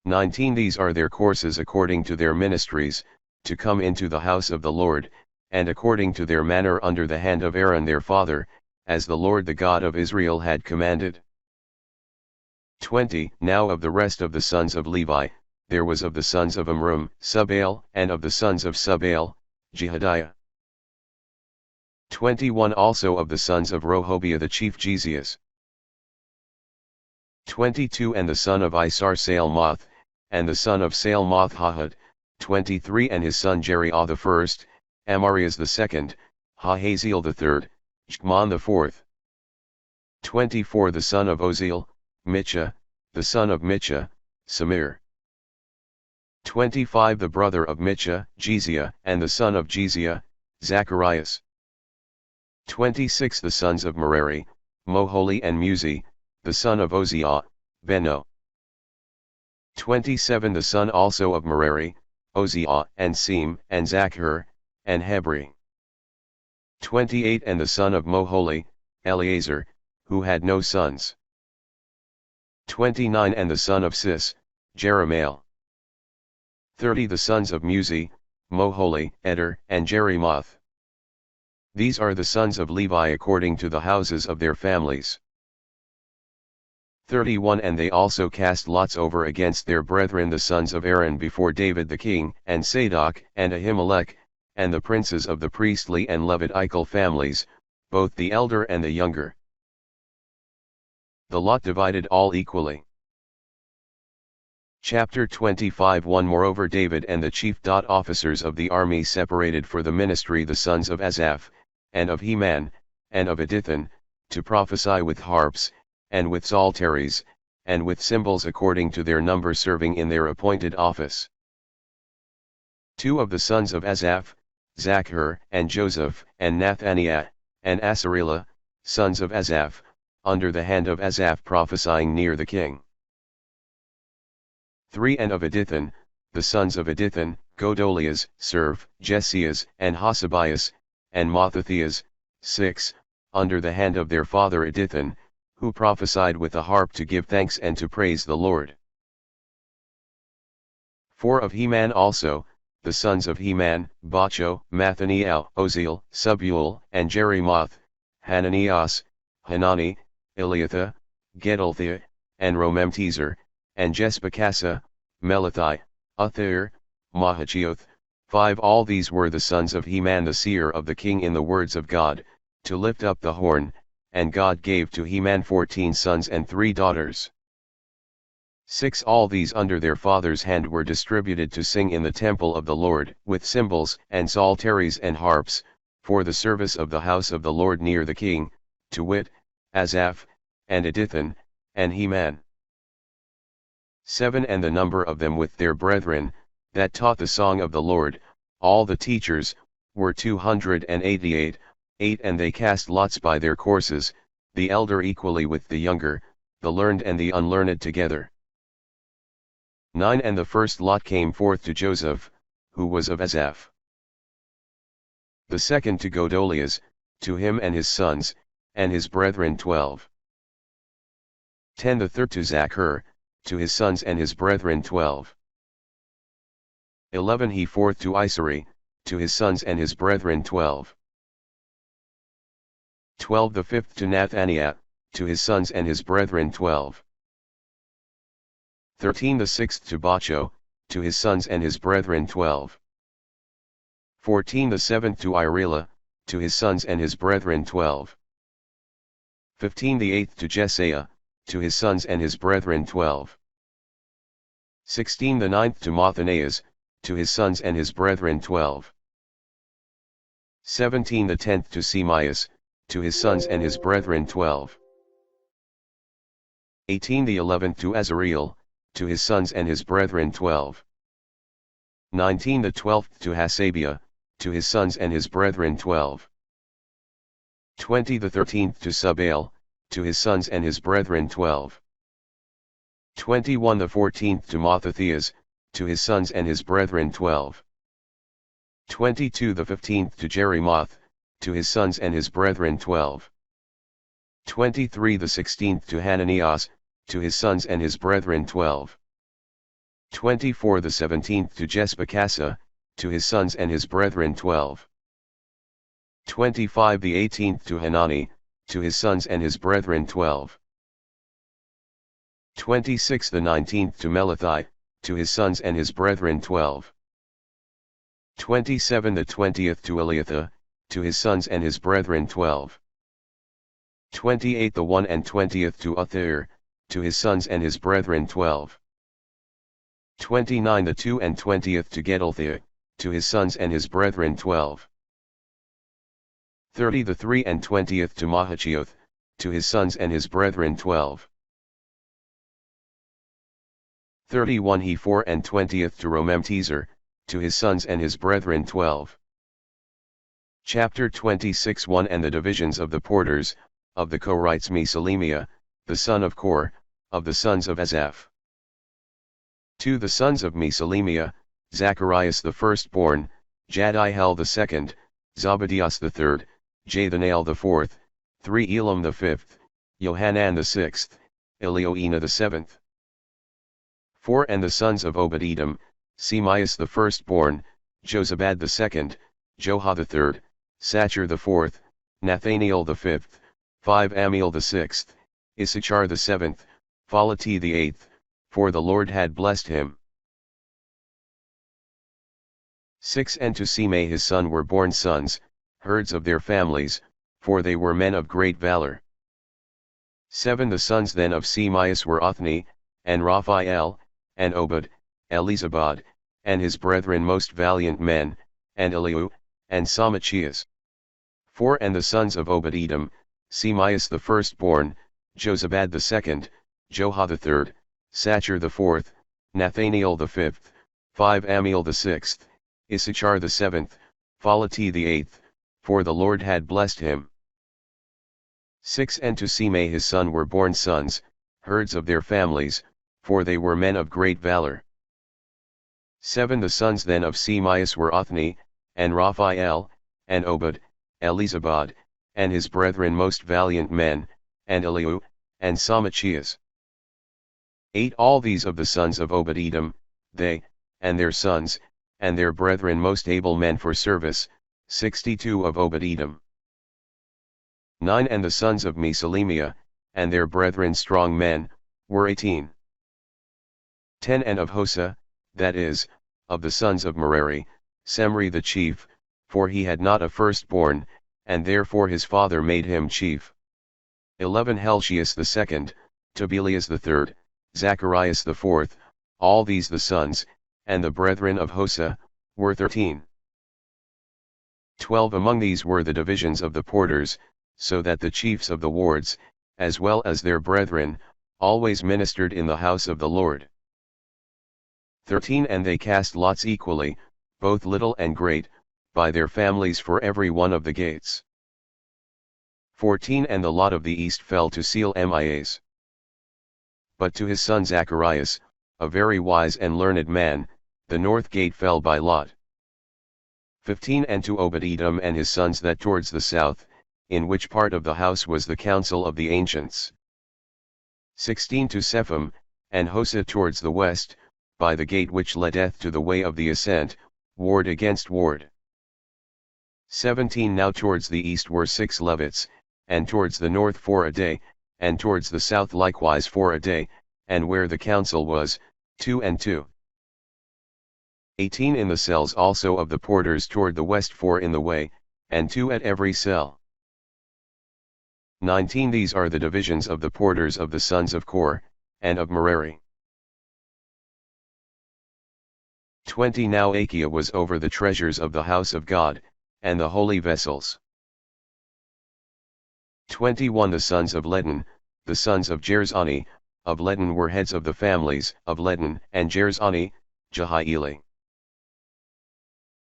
19 These are their courses according to their ministries, to come into the house of the Lord, and according to their manner under the hand of Aaron their father, as the Lord the God of Israel had commanded. 20 Now of the rest of the sons of Levi, there was of the sons of Amram, Subael, and of the sons of Subael, Jehadiah. 21 Also of the sons of Rehobiah the chief Jezias. 22 And the son of Isar Salmoth, and the son of Salmoth Hahad, 23 And his son Jeriah the first, Amarias the second, Hahaziel the third, Jchmon the fourth. 24 The son of Oziel, Mitcha, the son of Mitcha, Samir. 25 The brother of Mitcha, Jeziah, and the son of Jeziah, Zacharias. 26 The sons of Merari, Moholi and Muzi, the son of Oziah, Beno. 27 The son also of Merari, Oziah, and Sem, and Zachar, and Hebri. 28 And the son of Moholi, Eleazar, who had no sons. 29 And the son of Sis, Jeremiel. 30 The sons of Muzi, Moholi, Eder, and Jerimoth. These are the sons of Levi according to the houses of their families. 31 And they also cast lots over against their brethren the sons of Aaron before David the king, and Zadok, and Ahimelech, and the princes of the priestly and Levitical families, both the elder and the younger. The lot divided all equally. Chapter 25 1 Moreover David and the chief officers of the army separated for the ministry the sons of Asaph, and of Heman, and of Edithan, to prophesy with harps, and with psalteries, and with cymbals according to their number serving in their appointed office. 2 Of the sons of Asaph, Zachar, and Joseph, and Nathaniah, and Asarelah, sons of Asaph, under the hand of Asaph prophesying near the king. 3 And of Edithan, the sons of Edithan, Godolias, Serv, Jesias, and Hasabias, and Mathathias, 6, under the hand of their father Edithan, who prophesied with the harp to give thanks and to praise the Lord. 4 Of Heman also, the sons of Heman, Bacho, Mathaniel, Oziel, Subuel, and Jerimoth, Hananias, Hanani, Eliathah, Gedalthiah, and Romamtezer, and Jespakasa, Melathi, Uthair, Mahachioth. 5 All these were the sons of Heman the seer of the king in the words of God, to lift up the horn, and God gave to Heman 14 sons and 3 daughters. 6 All these under their father's hand were distributed to sing in the temple of the Lord, with cymbals, and psalteries and harps, for the service of the house of the Lord near the king, to wit, Asaph, and Edithan, and Heman. 7 And the number of them with their brethren, that taught the song of the Lord, all the teachers, were 288, 8 And they cast lots by their courses, the elder equally with the younger, the learned and the unlearned together. 9 And the first lot came forth to Joseph, who was of Asaph. The second to Godolias, to him and his sons, and his brethren 12. 10 The third to Zachar, to his sons and his brethren 12. 11 He fourth to Isari, to his sons and his brethren 12. 12 The fifth to Nathaniah, to his sons and his brethren 12. 13 The sixth to Bacho, to his sons and his brethren 12. 14 The seventh to Irelah, to his sons and his brethren 12. 15 The eighth to Jesiah, to his sons and his brethren 12. 16 The ninth to Mathanias, to his sons and his brethren 12. 17 The tenth to Semias, to his sons and his brethren 12. 18 The 11th to Azareel, to his sons and his brethren 12. 19 the 12th to Hasabia, to his sons and his brethren 12. 20 the 13th to Subael, to his sons and his brethren 12. 21 the 14th to Mathathias, to his sons and his brethren 12. 22 the 15th to Jerimoth, to his sons and his brethren 12. 23 the 16th to Hananias, to his sons and his brethren 12. 24 the 17th to Jespacasa, to his sons and his brethren 12. 25 the 18th to Hanani, to his sons and his brethren 12. 26 the 19th to Melathi, to his sons and his brethren 12. 27 the 20th to Eliatha, to his sons and his brethren 12. 28 the 1 and 20th to Uthair, to his sons and his brethren 12. 29 the 2 and 20th to Gedalthea, to his sons and his brethren 12. 30 the 3 and 20th to Mahachioth, to his sons and his brethren 12. 31 he 4 and 20th to Romamtezer, to his sons and his brethren 12. Chapter 26 1 And the divisions of the porters, of the Korites Mesalemia, the son of Kor, of the sons of Asaph. 2 The sons of Mesalemia, Zacharias the firstborn, Jadiel the second, Zabadias the third, Jathanael the fourth, 3 Elam the fifth, Johanan the sixth, Elioenah the seventh. 4 And the sons of Obed-Edom, Semias the firstborn, Jozabad the second, Joha the third, Sachar the fourth, Nathaniel the fifth, 5 Amiel the sixth, Issachar the seventh, Phalati the eighth, for the Lord had blessed him. 6 And to Semei his son were born sons, herds of their families, for they were men of great valor. 7 The sons then of Semias were Othni, and Raphael, and Obed, Elizabad, and his brethren most valiant men, and Eliu, and Samachias. 4 And the sons of Obed-Edom, Semias the firstborn, Jozabad the second, Joha the third, Sachar the fourth, Nathaniel the fifth, 5 Amiel the sixth, Issachar the seventh, Phalati the eighth, for the Lord had blessed him. 6 And to Semei his son were born sons, herds of their families, for they were men of great valor. 7 The sons then of Semias were Othni, and Raphael, and Obed, Elizabad, and his brethren most valiant men, and Eliu, and Samachias. 8 All these of the sons of Obed-Edom, they, and their sons, and their brethren most able men for service, 62 of Obed-Edom. 9 And the sons of Mesalemia, and their brethren strong men, were 18. 10 And of Hosa, that is, of the sons of Merari, Semri the chief, for he had not a firstborn, and therefore his father made him chief. 11 Helshias the second, Tobelias the third, Zacharias the fourth, all these the sons, and the brethren of Hosa, were 13. 12 Among these were the divisions of the porters, so that the chiefs of the wards, as well as their brethren, always ministered in the house of the Lord. 13 And they cast lots equally, both little and great, by their families for every one of the gates. 14 And the lot of the east fell to Seal-Mias. But to his son Zacharias, a very wise and learned man, the north gate fell by lot. 15 And to Obed-Edom and his sons that towards the south, in which part of the house was the council of the ancients. 16 To Sephem, and Hosa towards the west, by the gate which leadeth to the way of the ascent, ward against ward. 17 Now towards the east were 6 Levites, and towards the north 4 a day, and towards the south likewise 4 a day, and where the council was, 2 and 2. 18 In the cells also of the porters toward the west 4 in the way, and 2 at every cell. 19 These are the divisions of the porters of the sons of Kor, and of Merari. 20 Now Achia was over the treasures of the house of God, and the holy vessels. 21 The sons of Ledan, the sons of Jerzani, of Ledan were heads of the families of Ledan and Jerzani, Jehieli.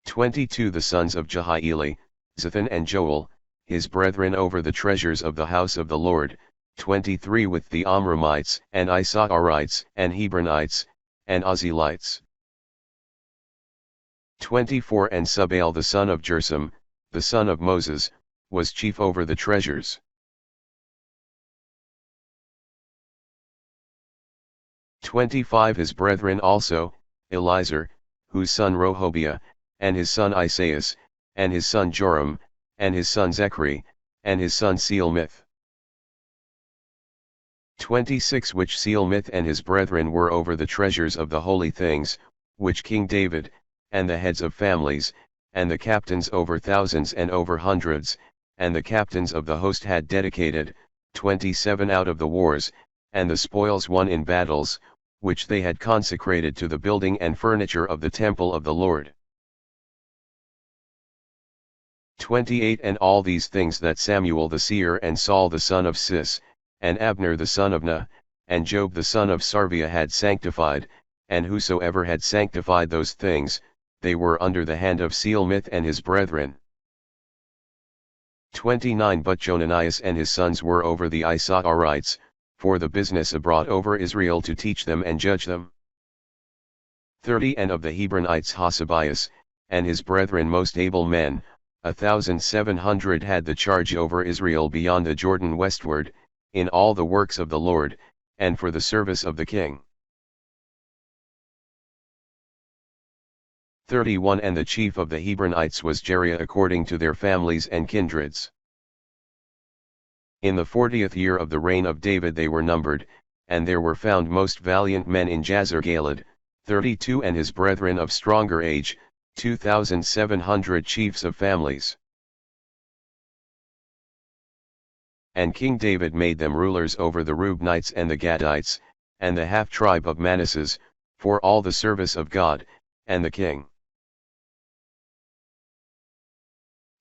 22 The sons of Jehieli, Zethan and Joel, his brethren over the treasures of the house of the Lord, 23 With the Amramites and Issacharites and Hebronites, and Ozelites. 24 And Subael the son of Jersam, the son of Moses, was chief over the treasures. 25 His brethren also, Elizur, whose son Rehobiah, and his son Isaias, and his son Joram, and his son Zechri, and his son Sealmith. 26 Which Sealmith and his brethren were over the treasures of the holy things, which King David, and the heads of families, and the captains over thousands and over hundreds, and the captains of the host had dedicated, 27 Out of the wars, and the spoils won in battles, which they had consecrated to the building and furniture of the temple of the Lord. 28 And all these things that Samuel the seer and Saul the son of Cis, and Abner the son of Ner, and Job the son of Sarviah had sanctified, and whosoever had sanctified those things, they were under the hand of Sealmith and his brethren. 29 But Jonanias and his sons were over the Issacharites, for the business abroad over Israel to teach them and judge them. 30 And of the Hebronites Hasabias, and his brethren most able men, 1,700 had the charge over Israel beyond the Jordan westward, in all the works of the Lord, and for the service of the king. 31 And the chief of the Hebronites was Jeriah according to their families and kindreds. In the 40th year of the reign of David they were numbered, and there were found most valiant men in Jazer-Galad, 32 And his brethren of stronger age, 2,700 chiefs of families. And King David made them rulers over the Reubenites and the Gadites, and the half-tribe of Manasseh, for all the service of God, and the king.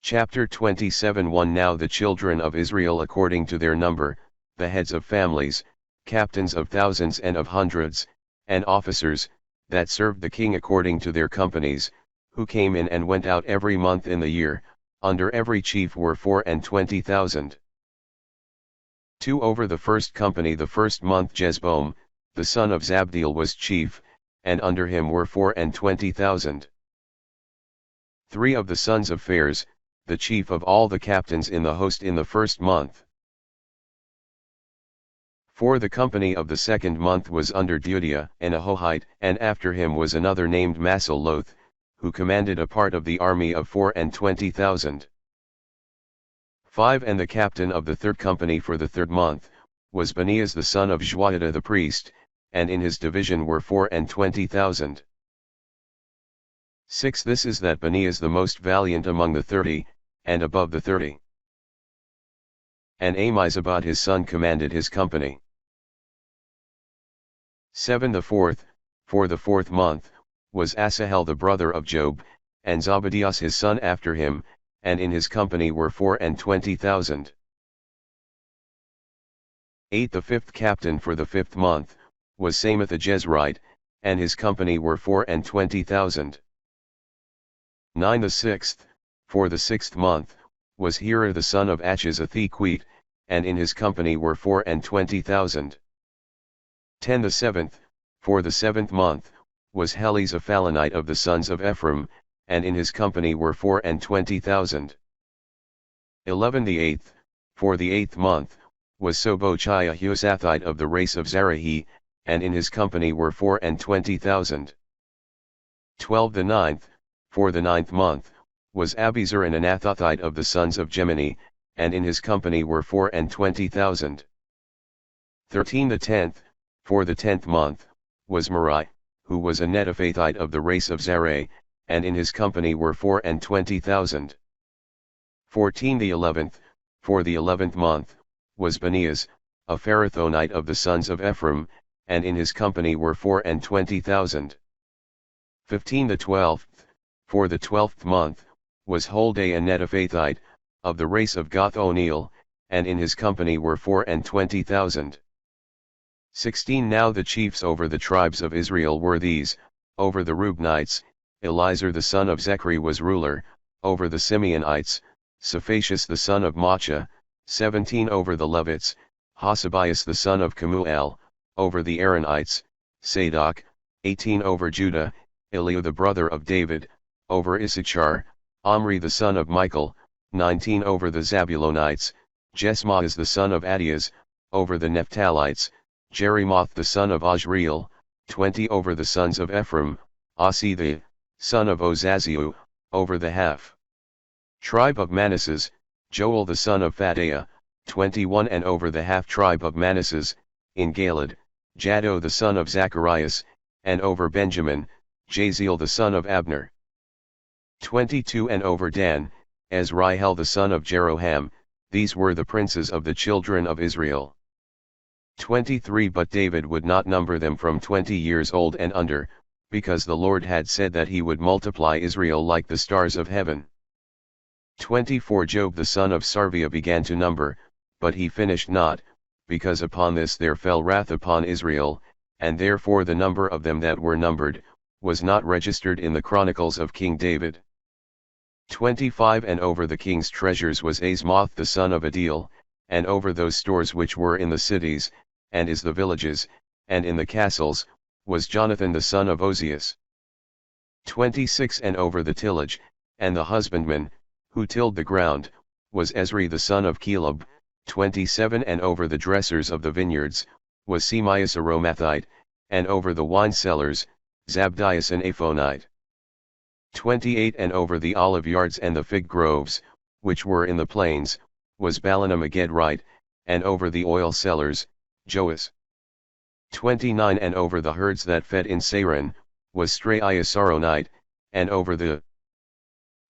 Chapter 27 1 Now the children of Israel according to their number, the heads of families, captains of thousands and of hundreds, and officers, that served the king according to their companies, who came in and went out every month in the year, under every chief were 24,000. 2 Over the first company the first month Jezboam, the son of Zabdiel was chief, and under him were 24,000. 3 Of the sons of Phares, the chief of all the captains in the host in the first month. 4 The company of the second month was under Deutia and Ahohite, and after him was another named Masaloth, who commanded a part of the army of 24,000. 5 And the captain of the third company for the third month, was Benias the son of Joiada the priest, and in his division were 24,000. 6 This is that Benias the most valiant among the 30, and above the 30. And Amizabad his son commanded his company. 7 The fourth, for the fourth month, was Asahel the brother of Job, and Zebadias his son after him, and in his company were 24,000. 8 The fifth captain for the fifth month, was Samath the Jezreelite, and his company were 24,000. 9 The sixth, for the sixth month, was Hira the son of Achish a Thequite, and in his company were 24,000. 10 The seventh, for the seventh month, was Heles a Phalonite of the sons of Ephraim, and in his company were 24,000. 11 The eighth, for the eighth month, was Sobochai a Husathite of the race of Zerahi, and in his company were 24,000. 12 The ninth, for the ninth month, was Abiezer an Anathothite of the sons of Gemini, and in his company were 24,000. 13 The tenth, for the 10th month, was Merai, who was a Netophathite of the race of Zerah, and in his company were 24,000. 14 The 11th, for the 11th month, was Benias, a Pharathonite of the sons of Ephraim, and in his company were 24,000. 15 The 12th, for the 12th month, was Holdai a Netophathite, of the race of Goth-O'Neill, and in his company were 24,000. 16 Now the chiefs over the tribes of Israel were these, over the Reubenites, Elizur the son of Zechri was ruler, over the Simeonites, Saphatius the son of Macha, 17 over the Levites, Hasabias the son of Kemuel, over the Aaronites, Sadok, 18 over Judah, Eliu the brother of David, over Issachar, Omri the son of Michael, 19 over the Zabulonites, Jesmaias the son of Adias, over the Naphtalites, Jerimoth the son of Ajriel, 20 over the sons of Ephraim, Asi the son of Ozaziu, over the half tribe of Manasseh, Joel the son of Phaddaiah, 21 and over the half tribe of Manasseh, in Galad, Jaddo the son of Zacharias, and over Benjamin, Jaziel the son of Abner. 22 and over Dan, Azriel the son of Jeroham, these were the princes of the children of Israel. 23 But David would not number them from 20 years old and under, because the Lord had said that he would multiply Israel like the stars of heaven. 24 Job the son of Sarvia began to number, but he finished not, because upon this there fell wrath upon Israel, and therefore the number of them that were numbered, was not registered in the chronicles of King David. 25 And over the king's treasures was Azmoth the son of Adil, and over those stores which were in the cities, and is the villages, and in the castles, was Jonathan the son of Ozias. 26 And over the tillage, and the husbandman, who tilled the ground, was Ezri the son of Caleb. 27 And over the dressers of the vineyards, was Semias a Romathite, and over the wine cellars, Zabdias an Aphonite. 28 And over the olive yards and the fig groves, which were in the plains, was Balaam a Gedrite, and over the oil cellars, Joas. 29 And over the herds that fed in Saron, was Straiah Saronite, and over the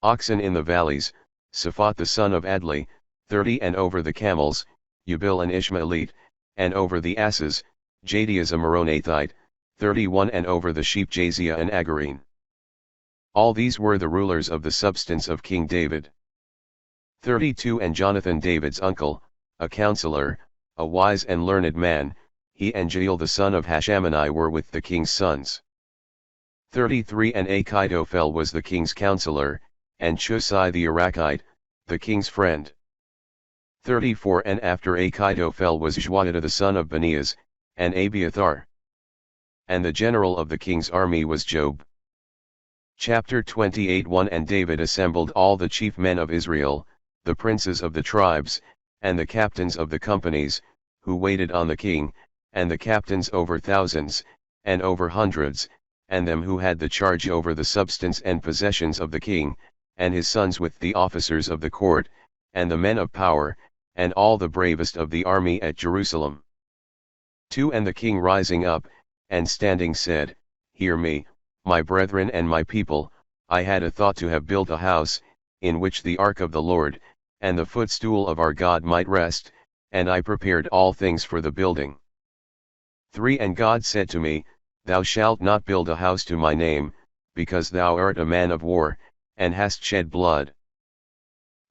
oxen in the valleys, Saphat the son of Adli. 30 And over the camels, Ubil an Ishmaelite, and over the asses, Jadias a Meronathite. 31 And over the sheep Jaziah an Agarine. All these were the rulers of the substance of King David. 32 And Jonathan David's uncle, a counselor, a wise and learned man, he and Jael the son of Hashamani were with the king's sons. 33 And Achitophel was the king's counselor, and Chusai the Arakite, the king's friend. 34 And after Achitophel was Joiada the son of Benias, and Abiathar. And the general of the king's army was Job. Chapter 28 1 And David assembled all the chief men of Israel, the princes of the tribes, and the captains of the companies, who waited on the king, and the captains over thousands, and over hundreds, and them who had the charge over the substance and possessions of the king, and his sons with the officers of the court, and the men of power, and all the bravest of the army at Jerusalem. 2 And the king rising up, and standing said, Hear me, my brethren and my people, I had a thought to have built a house, in which the ark of the Lord, and the footstool of our God might rest, and I prepared all things for the building. 3 And God said to me, Thou shalt not build a house to my name, because thou art a man of war, and hast shed blood.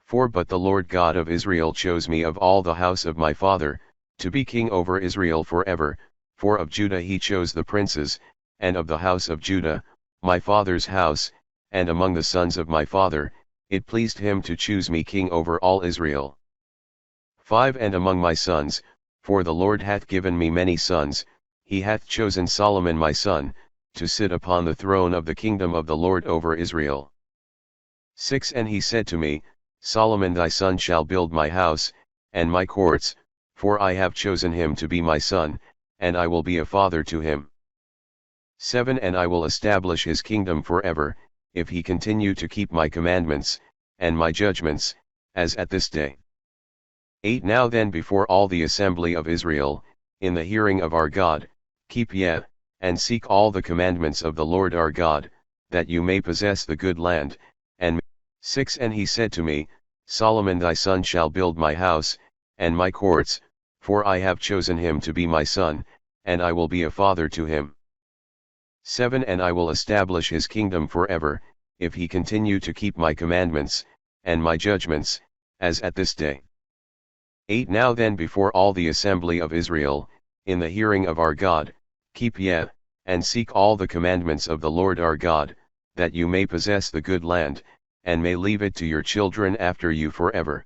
4 But the Lord God of Israel chose me of all the house of my father, to be king over Israel forever, for of Judah he chose the princes, and of the house of Judah, my father's house, and among the sons of my father, it pleased him to choose me king over all Israel. 5 And among my sons, for the Lord hath given me many sons, he hath chosen Solomon my son, to sit upon the throne of the kingdom of the Lord over Israel. 6 And he said to me, Solomon thy son shall build my house, and my courts, for I have chosen him to be my son, and I will be a father to him. 7 And I will establish his kingdom forever, if he continue to keep my commandments, and my judgments, as at this day. 8 Now then before all the assembly of Israel, in the hearing of our God, keep ye, and seek all the commandments of the Lord our God, that you may possess the good land, and 6 And he said to me, Solomon thy son shall build my house, and my courts, for I have chosen him to be my son, and I will be a father to him. 7 And I will establish his kingdom forever, if he continue to keep my commandments, and my judgments, as at this day. 8 Now then before all the assembly of Israel, in the hearing of our God, keep ye, and seek all the commandments of the Lord our God, that you may possess the good land, and may leave it to your children after you forever.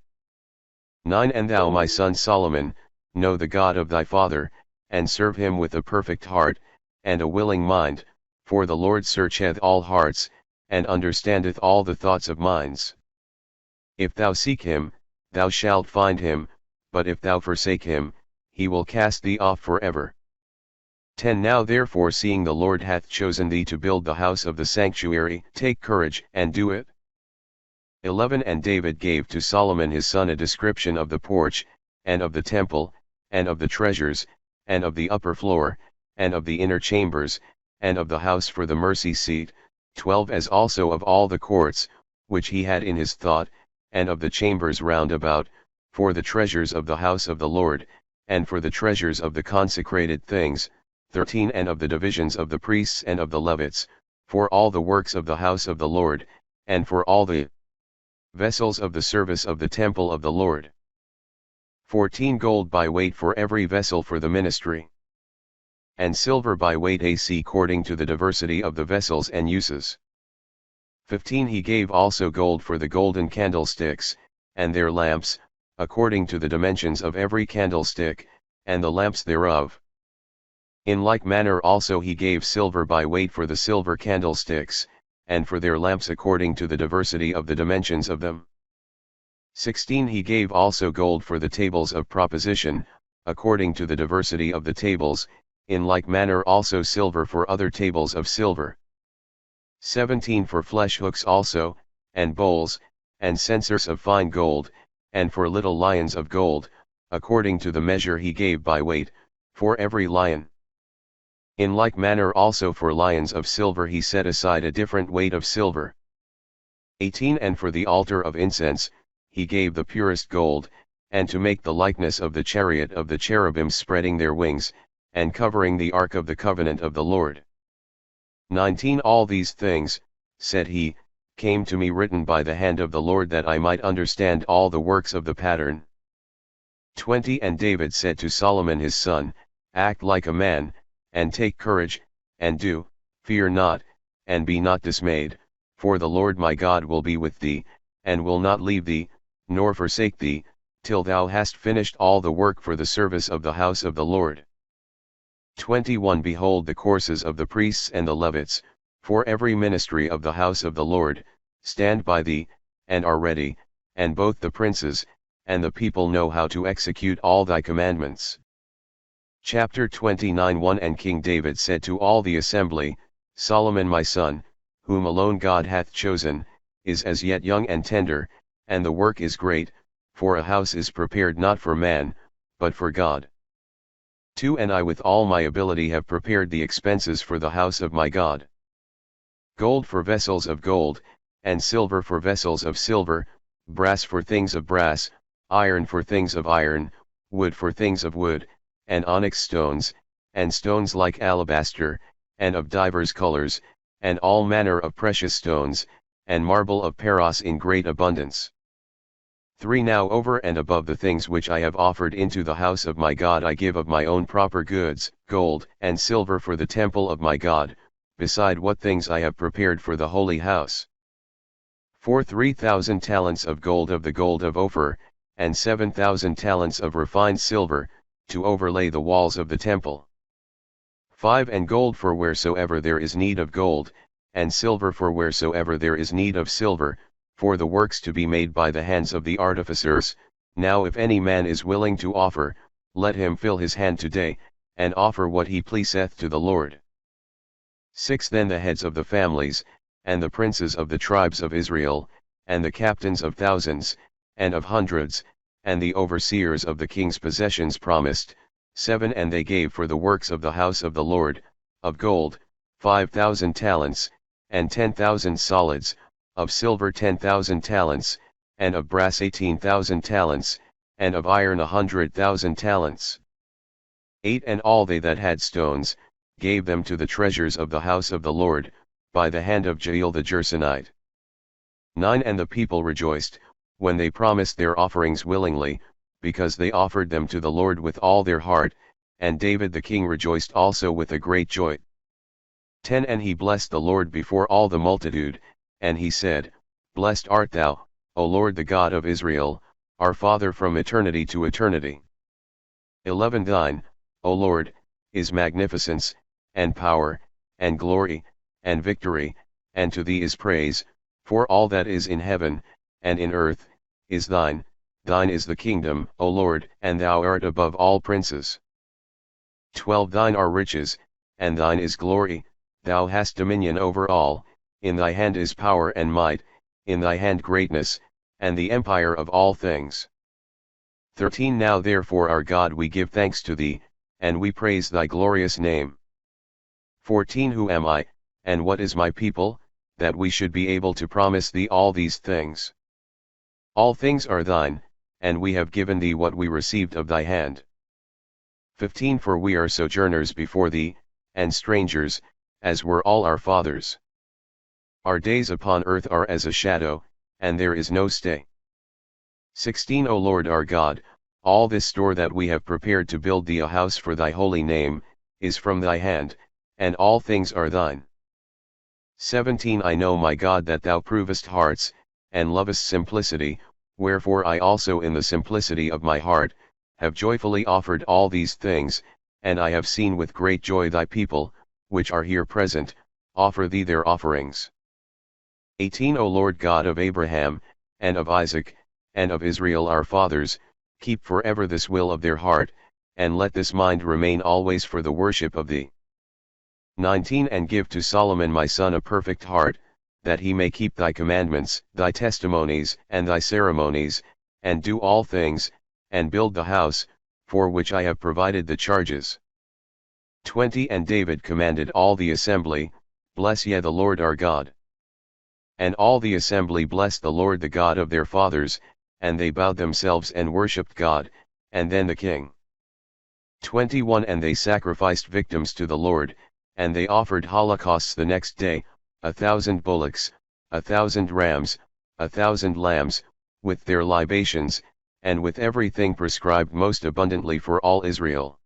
9 And thou my son Solomon, know the God of thy father, and serve him with a perfect heart, and a willing mind, for the Lord searcheth all hearts, and understandeth all the thoughts of minds. If thou seek him, thou shalt find him, but if thou forsake him, he will cast thee off forever. 10 Now therefore seeing the Lord hath chosen thee to build the house of the sanctuary, take courage, and do it. 11 And David gave to Solomon his son a description of the porch, and of the temple, and of the treasures, and of the upper floor, and of the inner chambers, and of the house for the mercy seat, 12 As also of all the courts, which he had in his thought, and of the chambers round about, for the treasures of the house of the Lord, and for the treasures of the consecrated things, 13 And of the divisions of the priests and of the Levites, for all the works of the house of the Lord, and for all the vessels of the service of the temple of the Lord. 14 Gold by weight for every vessel for the ministry, and silver by weight according to the diversity of the vessels and uses. 15 He gave also gold for the golden candlesticks, and their lamps, according to the dimensions of every candlestick, and the lamps thereof. In like manner also he gave silver by weight for the silver candlesticks, and for their lamps according to the diversity of the dimensions of them. 16 He gave also gold for the tables of proposition, according to the diversity of the tables, in like manner also silver for other tables of silver. 17 For flesh hooks also, and bowls, and censers of fine gold, and for little lions of gold, according to the measure he gave by weight, for every lion. In like manner also for lions of silver he set aside a different weight of silver. 18 And for the altar of incense, he gave the purest gold, and to make the likeness of the chariot of the cherubim spreading their wings, and covering the ark of the covenant of the Lord. 19 All these things, said he, came to me written by the hand of the Lord that I might understand all the works of the pattern. 20 And David said to Solomon his son, Act like a man, and take courage, and do, fear not, and be not dismayed, for the Lord my God will be with thee, and will not leave thee, nor forsake thee, till thou hast finished all the work for the service of the house of the Lord. 21 Behold the courses of the priests and the Levites, for every ministry of the house of the Lord, stand by thee, and are ready, and both the princes, and the people know how to execute all thy commandments. Chapter 29 1 And King David said to all the assembly, Solomon my son, whom alone God hath chosen, is as yet young and tender, and the work is great, for a house is prepared not for man, but for God. 2 And I with all my ability have prepared the expenses for the house of my God. Gold for vessels of gold, and silver for vessels of silver, brass for things of brass, iron for things of iron, wood for things of wood, and onyx stones, and stones like alabaster, and of divers colors, and all manner of precious stones, and marble of Paros in great abundance. 3 Now over and above the things which I have offered into the house of my God I give of my own proper goods, gold and silver for the temple of my God, beside what things I have prepared for the holy house. 4 3,000 talents of gold of the gold of Ophir, and 7,000 talents of refined silver, to overlay the walls of the temple. 5 And gold for wheresoever there is need of gold, and silver for wheresoever there is need of silver, for the works to be made by the hands of the artificers. Now if any man is willing to offer, let him fill his hand today, and offer what he pleaseth to the Lord. 6 Then the heads of the families, and the princes of the tribes of Israel, and the captains of thousands, and of hundreds, and the overseers of the king's possessions promised. 7 And they gave for the works of the house of the Lord, of gold, 5,000 talents, and 10,000 solids, of silver 10,000 talents, and of brass 18,000 talents, and of iron 100,000 talents. 8 And all they that had stones, gave them to the treasures of the house of the Lord, by the hand of Jael the Gersonite. 9 And the people rejoiced, when they promised their offerings willingly, because they offered them to the Lord with all their heart, and David the king rejoiced also with a great joy. 10 And he blessed the Lord before all the multitude, and he said, Blessed art thou, O Lord the God of Israel, our Father from eternity to eternity. 11 Thine, O Lord, is magnificence, and power, and glory, and victory, and to thee is praise, for all that is in heaven, and in earth, is thine. Thine is the kingdom, O Lord, and thou art above all princes. 12 Thine are riches, and thine is glory, thou hast dominion over all, in thy hand is power and might, in thy hand greatness, and the empire of all things. 13 Now therefore our God we give thanks to thee, and we praise thy glorious name. 14 Who am I, and what is my people, that we should be able to promise thee all these things? All things are thine, and we have given thee what we received of thy hand. 15 For we are sojourners before thee, and strangers, as were all our fathers. Our days upon earth are as a shadow, and there is no stay. 16 O Lord our God, all this store that we have prepared to build thee a house for thy holy name, is from thy hand, and all things are thine. 17 I know my God that thou provest hearts, and lovest simplicity, wherefore I also in the simplicity of my heart, have joyfully offered all these things, and I have seen with great joy thy people, which are here present, offer thee their offerings. 18 O Lord God of Abraham, and of Isaac, and of Israel our fathers, keep forever this will of their heart, and let this mind remain always for the worship of thee. 19 And give to Solomon my son a perfect heart, that he may keep thy commandments, thy testimonies, and thy ceremonies, and do all things, and build the house, for which I have provided the charges. 20 And David commanded all the assembly, Bless ye the Lord our God. And all the assembly blessed the Lord the God of their fathers, and they bowed themselves and worshipped God, and then the king. 21 And they sacrificed victims to the Lord, and they offered holocausts the next day, 1,000 bullocks, 1,000 rams, 1,000 lambs, with their libations, and with everything prescribed most abundantly for all Israel.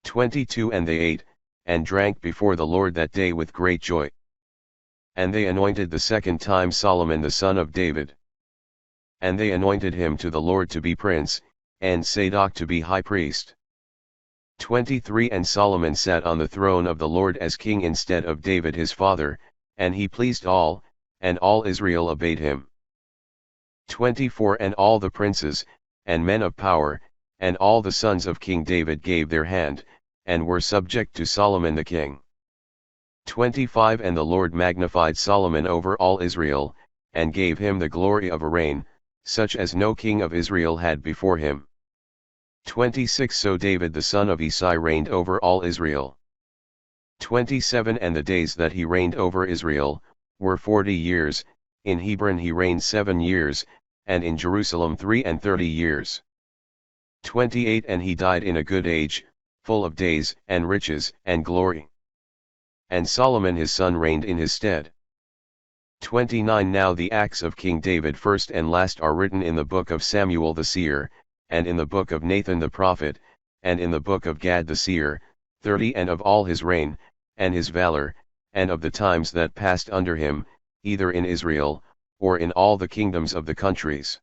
22 And they ate, and drank before the Lord that day with great joy. And they anointed the second time Solomon the son of David. And they anointed him to the Lord to be prince, and Zadok to be high priest. 23 And Solomon sat on the throne of the Lord as king instead of David his father, and he pleased all, and all Israel obeyed him. 24 And all the princes, and men of power, and all the sons of King David gave their hand, and were subject to Solomon the king. 25 And the Lord magnified Solomon over all Israel, and gave him the glory of a reign, such as no king of Israel had before him. 26 So David the son of Isai reigned over all Israel. 27 And the days that he reigned over Israel, were 40 years, in Hebron he reigned 7 years, and in Jerusalem 33 years. 28 And he died in a good age, full of days, and riches, and glory. And Solomon his son reigned in his stead. 29 Now the acts of King David first and last are written in the book of Samuel the seer, and in the book of Nathan the prophet, and in the book of Gad the seer, 30 And of all his reign, and his valor, and of the times that passed under him, either in Israel, or in all the kingdoms of the countries.